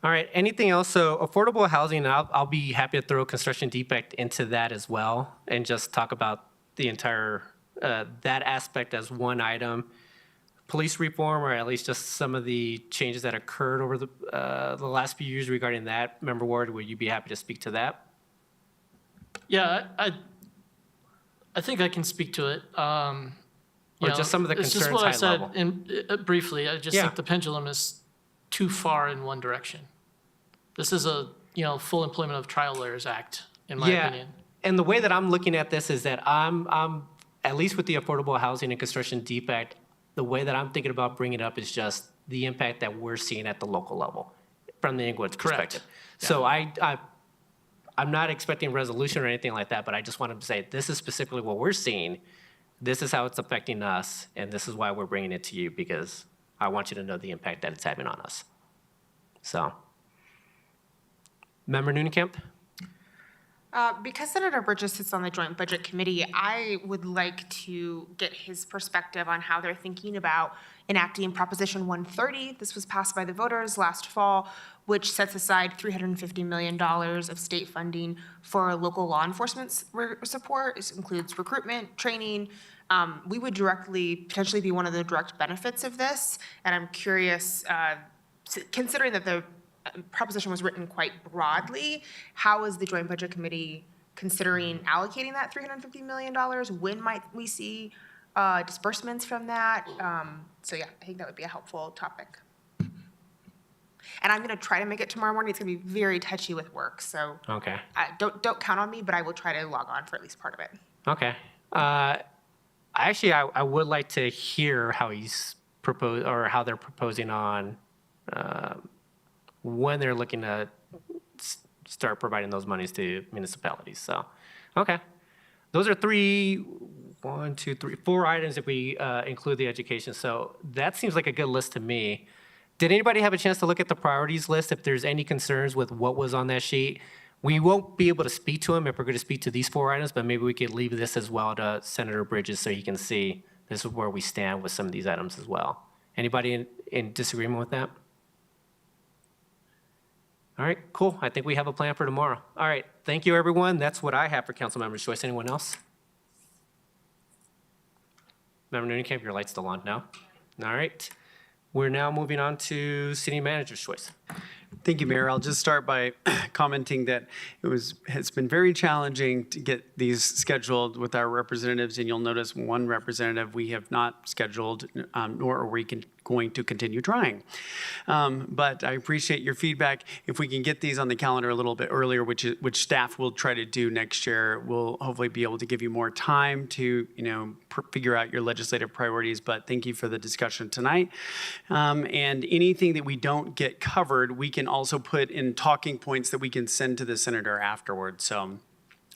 All right, anything else? So affordable housing, I'll be happy to throw construction defect into that as well, and just talk about the entire, that aspect as one item. Police reform, or at least just some of the changes that occurred over the last few years regarding that. Member Ward, would you be happy to speak to that? Yeah, I think I can speak to it. Or just some of the it's just concerns what I high said level. briefly. I just Yeah. think the pendulum is too far in one direction. This is a full employment of trial lawyers act, in my opinion. And the way that I'm looking at this is that I'm at least with the affordable housing and construction defect, the way that I'm thinking about bringing it up is just the impact that we're seeing at the local level from the Inglewood's perspective. So I'm not expecting resolution or anything like that, but I just wanted to say this is specifically what we're seeing. This is how it's affecting us, and this is why we're bringing it to you, because I want you to know the impact that it's having on us. So, Member Nunenkamp? Because Senator Bridges sits on the Joint Budget Committee, I would like to get his perspective on how they're thinking about enacting Proposition 130. This was passed by the voters last fall, which sets aside $350 million of state funding for local law enforcement support. This includes recruitment, training. We would potentially be one of the direct benefits of this. And I'm curious, considering that the proposition was written quite broadly, how is the Joint Budget Committee considering allocating that $350 million? When might we see disbursements from that? So yeah, I think that would be a helpful topic. And I'm gonna try to make it tomorrow morning. It's gonna be very touchy with work, so Okay. don't count on me, but I will try to log on for at least part of it. Okay. Actually, I would like to hear how he's proposed, or how they're proposing on when they're looking to start providing those monies to municipalities. So, okay. Those are 4 items if we include the education. So that seems like a good list to me. Did anybody have a chance to look at the priorities list? If there's any concerns with what was on that sheet, we won't be able to speak to them if we're going to speak to these 4 items, but maybe we could leave this as well to Senator Bridges so he can see this is where we stand with some of these items as well. Anybody in disagreement with that? All right, cool. I think we have a plan for tomorrow. All right, thank you, everyone. That's what I have for council members' choice. Anyone else? Member Noonan, your light's still on? No? All right. We're now moving on to city manager's choice. Thank you, Mayor. I'll just start by commenting that it's been very challenging to get these scheduled with our representatives, and you'll notice one representative we have not scheduled, nor are we going to continue trying. But I appreciate your feedback. If we can get these on the calendar a little bit earlier, which staff will try to do next year, we'll hopefully be able to give you more time to figure out your legislative priorities. But thank you for the discussion tonight. And anything that we don't get covered, we can also put in talking points that we can send to the senator afterwards. So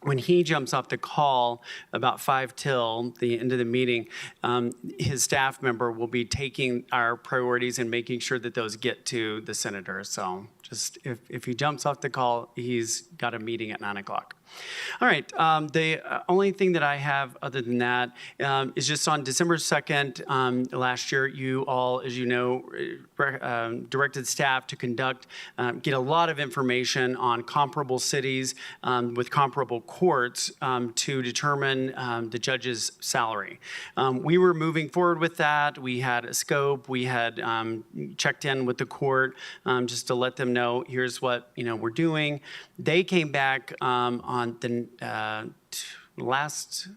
when he jumps off the call about 5 till the end of the meeting, his staff member will be taking our priorities and making sure that those get to the senator. So just if he jumps off the call, he's got a meeting at 9 o'clock. All right, the only thing that I have other than that is just on December 2nd, last year, you all, as you know, directed staff to get a lot of information on comparable cities with comparable courts to determine the judge's salary. We were moving forward with that. We had a scope. We had checked in with the court just to let them know, here's what we're doing. They came back on the last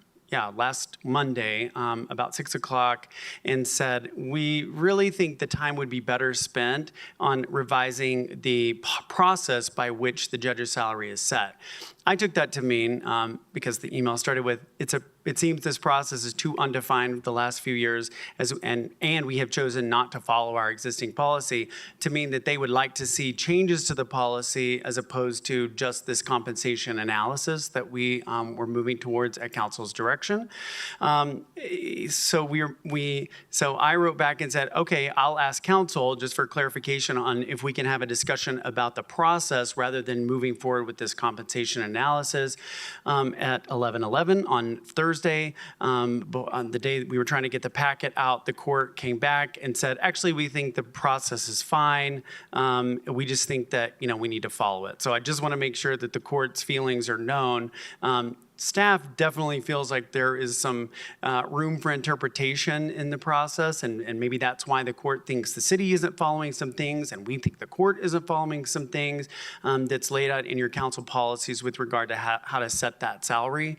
Monday, about 6 o'clock, and said, we really think the time would be better spent on revising the process by which the judge's salary is set. I took that to mean, because the email started with, it seems this process is too undefined the last few years, and we have chosen not to follow our existing policy, to mean that they would like to see changes to the policy as opposed to just this compensation analysis that we were moving towards at council's direction. So I wrote back and said, okay, I'll ask council just for clarification on if we can have a discussion about the process rather than moving forward with this compensation analysis at 11:11 on Thursday. On the day we were trying to get the packet out, the court came back and said, actually, we think the process is fine. We just think that we need to follow it. So I just want to make sure that the court's feelings are known. Staff definitely feels like there is some room for interpretation in the process, and maybe that's why the court thinks the city isn't following some things, and we think the court isn't following some things that's laid out in your council policies with regard to how to set that salary.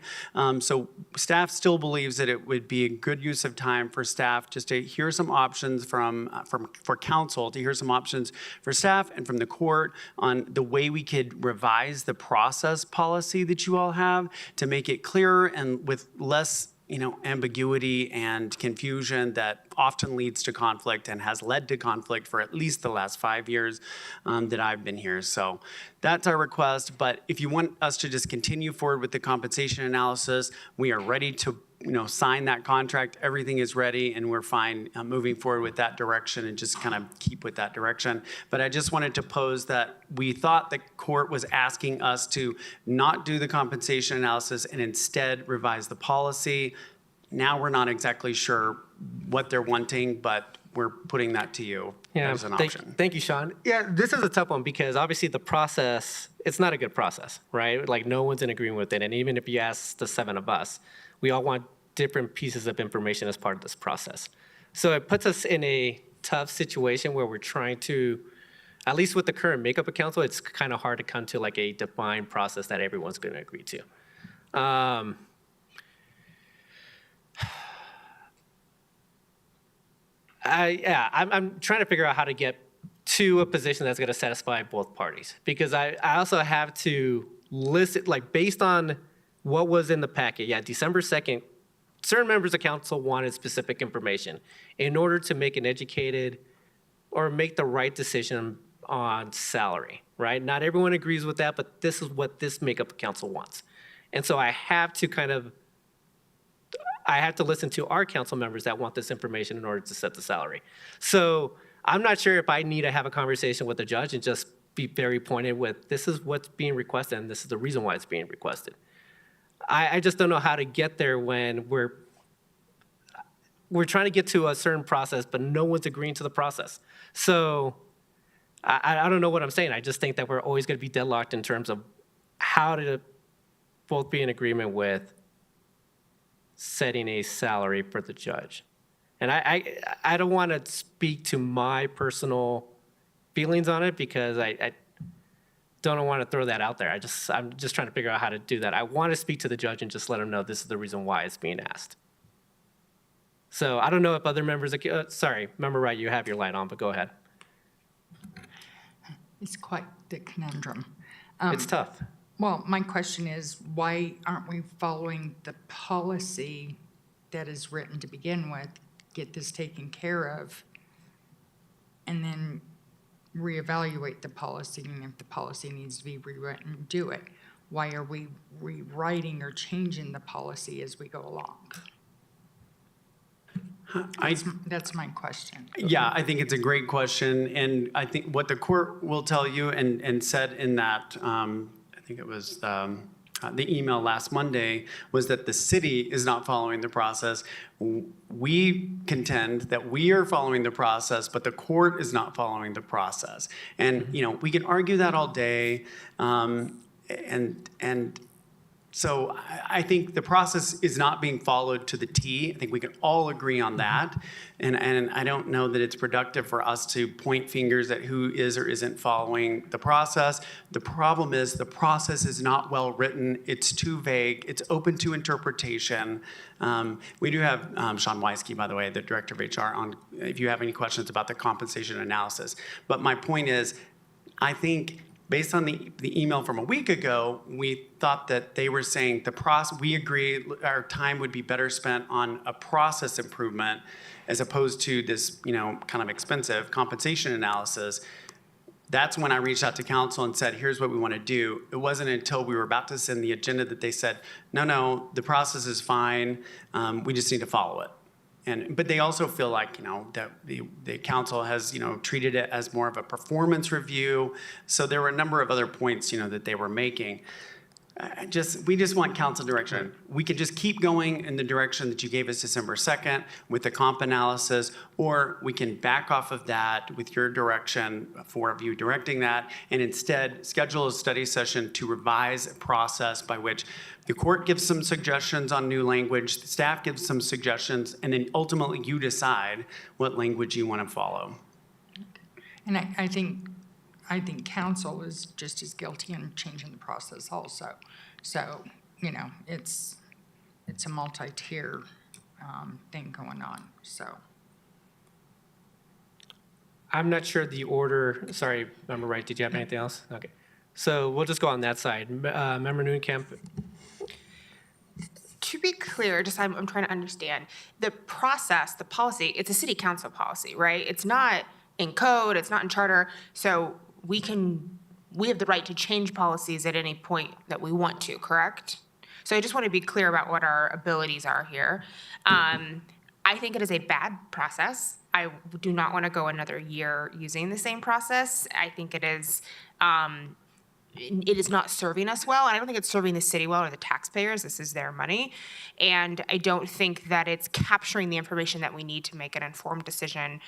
So staff still believes that it would be a good use of time for staff just to hear some options for council, to hear some options for staff and from the court on the way we could revise the process policy that you all have to make it clearer and with less ambiguity and confusion that often leads to conflict and has led to conflict for at least the last 5 years that I've been here. So that's our request. But if you want us to just continue forward with the compensation analysis, we are ready to sign that contract. Everything is ready, and we're fine moving forward with that direction and just kind of keep with that direction. But I just wanted to pose that we thought the court was asking us to not do the compensation analysis and instead revise the policy. Now we're not exactly sure what they're wanting, but we're putting that to you as an option. Thank you, Sean. Yeah, this is a tough one because obviously the process, it's not a good process, right? Like no one's in agreement with it. And even if you ask the 7 of us, we all want different pieces of information as part of this process. So it puts us in a tough situation where we're trying to, at least with the current makeup of council, it's kind of hard to come to like a defined process that everyone's going to agree to. I'm trying to figure out how to get to a position that's going to satisfy both parties, because I also have to list, like based on what was in the packet, December 2nd, certain members of council wanted specific information in order to make an educated or make the right decision on salary. right? Not everyone agrees with that, but this is what this makeup of council wants. And so I have to listen to our council members that want this information in order to set the salary. So I'm not sure if I need to have a conversation with the judge and just be very pointed with, this is what's being requested and this is the reason why it's being requested. I just don't know how to get there when we're trying to get to a certain process, but no one's agreeing to the process. So I don't know what I'm saying. I just think that we're always going to be deadlocked in terms of how to both be in agreement with setting a salary for the judge. And I don't want to speak to my personal feelings on it because I don't want to throw that out there. I'm just trying to figure out how to do that. I want to speak to the judge and just let him know this is the reason why it's being asked. So I don't know if other members, sorry, Member Wright, you have your light on, but go ahead. It's quite the conundrum. It's tough. Well, my question is, why aren't we following the policy that is written to begin with, get this taken care of, and then reevaluate the policy, and if the policy needs to be rewritten, do it? Why are we rewriting or changing the policy as we go along? That's my question. Yeah, I think it's a great question, and I think what the court will tell you and said in that, I think it was the email last Monday, was that the city is not following the process. We contend that we are following the process, but the court is not following the process. And, we can argue that all day, and so I think the process is not being followed to the T. I think we can all agree on that. And I don't know that it's productive for us to point fingers at who is or isn't following the process. The problem is the process is not well written. It's too vague. It's open to interpretation. We do have Sean Weisky, by the way, the Director of HR, on if you have any questions about the compensation analysis. But my point is, I think based on the email from a week ago, we thought that they were saying we agree our time would be better spent on a process improvement as opposed to this, kind of expensive compensation analysis. That's when I reached out to council and said, here's what we want to do. It wasn't until we were about to send the agenda that they said, no, the process is fine. We just need to follow it. But they also feel like, that the council has, treated it as more of a performance review. So there were a number of other points, that they were making. We just want council direction. We could just keep going in the direction that you gave us December 2nd with the comp analysis, or we can back off of that with your direction, four of you directing that, and instead schedule a study session to revise a process by which the court gives some suggestions on new language, the staff gives some suggestions, and then ultimately you decide what language you want to follow. And I think council is just as guilty in changing the process also. So, it's a multi-tier thing going on, so. I'm not sure the order, sorry, Member Wright, did you have anything else? Okay. So we'll just go on that side. Member Nunkamp. To be clear, I'm trying to understand, the process, the policy, it's a city council policy, right? It's not in code, it's not in charter, so we have the right to change policies at any point that we want to, correct? So I just want to be clear about what our abilities are here. I think it is a bad process. I do not want to go another year using the same process. I think it is not serving us well. I don't think it's serving the city well or the taxpayers. This is their money. And I don't think that it's capturing the information that we need to make an informed decision.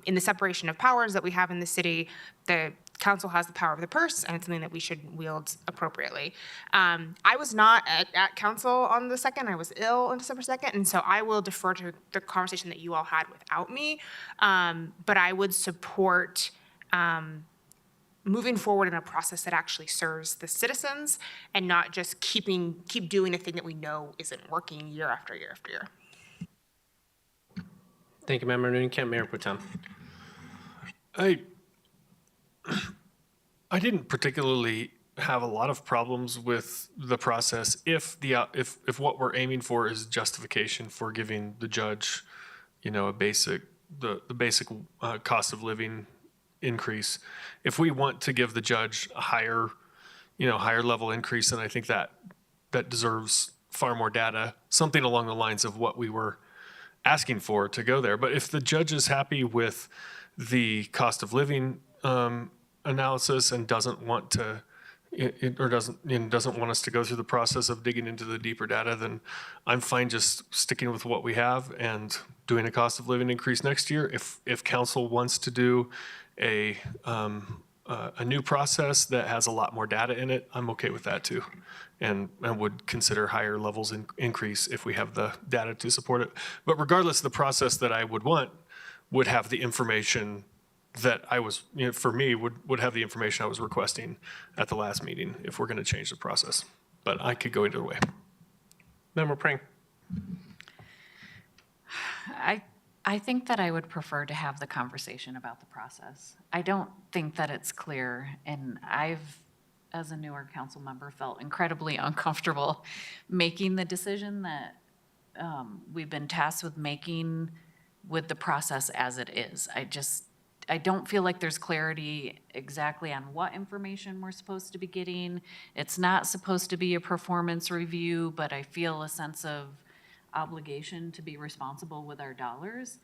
In the separation of powers that we have in the city, the council has the power of the purse, and it's something that we should wield appropriately. I was not at council on the 2nd. I was ill on December 2nd, and so I will defer to the conversation that you all had without me. But I would support moving forward in a process that actually serves the citizens and not just keep doing a thing that we know isn't working year after year after year. Thank you, Member Nunkamp. Mayor Pro Tem. I didn't particularly have a lot of problems with the process if what we're aiming for is justification for giving the judge, the basic cost of living increase. If we want to give the judge a higher level increase, then I think that deserves far more data, something along the lines of what we were asking for to go there. But if the judge is happy with the cost of living analysis and doesn't want to, doesn't want us to go through the process of digging into the deeper data, then I'm fine just sticking with what we have and doing a cost of living increase next year. If council wants to do a new process that has a lot more data in it, I'm okay with that too. And would consider higher levels increase if we have the data to support it. But regardless, the process that I would want would have the information that I was, for me, would have the information I was requesting at the last meeting if we're going to change the process. But I could go either way. Member Pring. I think that I would prefer to have the conversation about the process. I don't think that it's clear, and I've, as a newer council member, felt incredibly uncomfortable making the decision that we've been tasked with making with the process as it is. I don't feel like there's clarity exactly on what information we're supposed to be getting. It's not supposed to be a performance review, but I feel a sense of obligation to be responsible with our dollars.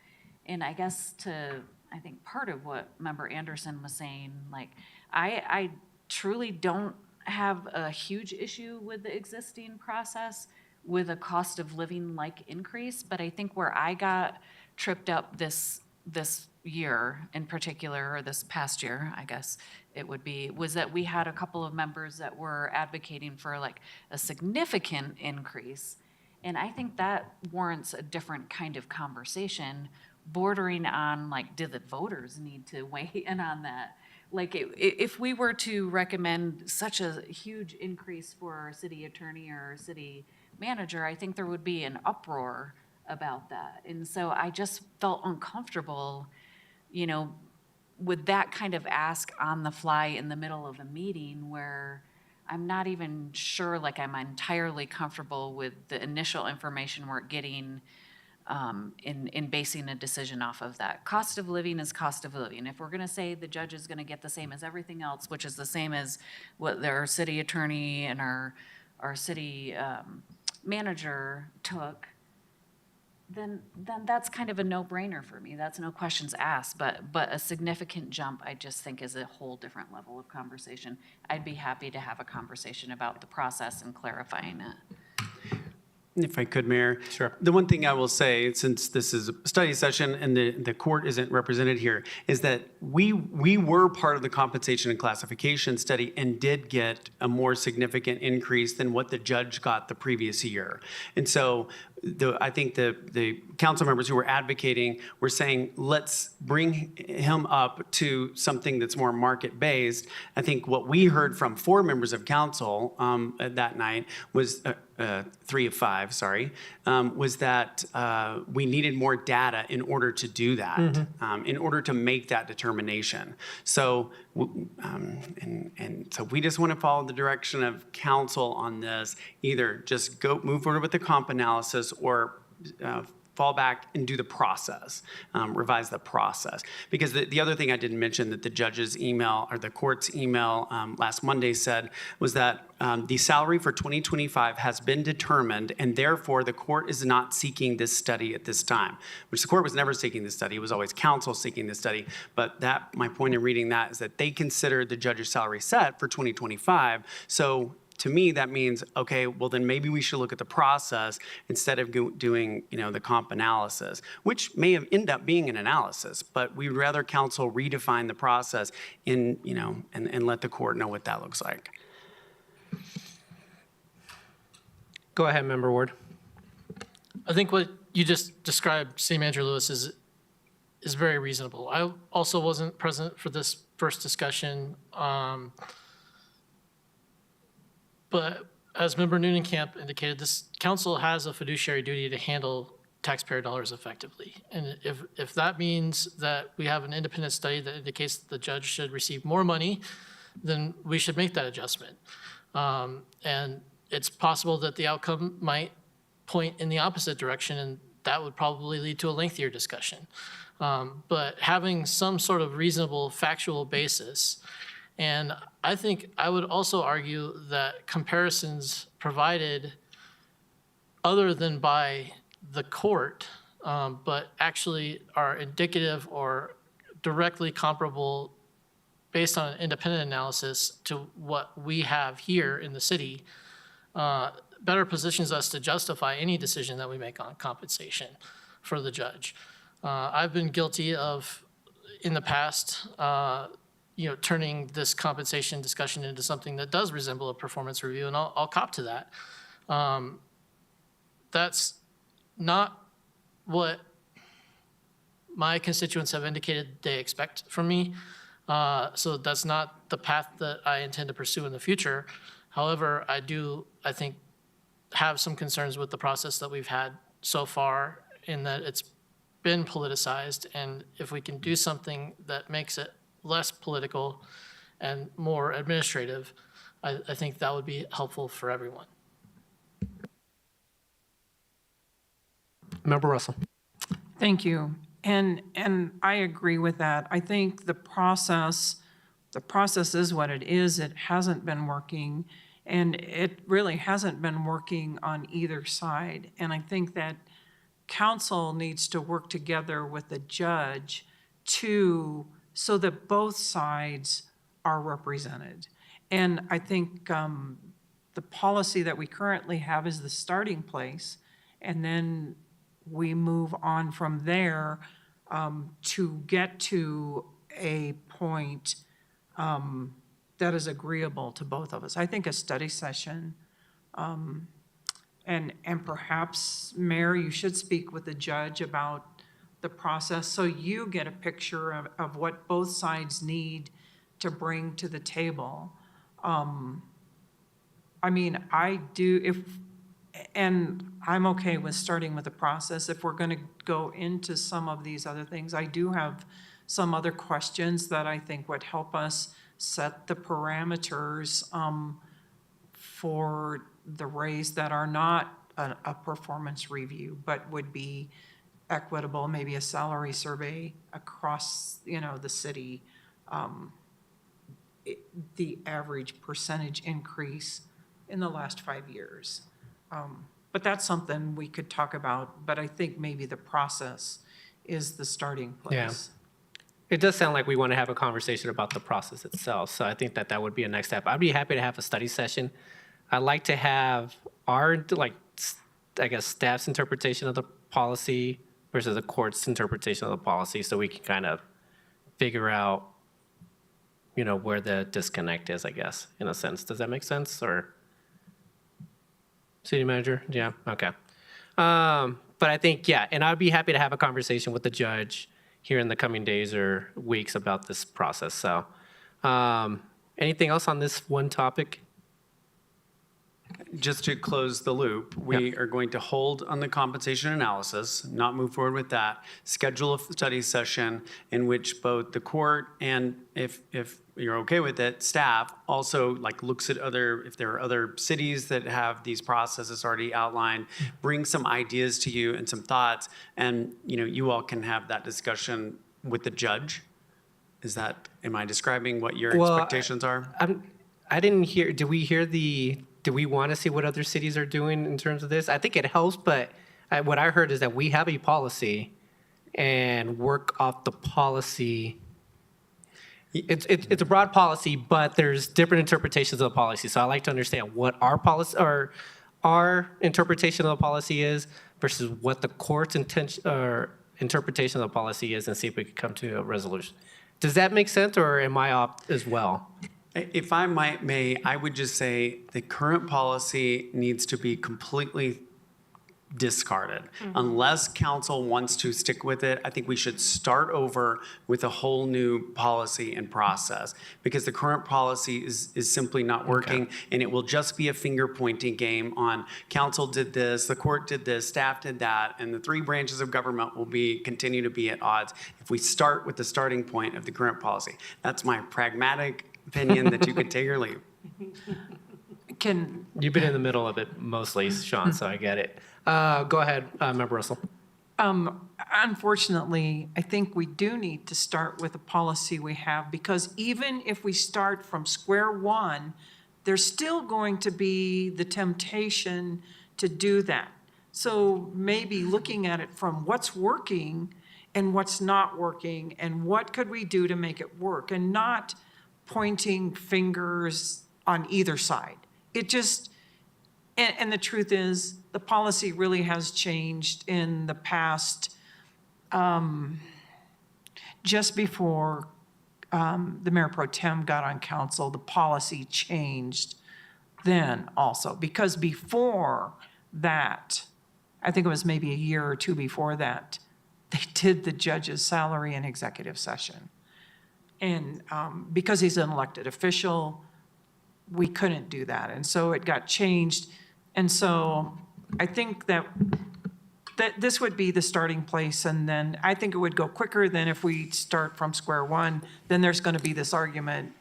And I guess I think part of what Member Anderson was saying, like, I truly don't have a huge issue with the existing process with a cost of living like increase, but I think where I got tripped up this year in particular, or this past year, I guess it would be, was that we had a couple of members that were advocating for like a significant increase. And I think that warrants a different kind of conversation, bordering on like, do the voters need to weigh in on that? Like if we were to recommend such a huge increase for our city attorney or our city manager, I think there would be an uproar about that. And so I just felt uncomfortable, with that kind of ask on the fly in the middle of a meeting where I'm not even sure, like I'm entirely comfortable with the initial information we're getting in basing a decision off of that. Cost of living is cost of living. If we're gonna say the judge is gonna get the same as everything else, which is the same as what our city attorney and our city manager took, then that's kind of a no-brainer for me. That's no questions asked, but a significant jump I just think is a whole different level of conversation. I'd be happy to have a conversation about the process and clarifying it. If I could, Mayor. Sure. The one thing I will say, since this is a study session and the court isn't represented here, is that we were part of the compensation and classification study and did get a more significant increase than what the judge got the previous year. And so I think the council members who were advocating were saying, let's bring him up to something that's more market-based. I think what we heard from 4 members of council that night was 3 of 5, sorry, was that we needed more data in order to do that, in order to make that determination. So, so we just want to follow the direction of council on this. Either just move forward with the comp analysis or fall back and do the process, revise the process. Because the other thing I didn't mention that the judge's email or the court's email last Monday said was that the salary for 2025 has been determined and therefore the court is not seeking this study at this time, which the court was never seeking this study. It was always counsel seeking this study. But my point in reading that is that they considered the judge's salary set for 2025. So to me, that means, okay, well then maybe we should look at the process instead of doing, the comp analysis, which may end up being an analysis, but we'd rather council redefine the process and let the court know what that looks like. Go ahead, Member Ward. I think what you just described, City Manager Lewis, is very reasonable. I also wasn't present for this first discussion. But as Member Neunenkamp indicated, this council has a fiduciary duty to handle taxpayer dollars effectively. And if that means that we have an independent study that indicates that the judge should receive more money, then we should make that adjustment. And it's possible that the outcome might point in the opposite direction, and that would probably lead to a lengthier discussion. But having some sort of reasonable factual basis, and I think I would also argue that comparisons provided other than by the court, but actually are indicative or directly comparable based on an independent analysis to what we have here in the city, better positions us to justify any decision that we make on compensation for the judge. I've been guilty of, in the past, turning this compensation discussion into something that does resemble a performance review, and I'll cop to that. That's not what my constituents have indicated they expect from me. So that's not the path that I intend to pursue in the future. However, I think, have some concerns with the process that we've had so far in that it's been politicized. And if we can do something that makes it less political and more administrative, I think that would be helpful for everyone. Member Russell. Thank you. And I agree with that. I think the process is what it is. It hasn't been working, and it really hasn't been working on either side. And I think that council needs to work together with the judge so that both sides are represented. And I think the policy that we currently have is the starting place, and then we move on from there to get to a point that is agreeable to both of us. I think a study session, and perhaps, Mayor, you should speak with the judge about the process so you get a picture of what both sides need to bring to the table. I mean, and I'm okay with starting with the process. If we're going to go into some of these other things, I do have some other questions that I think would help us set the parameters for the raise that are not a performance review, but would be equitable, maybe a salary survey across, the city, the average percentage increase in the last 5 years. But that's something we could talk about, but I think maybe the process is the starting place. Yeah. It does sound like we want to have a conversation about the process itself, so I think that would be a next step. I'd be happy to have a study session. I'd like to have our, staff's interpretation of the policy versus the court's interpretation of the policy, so we can kind of figure out, where the disconnect is, I guess, in a sense. Does that make sense, or? City manager? Yeah, okay. But I think, and I'd be happy to have a conversation with the judge here in the coming days or weeks about this process. So anything else on this one topic? Just to close the loop, we are going to hold on the compensation analysis, not move forward with that, schedule a study session in which both the court and, if you're okay with it, staff also looks at if there are other cities that have these processes already outlined, bring some ideas to you and some thoughts, and you all can have that discussion with the judge. Am I describing what your expectations are? I didn't hear, do we want to see what other cities are doing in terms of this? I think it helps, but what I heard is that we have a policy and work off the policy. It's a broad policy, but there's different interpretations of the policy. So I like to understand what our policy or our interpretation of the policy is versus what the court's interpretation of the policy is, and see if we can come to a resolution. Does that make sense, or am I off as well? If I may, I would just say the current policy needs to be completely discarded. Unless council wants to stick with it, I think we should start over with a whole new policy and process, because the current policy is simply not working, and it will just be a finger-pointing game on council did this, the court did this, staff did that, and the three branches of government will continue to be at odds if we start with the starting point of the current policy. That's my pragmatic opinion that you could take or leave. You've been in the middle of it mostly, Sean, so I get it. Go ahead, Member Russell. Unfortunately, I think we do need to start with the policy we have, because even if we start from square one, there's still going to be the temptation to do that. So maybe looking at it from what's working and what's not working, and what could we do to make it work, and not pointing fingers on either side. It just, and the truth is, the policy really has changed in the past. Just before the Mayor Pro Tem got on council, the policy changed then also. Because before that, I think it was maybe a year or two before that, they did the judge's salary in executive session. And because he's an elected official, we couldn't do that. And so it got changed. And so I think that this would be the starting place, and then I think it would go quicker than if we start from square one. Then there's going to be this argument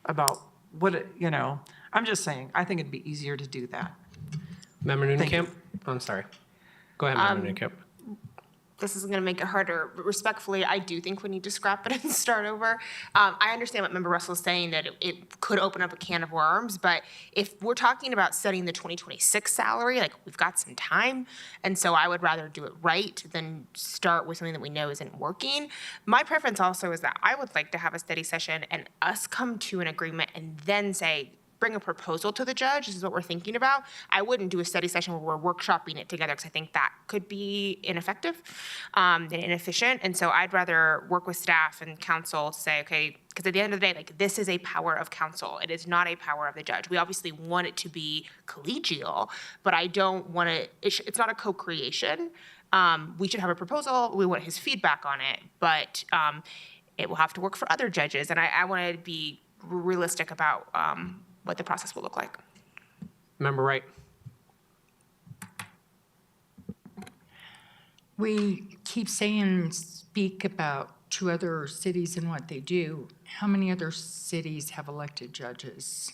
about I'm just saying, I think it'd be easier to do that. Member Thank you. Nunekamp? Oh, I'm sorry. Go ahead, Member Nunekamp. This is going to make it harder. Respectfully, I do think we need to scrap it and start over. I understand what Member Russell is saying, that it could open up a can of worms, but if we're talking about setting the 2026 salary, like, we've got some time, and so I would rather do it right than start with something that we know isn't working. My preference also is that I would like to have a study session and us come to an agreement and then say, bring a proposal to the judge. This is what we're thinking about. I wouldn't do a study session where we're workshopping it together, because I think that could be ineffective and inefficient. And so I'd rather work with staff and council to say, okay, because at the end of the day, like, this is a power of council. It is not a power of the judge. We obviously want it to be collegial, but I don't want to, it's not a co-creation. We should have a proposal. We want his feedback on it, but it will have to work for other judges. And I want to be realistic about what the process will look like. Member Wright. We keep saying, speak about 2 other cities and what they do. How many other cities have elected judges?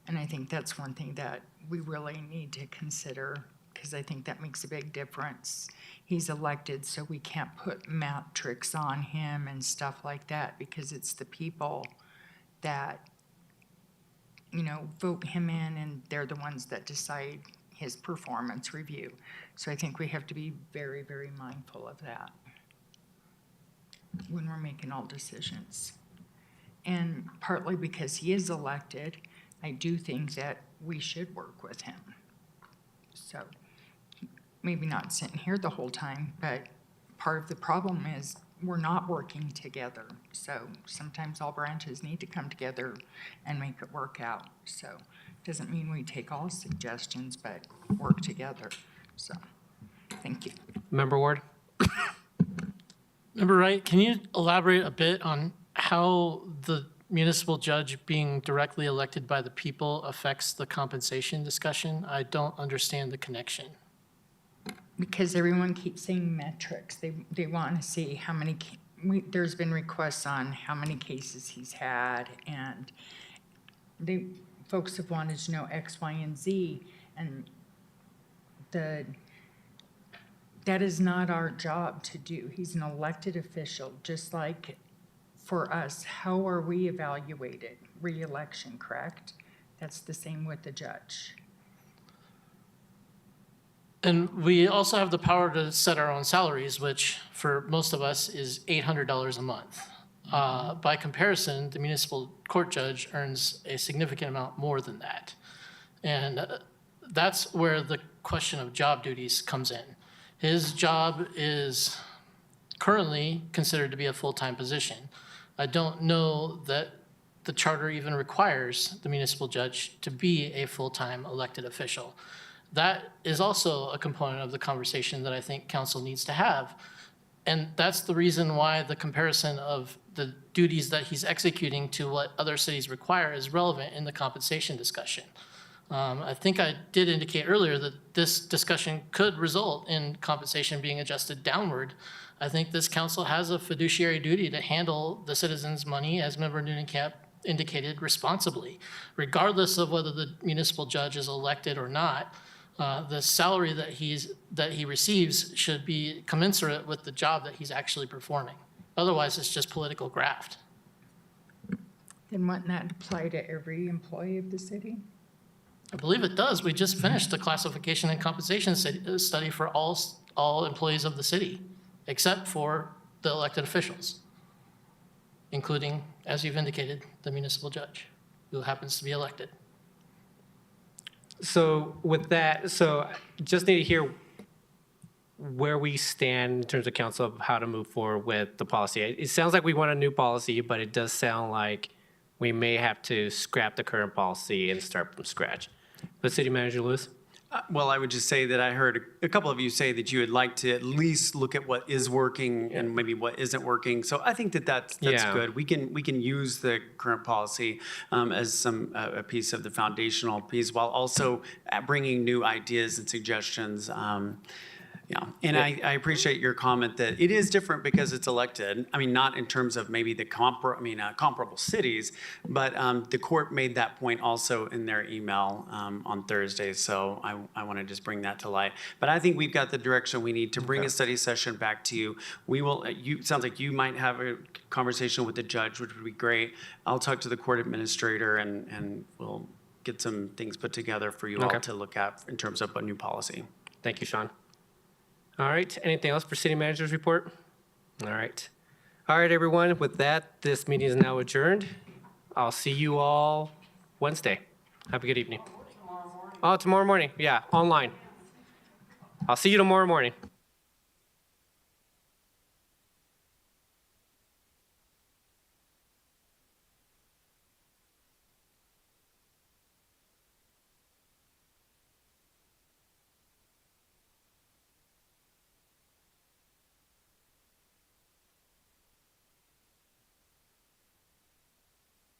And I think that's one thing that we really need to consider, because I think that makes a big difference. He's elected, so we can't put metrics on him and stuff like that, because it's the people that vote him in, and they're the ones that decide his performance review. So I think we have to be very, very mindful of that when we're making all decisions. And partly because he is elected, I do think that we should work with him. So maybe not sitting here the whole time, but part of the problem is we're not working together. So sometimes all branches need to come together and make it work out. So it doesn't mean we take all suggestions, but work together. So thank you. Member Ward. Member Wright, can you elaborate a bit on how the municipal judge being directly elected by the people affects the compensation discussion? I don't understand the connection. Because everyone keeps saying metrics. They want to see how many, there's been requests on how many cases he's had, and folks have wanted to know X, Y, and Z, and that is not our job to do. He's an elected official, just like for us. How are we evaluated? Re-election, correct? That's the same with the judge. And we also have the power to set our own salaries, which for most of us is $800 a month. By comparison, the municipal court judge earns a significant amount more than that. And that's where the question of job duties comes in. His job is currently considered to be a full-time position. I don't know that the charter even requires the municipal judge to be a full-time elected official. That is also a component of the conversation that I think council needs to have. And that's the reason why the comparison of the duties that he's executing to what other cities require is relevant in the compensation discussion. I think I did indicate earlier that this discussion could result in compensation being adjusted downward. I think this council has a fiduciary duty to handle the citizens' money, as Member Nunekamp indicated, responsibly, regardless of whether the municipal judge is elected or not. The salary that he receives should be commensurate with the job that he's actually performing. Otherwise, it's just political graft. Then wouldn't that apply to every employee of the city? I believe it does. We just finished the classification and compensation study for all employees of the city, except for the elected officials, including, as you've indicated, the municipal judge, who happens to be elected. So with that, so just need to hear where we stand in terms of council of how to move forward with the policy. It sounds like we want a new policy, but it does sound like we may have to scrap the current policy and start from scratch. But City Manager Lewis? Well, I would just say that I heard a couple of you say that you would like to at least look at what is working and maybe what isn't working. So I think that that's Yeah. good. We can use the current policy as a piece of the foundational piece while also bringing new ideas and suggestions. Yeah, and I appreciate your comment that it is different because it's elected. I mean, not in terms of maybe the comparable cities, but the court made that point also in their email on Thursday. So I want to just bring that to light. But I think we've got the direction we need to bring a study session back to you. We will. Sounds like you might have a conversation with the judge, which would be great. I'll talk to the court administrator and we'll get some things put together for you all to look at in terms of a new policy. Thank you, Sean. All right, anything else for City Manager's report? All right. All right, everyone, with that, this meeting is now adjourned. I'll see you all Wednesday. Have a good evening. Tomorrow morning? Oh, tomorrow morning, yeah, online. I'll see you tomorrow morning.